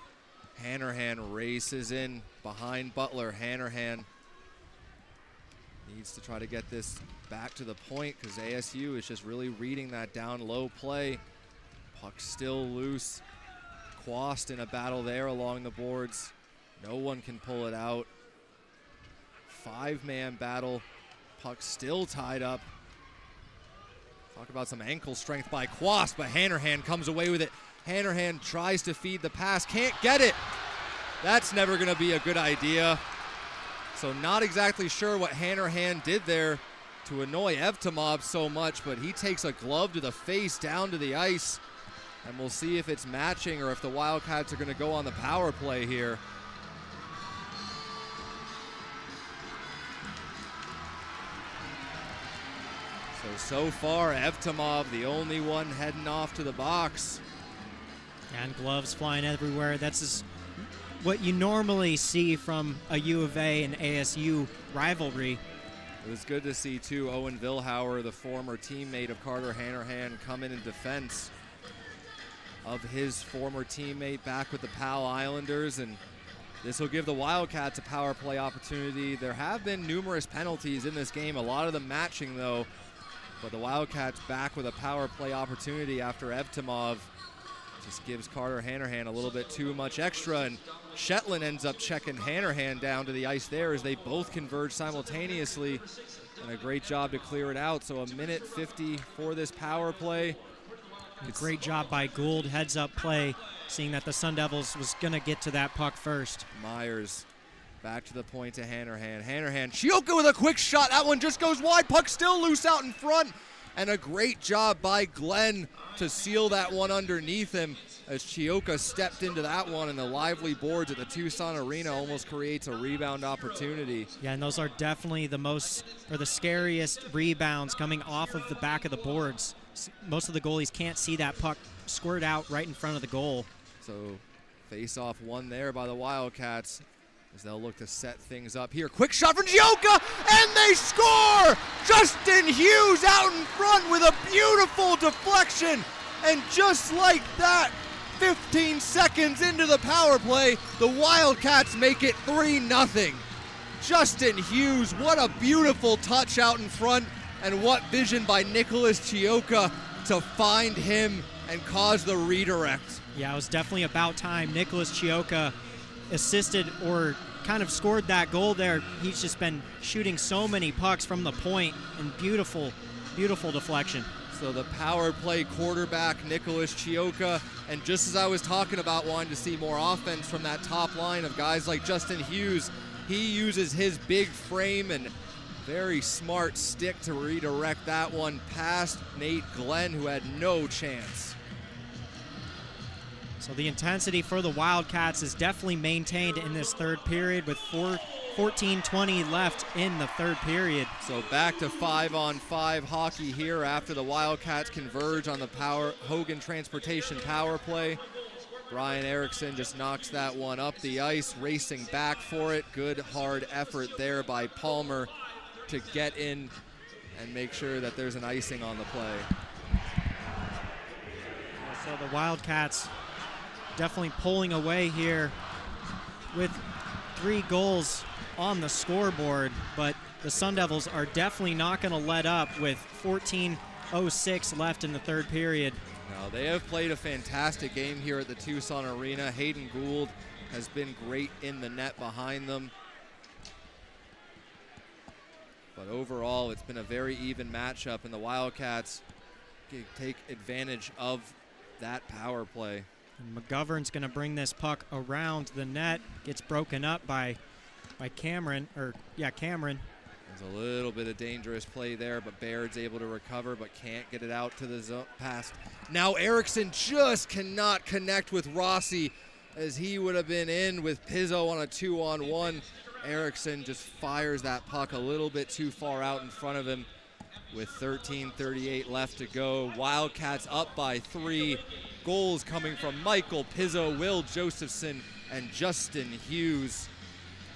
Hanrahan races in behind Butler. Hanrahan needs to try to get this back to the point because ASU is just really reading that down low play. Puck still loose. Quast in a battle there along the boards. No one can pull it out. 5-man battle. Puck still tied up. Talk about some ankle strength by Quast, but Hanrahan comes away with it. Hanrahan tries to feed the pass, can't get it. That's never going to be a good idea. So not exactly sure what Hanrahan did there to annoy Evtimov so much, but he takes a glove to the face down to the ice. And we'll see if it's matching or if the Wildcats are going to go on the power play here. So far, Evtimov, the only one heading off to the box. And gloves flying everywhere. That's what you normally see from a U of A and ASU rivalry. It was good to see, too, Owen Vilhauer, the former teammate of Carter Hanrahan, come in defense of his former teammate back with the Powell Islanders, and this will give the Wildcats a power play opportunity. There have been numerous penalties in this game, a lot of them matching, though, but the Wildcats back with a power play opportunity after Evtimov just gives Carter Hanrahan a little bit too much extra, and Shetland ends up checking Hanrahan down to the ice there as they both converge simultaneously, and a great job to clear it out. So a minute 50 for this power play. A great job by Gould, heads up play, seeing that the Sun Devils was going to get to that puck first. Myers back to the point to Hanrahan. Hanrahan, Chioka with a quick shot. That one just goes wide. Puck still loose out in front. And a great job by Glenn to seal that one underneath him as Chioka stepped into that one, and the lively boards at the Tucson Arena almost creates a rebound opportunity. Yeah, and those are definitely the scariest rebounds coming off of the back of the boards. Most of the goalies can't see that puck squirt out right in front of the goal. So face-off one there by the Wildcats as they'll look to set things up here. Quick shot from Chioka, and they score! Justin Hughes out in front with a beautiful deflection. And just like that, 15 seconds into the power play, the Wildcats make it 3-0. Justin Hughes, what a beautiful touch out in front, and what vision by Nicholas Chioka to find him and cause the redirect. Yeah, it was definitely about time. Nicholas Chioka assisted or kind of scored that goal there. He's just been shooting so many pucks from the point, and beautiful, beautiful deflection. So the power play quarterback, Nicholas Chioka, and just as I was talking about wanting to see more offense from that top line of guys like Justin Hughes, he uses his big frame and very smart stick to redirect that one past Nate Glenn, who had no chance. So the intensity for the Wildcats is definitely maintained in this third period with 14:20 left in the third period. So back to 5-on-5 hockey here after the Wildcats converge on the Hogan Transportation power play. Brian Erickson just knocks that one up the ice, racing back for it. Good hard effort there by Palmer to get in and make sure that there's an icing on the play. So the Wildcats definitely pulling away here with 3 goals on the scoreboard, but the Sun Devils are definitely not going to let up with 14:06 left in the third period. Now, they have played a fantastic game here at the Tucson Arena. Hayden Gould has been great in the net behind them. But overall, it's been a very even matchup, and the Wildcats take advantage of that power play. And McGovern's going to bring this puck around the net. Gets broken up by Cameron. Cameron. There's a little bit of dangerous play there, but Baird's able to recover, but can't get it out to the zone pass. Now Erickson just cannot connect with Rossi, as he would have been in with Pizzo on a 2-on-1. Erickson just fires that puck a little bit too far out in front of him with 13:38 left to go. Wildcats up by 3. Goals coming from Michael Pizzo, Will Josephson, and Justin Hughes.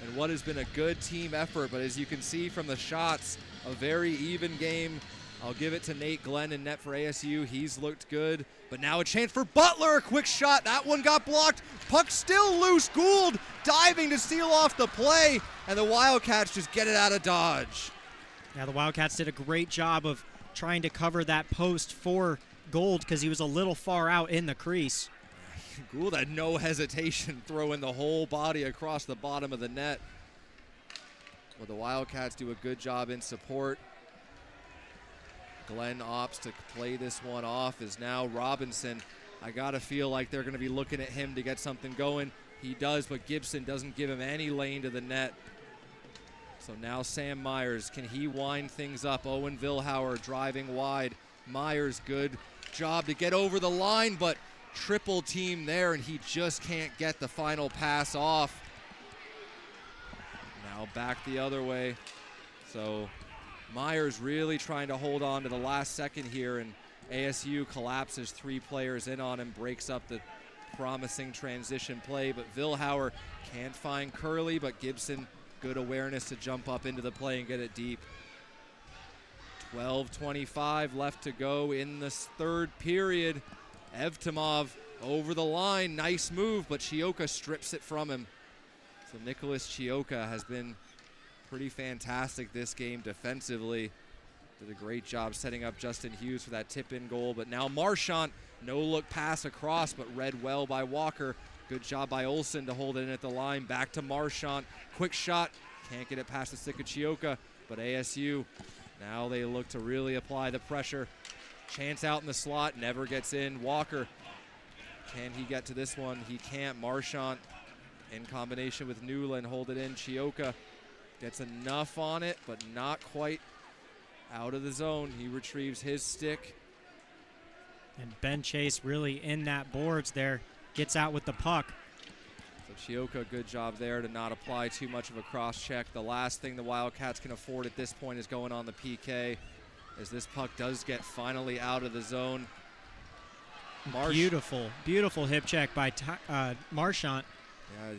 And what has been a good team effort, but as you can see from the shots, a very even game. I'll give it to Nate Glenn in net for ASU. He's looked good. But now a chance for Butler. A quick shot. That one got blocked. Puck still loose. Gould diving to steal off the play. And the Wildcats just get it out of Dodge. Yeah, the Wildcats did a great job of trying to cover that post for Gould because he was a little far out in the crease. Gould had no hesitation throwing the whole body across the bottom of the net. Well, the Wildcats do a good job in support. Glenn opts to play this one off is now Robinson. I got to feel like they're going to be looking at him to get something going. He does, but Gibson doesn't give him any lane to the net. So now Sam Myers, can he wind things up? Owen Vilhauer driving wide. Myers, good job to get over the line, but triple team there, and he just can't get the final pass off. Now back the other way. So Myers really trying to hold on to the last second here, and ASU collapses 3 players in on him, breaks up the promising transition play, but Vilhauer can't find Curley, but Gibson, good awareness to jump up into the play and get it deep. 12:25 left to go in this third period. Evtimov over the line, nice move, but Chioka strips it from him. So Nicholas Chioka has been pretty fantastic this game defensively. Did a great job setting up Justin Hughes for that tip-in goal, but now Marchant, no-look pass across, but read well by Walker. Good job by Olsen to hold it in at the line. Back to Marchant, quick shot, can't get it past the stick of Chioka, but ASU, now they look to really apply the pressure. Chance out in the slot, never gets in. Walker, can he get to this one? He can't. Marchant in combination with Newland hold it in. Chioka gets enough on it, but not quite out of the zone. He retrieves his stick. And Ben Chase really in that boards there, gets out with the puck. So Chioka, good job there to not apply too much of a cross check. The last thing the Wildcats can afford at this point is going on the PK, as this puck does get finally out of the zone. Beautiful, beautiful hip check by Marchant. Yeah,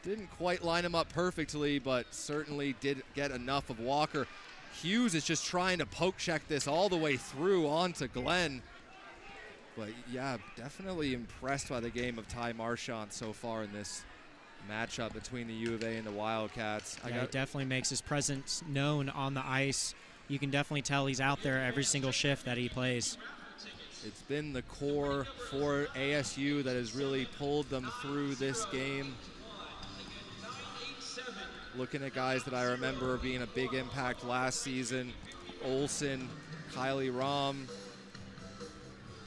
didn't quite line him up perfectly, but certainly did get enough of Walker. Hughes is just trying to poke check this all the way through onto Glenn. But yeah, definitely impressed by the game of Ty Marchant so far in this matchup between the U of A and the Wildcats. Yeah, he definitely makes his presence known on the ice. You can definitely tell he's out there every single shift that he plays. It's been the core for ASU that has really pulled them through this game. Looking at guys that I remember being a big impact last season, Olsen, Kylie Rom,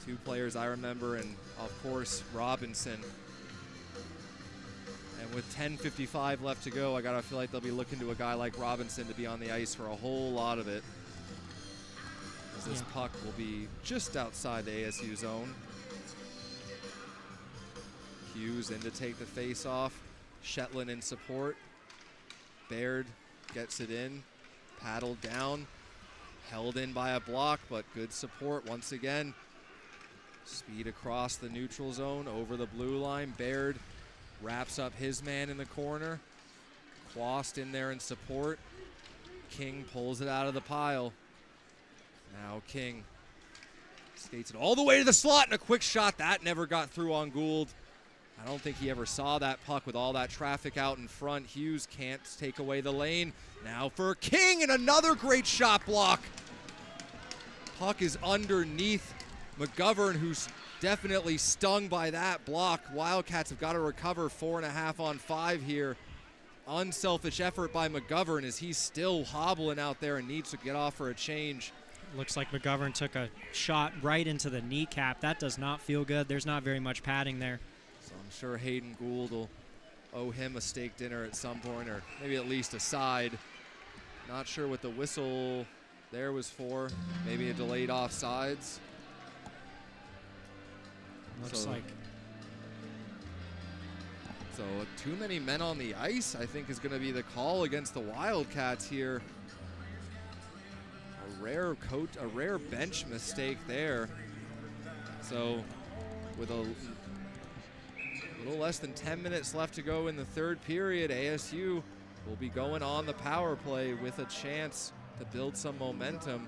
2 players I remember, and of course Robinson. And with 10:55 left to go, I gotta feel like they'll be looking to a guy like Robinson to be on the ice for a whole lot of it. As this puck will be just outside the ASU zone. Hughes in to take the face off. Shetland in support. Baird gets it in, paddled down, held in by a block, but good support once again. Speed across the neutral zone, over the blue line. Baird wraps up his man in the corner. Quast in there in support. King pulls it out of the pile. Now King skates it all the way to the slot, and a quick shot. That never got through on Gould. I don't think he ever saw that puck with all that traffic out in front. Hughes can't take away the lane. Now for King, and another great shot block. Puck is underneath McGovern, who's definitely stung by that block. Wildcats have got to recover 4.5 on 5 here. Unselfish effort by McGovern as he's still hobbling out there and needs to get off for a change. Looks like McGovern took a shot right into the kneecap. That does not feel good. There's not very much padding there. So I'm sure Hayden Gould will owe him a steak dinner at some point, or maybe at least a side. Not sure what the whistle there was for. Maybe a delayed offsides. Looks like. So too many men on the ice, I think, is going to be the call against the Wildcats here. A rare bench mistake there. So with a little less than 10 minutes left to go in the third period, ASU will be going on the power play with a chance to build some momentum.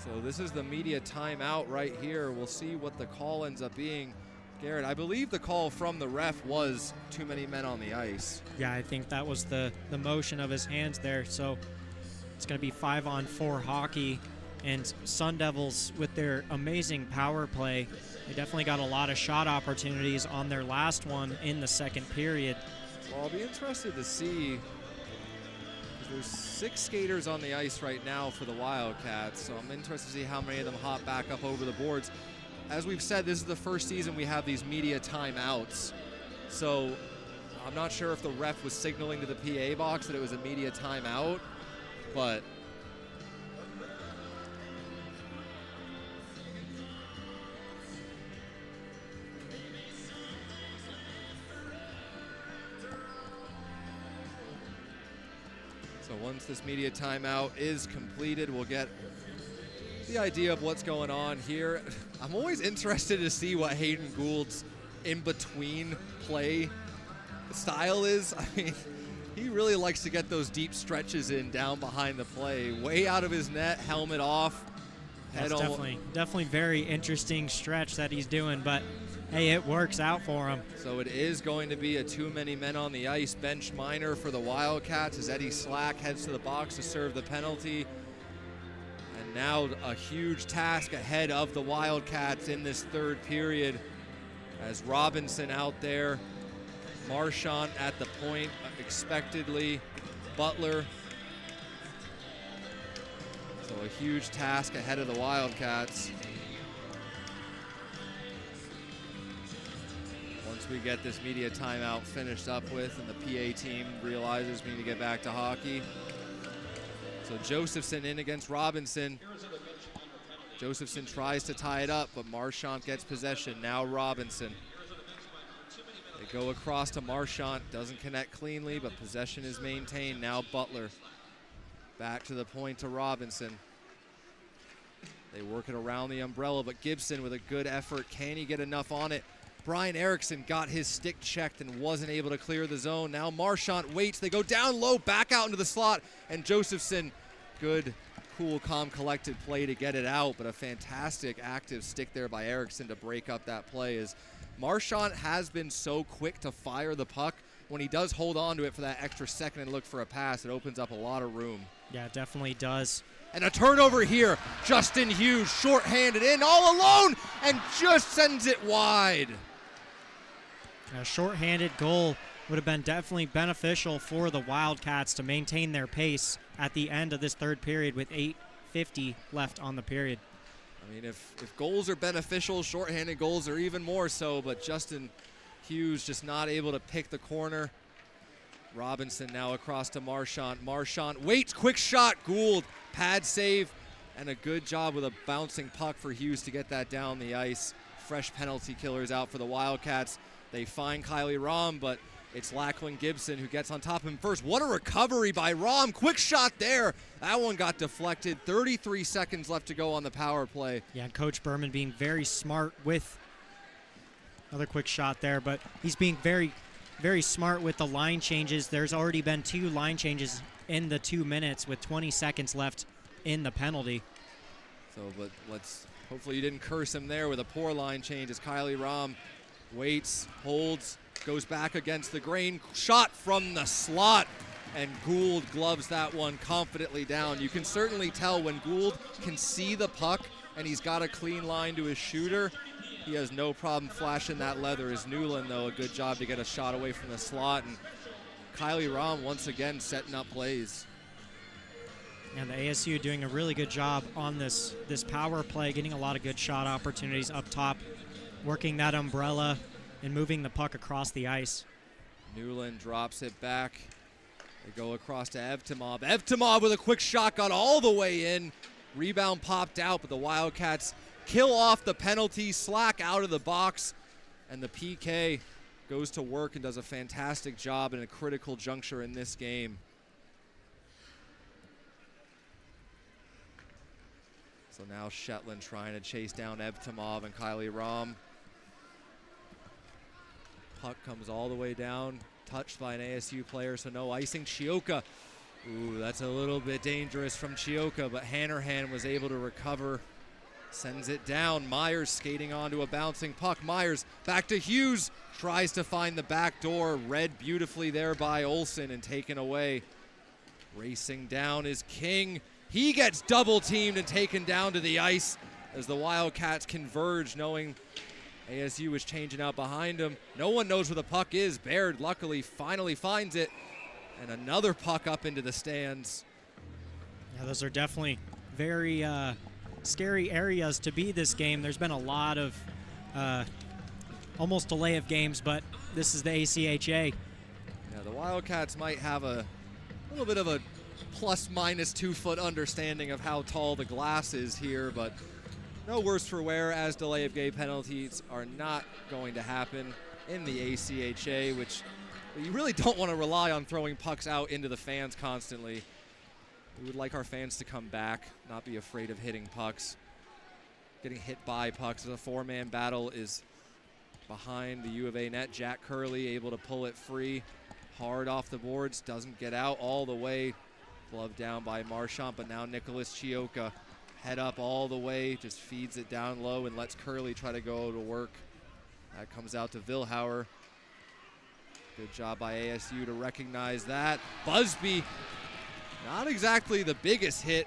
So this is the media timeout right here. We'll see what the call ends up being. Garrett, I believe the call from the ref was too many men on the ice. Yeah, I think that was the motion of his hands there. So it's going to be 5-on-4 hockey. And Sundevils, with their amazing power play, they definitely got a lot of shot opportunities on their last one in the second period. Well, I'll be interested to see, because there's 6 skaters on the ice right now for the Wildcats, so I'm interested to see how many of them hop back up over the boards. As we've said, this is the first season we have these media timeouts, so I'm not sure if the ref was signaling to the PA box that it was a media timeout, but so once this media timeout is completed, we'll get the idea of what's going on here. I'm always interested to see what Hayden Gould's in-between play style is. I mean, he really likes to get those deep stretches in down behind the play. Way out of his net, helmet off. That's definitely very interesting stretch that he's doing, but hey, it works out for him. So it is going to be a too many men on the ice bench minor for the Wildcats as Eddie Slack heads to the box to serve the penalty. And now a huge task ahead of the Wildcats in this third period as Robinson out there, Marchant at the point expectedly, Butler. So a huge task ahead of the Wildcats. Once we get this media timeout finished up with and the PA team realizes we need to get back to hockey. So Josephson in against Robinson. Josephson tries to tie it up, but Marchant gets possession. Now Robinson. They go across to Marchant. Doesn't connect cleanly, but possession is maintained. Now Butler. Back to the point to Robinson. They work it around the umbrella, but Gibson with a good effort. Can he get enough on it? Brian Erickson got his stick checked and wasn't able to clear the zone. Now Marchant waits. They go down low, back out into the slot, and Josephson, good, cool, calm, collected play to get it out, but a fantastic active stick there by Erickson to break up that play as Marchant has been so quick to fire the puck. When he does hold on to it for that extra second and look for a pass, it opens up a lot of room. Yeah, it definitely does. And a turnover here. Justin Hughes shorthanded in all alone and just sends it wide. A shorthanded goal would have been definitely beneficial for the Wildcats to maintain their pace at the end of this third period with 8:50 left on the period. I mean, if goals are beneficial, shorthanded goals are even more so, but Justin Hughes just not able to pick the corner. Robinson now across to Marchant. Marchant waits, quick shot, Gould, pad save, and a good job with a bouncing puck for Hughes to get that down the ice. Fresh penalty killers out for the Wildcats. They find Kylie Rom, but it's Lachlan Gibson who gets on top of him first. What a recovery by Rom. Quick shot there. That one got deflected. 33 seconds left to go on the power play. Yeah, and Coach Berman being very smart with another quick shot there, but he's being very, very smart with the line changes. There's already been 2 line changes in the 2 minutes with 20 seconds left in the penalty. So, but hopefully you didn't curse him there with a poor line change as Kylie Rom waits, holds, goes back against the grain, shot from the slot, and Gould gloves that one confidently down. You can certainly tell when Gould can see the puck and he's got a clean line to his shooter, he has no problem flashing that leather. As Newland, though, a good job to get a shot away from the slot, and Kylie Rom once again setting up plays. And the ASU doing a really good job on this power play, getting a lot of good shot opportunities up top, working that umbrella and moving the puck across the ice. Newland drops it back. They go across to Evtimov. Evtimov with a quick shot got all the way in. Rebound popped out, but the Wildcats kill off the penalty. Slack out of the box, and the PK goes to work and does a fantastic job in a critical juncture in this game. So now Shetland trying to chase down Evtimov and Kylie Rom. Puck comes all the way down, touched by an ASU player, so no icing. Chioka Ooh, that's a little bit dangerous from Chioka, but Hanrahan was able to recover. Sends it down. Myers skating onto a bouncing puck. Myers back to Hughes. Tries to find the back door. Read beautifully there by Olsen and taken away. Racing down is King. He gets double teamed and taken down to the ice as the Wildcats converge, knowing ASU is changing out behind him. No one knows where the puck is. Baird luckily finally finds it. And another puck up into the stands. Yeah, those are definitely very scary areas to be this game. There's been a lot of almost delay of games, but this is the ACHA. Yeah, the Wildcats might have a little bit of a plus-minus 2 foot understanding of how tall the glass is here, but no worse for wear, as delay of game penalties are not going to happen in the ACHA, which you really don't want to rely on throwing pucks out into the fans constantly. We would like our fans to come back, not be afraid of hitting pucks. Getting hit by pucks. The 4-man battle is behind the U of A net. Jack Curley able to pull it free. Hard off the boards, doesn't get out all the way. Glove down by Marchant, but now Nicholas Chioka head up all the way, just feeds it down low and lets Curley try to go to work. That comes out to Vilhauer. Good job by ASU to recognize that. Busby, not exactly the biggest hit,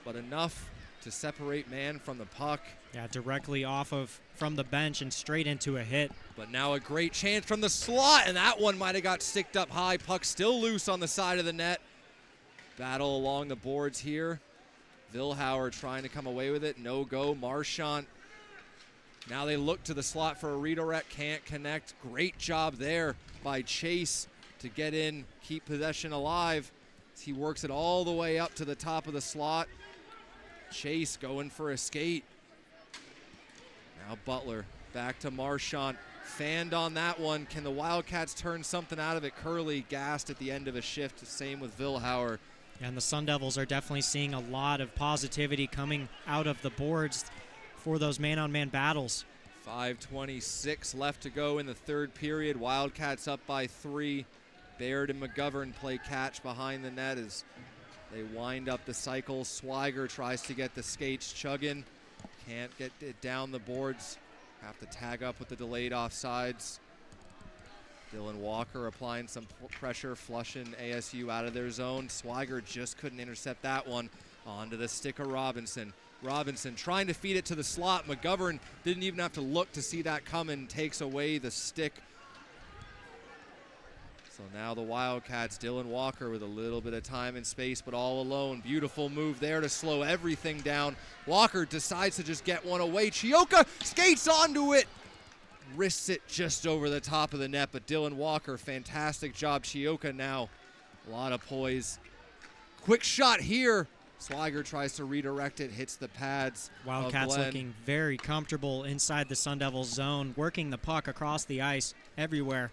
but enough to separate man from the puck. Yeah, directly off of from the bench and straight into a hit. But now a great chance from the slot, and that one might have got sticked up high. Puck still loose on the side of the net. Battle along the boards here. Vilhauer trying to come away with it. No go. Marchant. Now they look to the slot for a redirect. Can't connect. Great job there by Chase to get in, keep possession alive. He works it all the way up to the top of the slot. Chase going for a skate. Now Butler back to Marchant. Fanned on that one. Can the Wildcats turn something out of it? Curley gassed at the end of a shift. Same with Vilhauer. And the Sundevils are definitely seeing a lot of positivity coming out of the boards for those man-on-man battles. 5:26 left to go in the third period. Wildcats up by 3. Baird and McGovern play catch behind the net as they wind up the cycle. Swiger tries to get the skates chugging. Can't get it down the boards. Have to tag up with the delayed offsides. Dylan Walker applying some pressure, flushing ASU out of their zone. Swiger just couldn't intercept that one. Onto the stick of Robinson. Robinson trying to feed it to the slot. McGovern didn't even have to look to see that coming. Takes away the stick. So now the Wildcats, Dylan Walker with a little bit of time and space, but all alone. Beautiful move there to slow everything down. Walker decides to just get one away. Chioka skates onto it. Wrists it just over the top of the net, but Dylan Walker, fantastic job. Chioka now, a lot of poise. Quick shot here. Swiger tries to redirect it, hits the pads. Wildcats looking very comfortable inside the Sundevils zone, working the puck across the ice everywhere.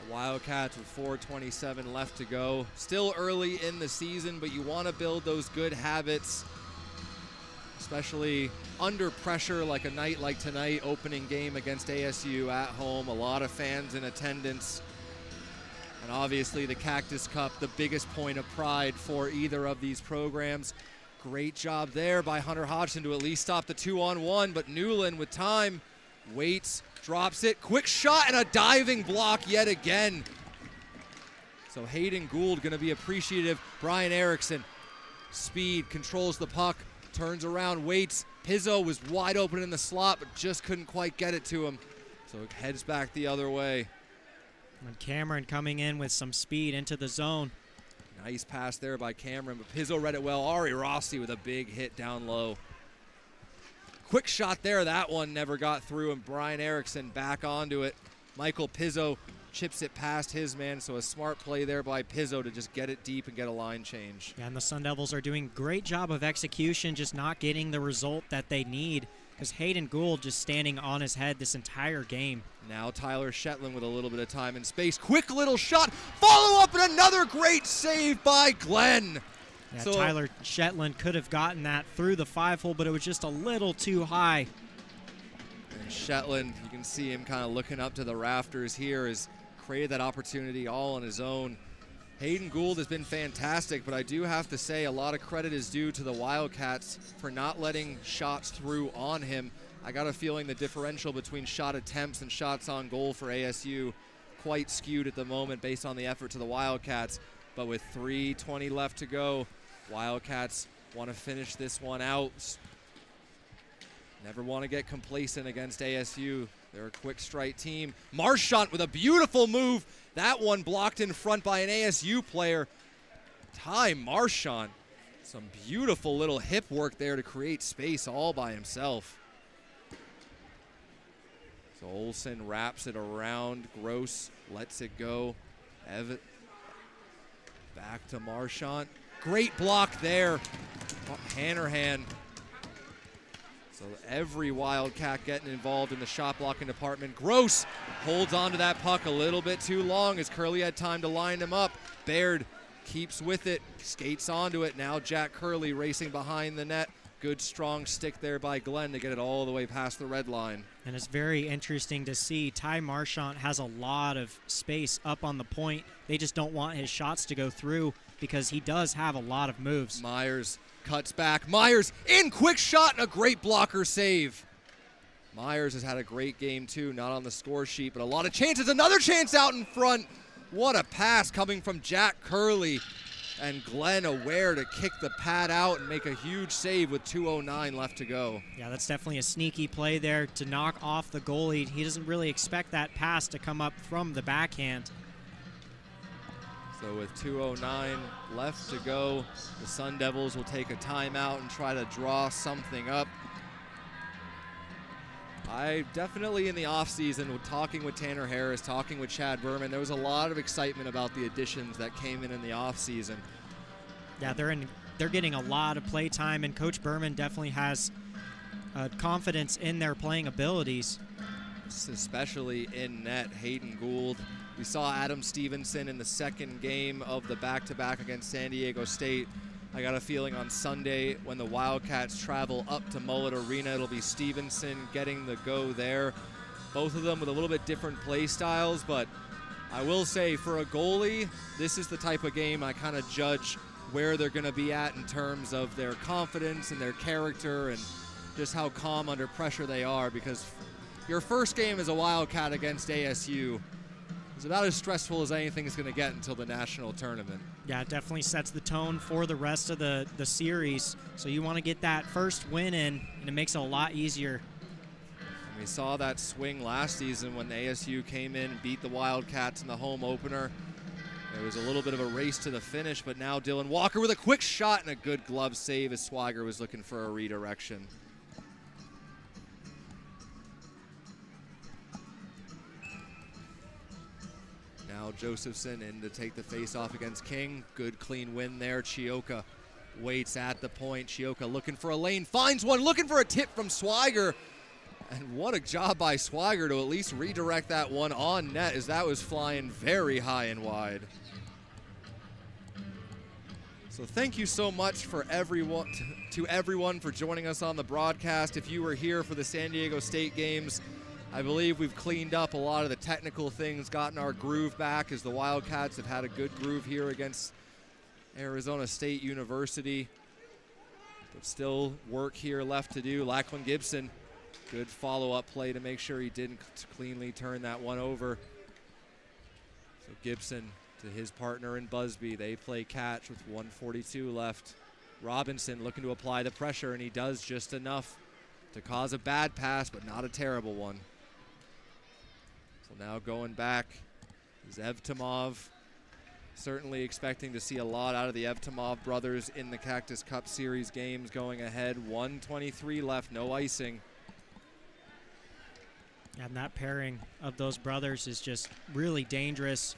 The Wildcats with 4:27 left to go. Still early in the season, but you want to build those good habits, especially under pressure like a night like tonight, opening game against ASU at home. A lot of fans in attendance. And obviously the Cactus Cup, the biggest point of pride for either of these programs. Great job there by Hunter Hodgson to at least stop the 2-on-1, but Newland with time waits, drops it, quick shot, and a diving block yet again. So Hayden Gould going to be appreciative. Brian Erickson, speed, controls the puck, turns around, waits. Pizzo was wide open in the slot, but just couldn't quite get it to him. So it heads back the other way. And Cameron coming in with some speed into the zone. Nice pass there by Cameron, but Pizzo read it well. Ari Rossi with a big hit down low. Quick shot there. That one never got through, and Brian Erickson back onto it. Michael Pizzo chips it past his man, so a smart play there by Pizzo to just get it deep and get a line change. Yeah, and the Sundevils are doing a great job of execution, just not getting the result that they need, because Hayden Gould just standing on his head this entire game. Now Tyler Shetland with a little bit of time and space. Quick little shot. Follow up and another great save by Glenn. Yeah, so Tyler Shetland could have gotten that through the 5-hole, but it was just a little too high. And Shetland, you can see him kind of looking up to the rafters here, has created that opportunity all on his own. Hayden Gould has been fantastic, but I do have to say a lot of credit is due to the Wildcats for not letting shots through on him. I got a feeling the differential between shot attempts and shots on goal for ASU quite skewed at the moment based on the effort to the Wildcats. But with 3:20 left to go, Wildcats want to finish this one out. Never want to get complacent against ASU. They're a quick strike team. Marchant with a beautiful move. That one blocked in front by an ASU player. Ty Marchant. Some beautiful little hip work there to create space all by himself. So Olsen wraps it around. Gross lets it go. Back to Marchant. Great block there. Hanrahan. So every Wildcat getting involved in the shot blocking department. Gross holds on to that puck a little bit too long as Curley had time to line him up. Baird keeps with it, skates onto it. Now Jack Curley racing behind the net. Good strong stick there by Glenn to get it all the way past the red line. And it's very interesting to see Ty Marchant has a lot of space up on the point. They just don't want his shots to go through because he does have a lot of moves. Myers cuts back. Myers in, quick shot, and a great blocker save. Myers has had a great game too, not on the score sheet, but a lot of chances. Another chance out in front. What a pass coming from Jack Curley. And Glenn aware to kick the pad out and make a huge save with 2:09 left to go. Yeah, that's definitely a sneaky play there to knock off the goalie. He doesn't really expect that pass to come up from the backhand. So with 2:09 left to go, the Sundevils will take a timeout and try to draw something up. I definitely in the offseason, talking with Tanner Harris, talking with Chad Berman, there was a lot of excitement about the additions that came in the offseason. Yeah, they're getting a lot of play time, and Coach Berman definitely has confidence in their playing abilities. Especially in net, Hayden Gould. We saw Adam Stevenson in the second game of the back-to-back against San Diego State. I got a feeling on Sunday when the Wildcats travel up to Mullet Arena, it'll be Stevenson getting the go there. Both of them with a little bit different play styles, but I will say for a goalie, this is the type of game I kind of judge where they're going to be at in terms of their confidence and their character and just how calm under pressure they are, because your first game as a Wildcat against ASU is about as stressful as anything's going to get until the national tournament. Yeah, it definitely sets the tone for the rest of the series. So you want to get that first win in, and it makes it a lot easier. And we saw that swing last season when ASU came in and beat the Wildcats in the home opener. There was a little bit of a race to the finish, but now Dylan Walker with a quick shot and a good glove save as Swiger was looking for a redirection. Now Josephson in to take the face-off against King. Good clean win there. Chioka waits at the point. Chioka looking for a lane, finds one, looking for a tip from Swiger. And what a job by Swiger to at least redirect that one on net, as that was flying very high and wide. So thank you so much for everyone for joining us on the broadcast. If you were here for the San Diego State games, I believe we've cleaned up a lot of the technical things, gotten our groove back, as the Wildcats have had a good groove here against Arizona State University. But still work here left to do. Lachlan Gibson, good follow-up play to make sure he didn't cleanly turn that one over. So Gibson to his partner in Busby. They play catch with 1:42 left. Robinson looking to apply the pressure, and he does just enough to cause a bad pass, but not a terrible one. So now going back is Evtimov. Certainly expecting to see a lot out of the Evtimov brothers in the Cactus Cup Series games going ahead. 1:23 left, no icing. And that pairing of those brothers is just really dangerous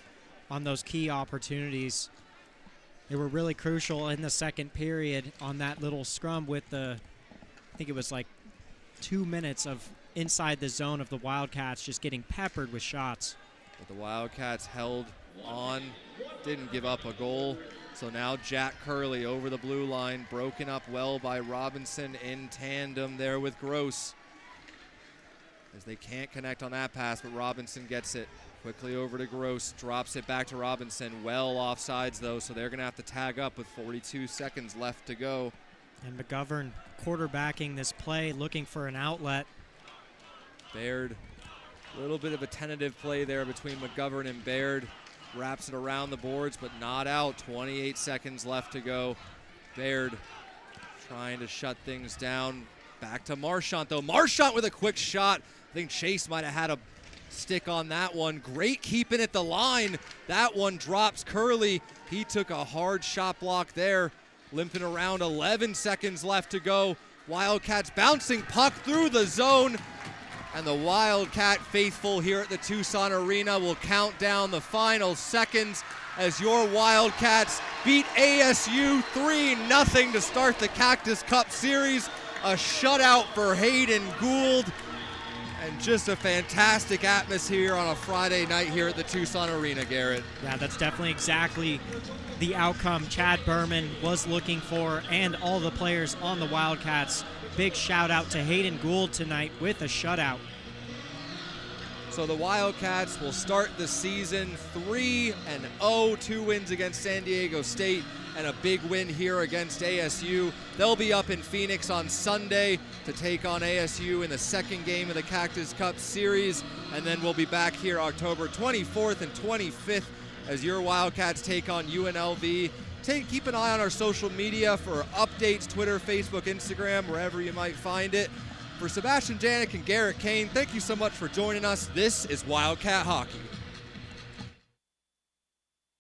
on those key opportunities. They were really crucial in the second period on that little scrum with I think it was like 2 minutes of inside the zone of the Wildcats just getting peppered with shots. But the Wildcats held on, didn't give up a goal. So now Jack Curley over the blue line, broken up well by Robinson in tandem there with Gross, as they can't connect on that pass, but Robinson gets it. Quickly over to Gross, drops it back to Robinson. Well offsides though, so they're gonna have to tag up with 42 seconds left to go. And McGovern quarterbacking this play, looking for an outlet. Baird, a little bit of a tentative play there between McGovern and Baird. Wraps it around the boards, but not out. 28 seconds left to go. Baird trying to shut things down. Back to Marchant though. Marchant with a quick shot. I think Chase might have had a stick on that one. Great keeping at the line. That one drops Curley. He took a hard shot block there. Limping around, 11 seconds left to go. Wildcats bouncing puck through the zone. And the Wildcat faithful here at the Tucson Arena will count down the final seconds as your Wildcats beat ASU 3-0 to start the Cactus Cup Series. A shutout for Hayden Gould. And just a fantastic atmosphere on a Friday night here at the Tucson Arena, Garrett. Yeah, that's definitely exactly the outcome Chad Berman was looking for, and all the players on the Wildcats. Big shout out to Hayden Gould tonight with a shutout. So the Wildcats will start the season 3-0, 2 wins against San Diego State and a big win here against ASU. They'll be up in Phoenix on Sunday to take on ASU in the second game of the Cactus Cup Series, and then we'll be back here October 24th and 25th as your Wildcats take on UNLV. Keep an eye on our social media for updates, Twitter, Facebook, Instagram, wherever you might find it. For Sebastian Janik and Garrett Kane, thank you so much for joining us. This is Wildcat Hockey.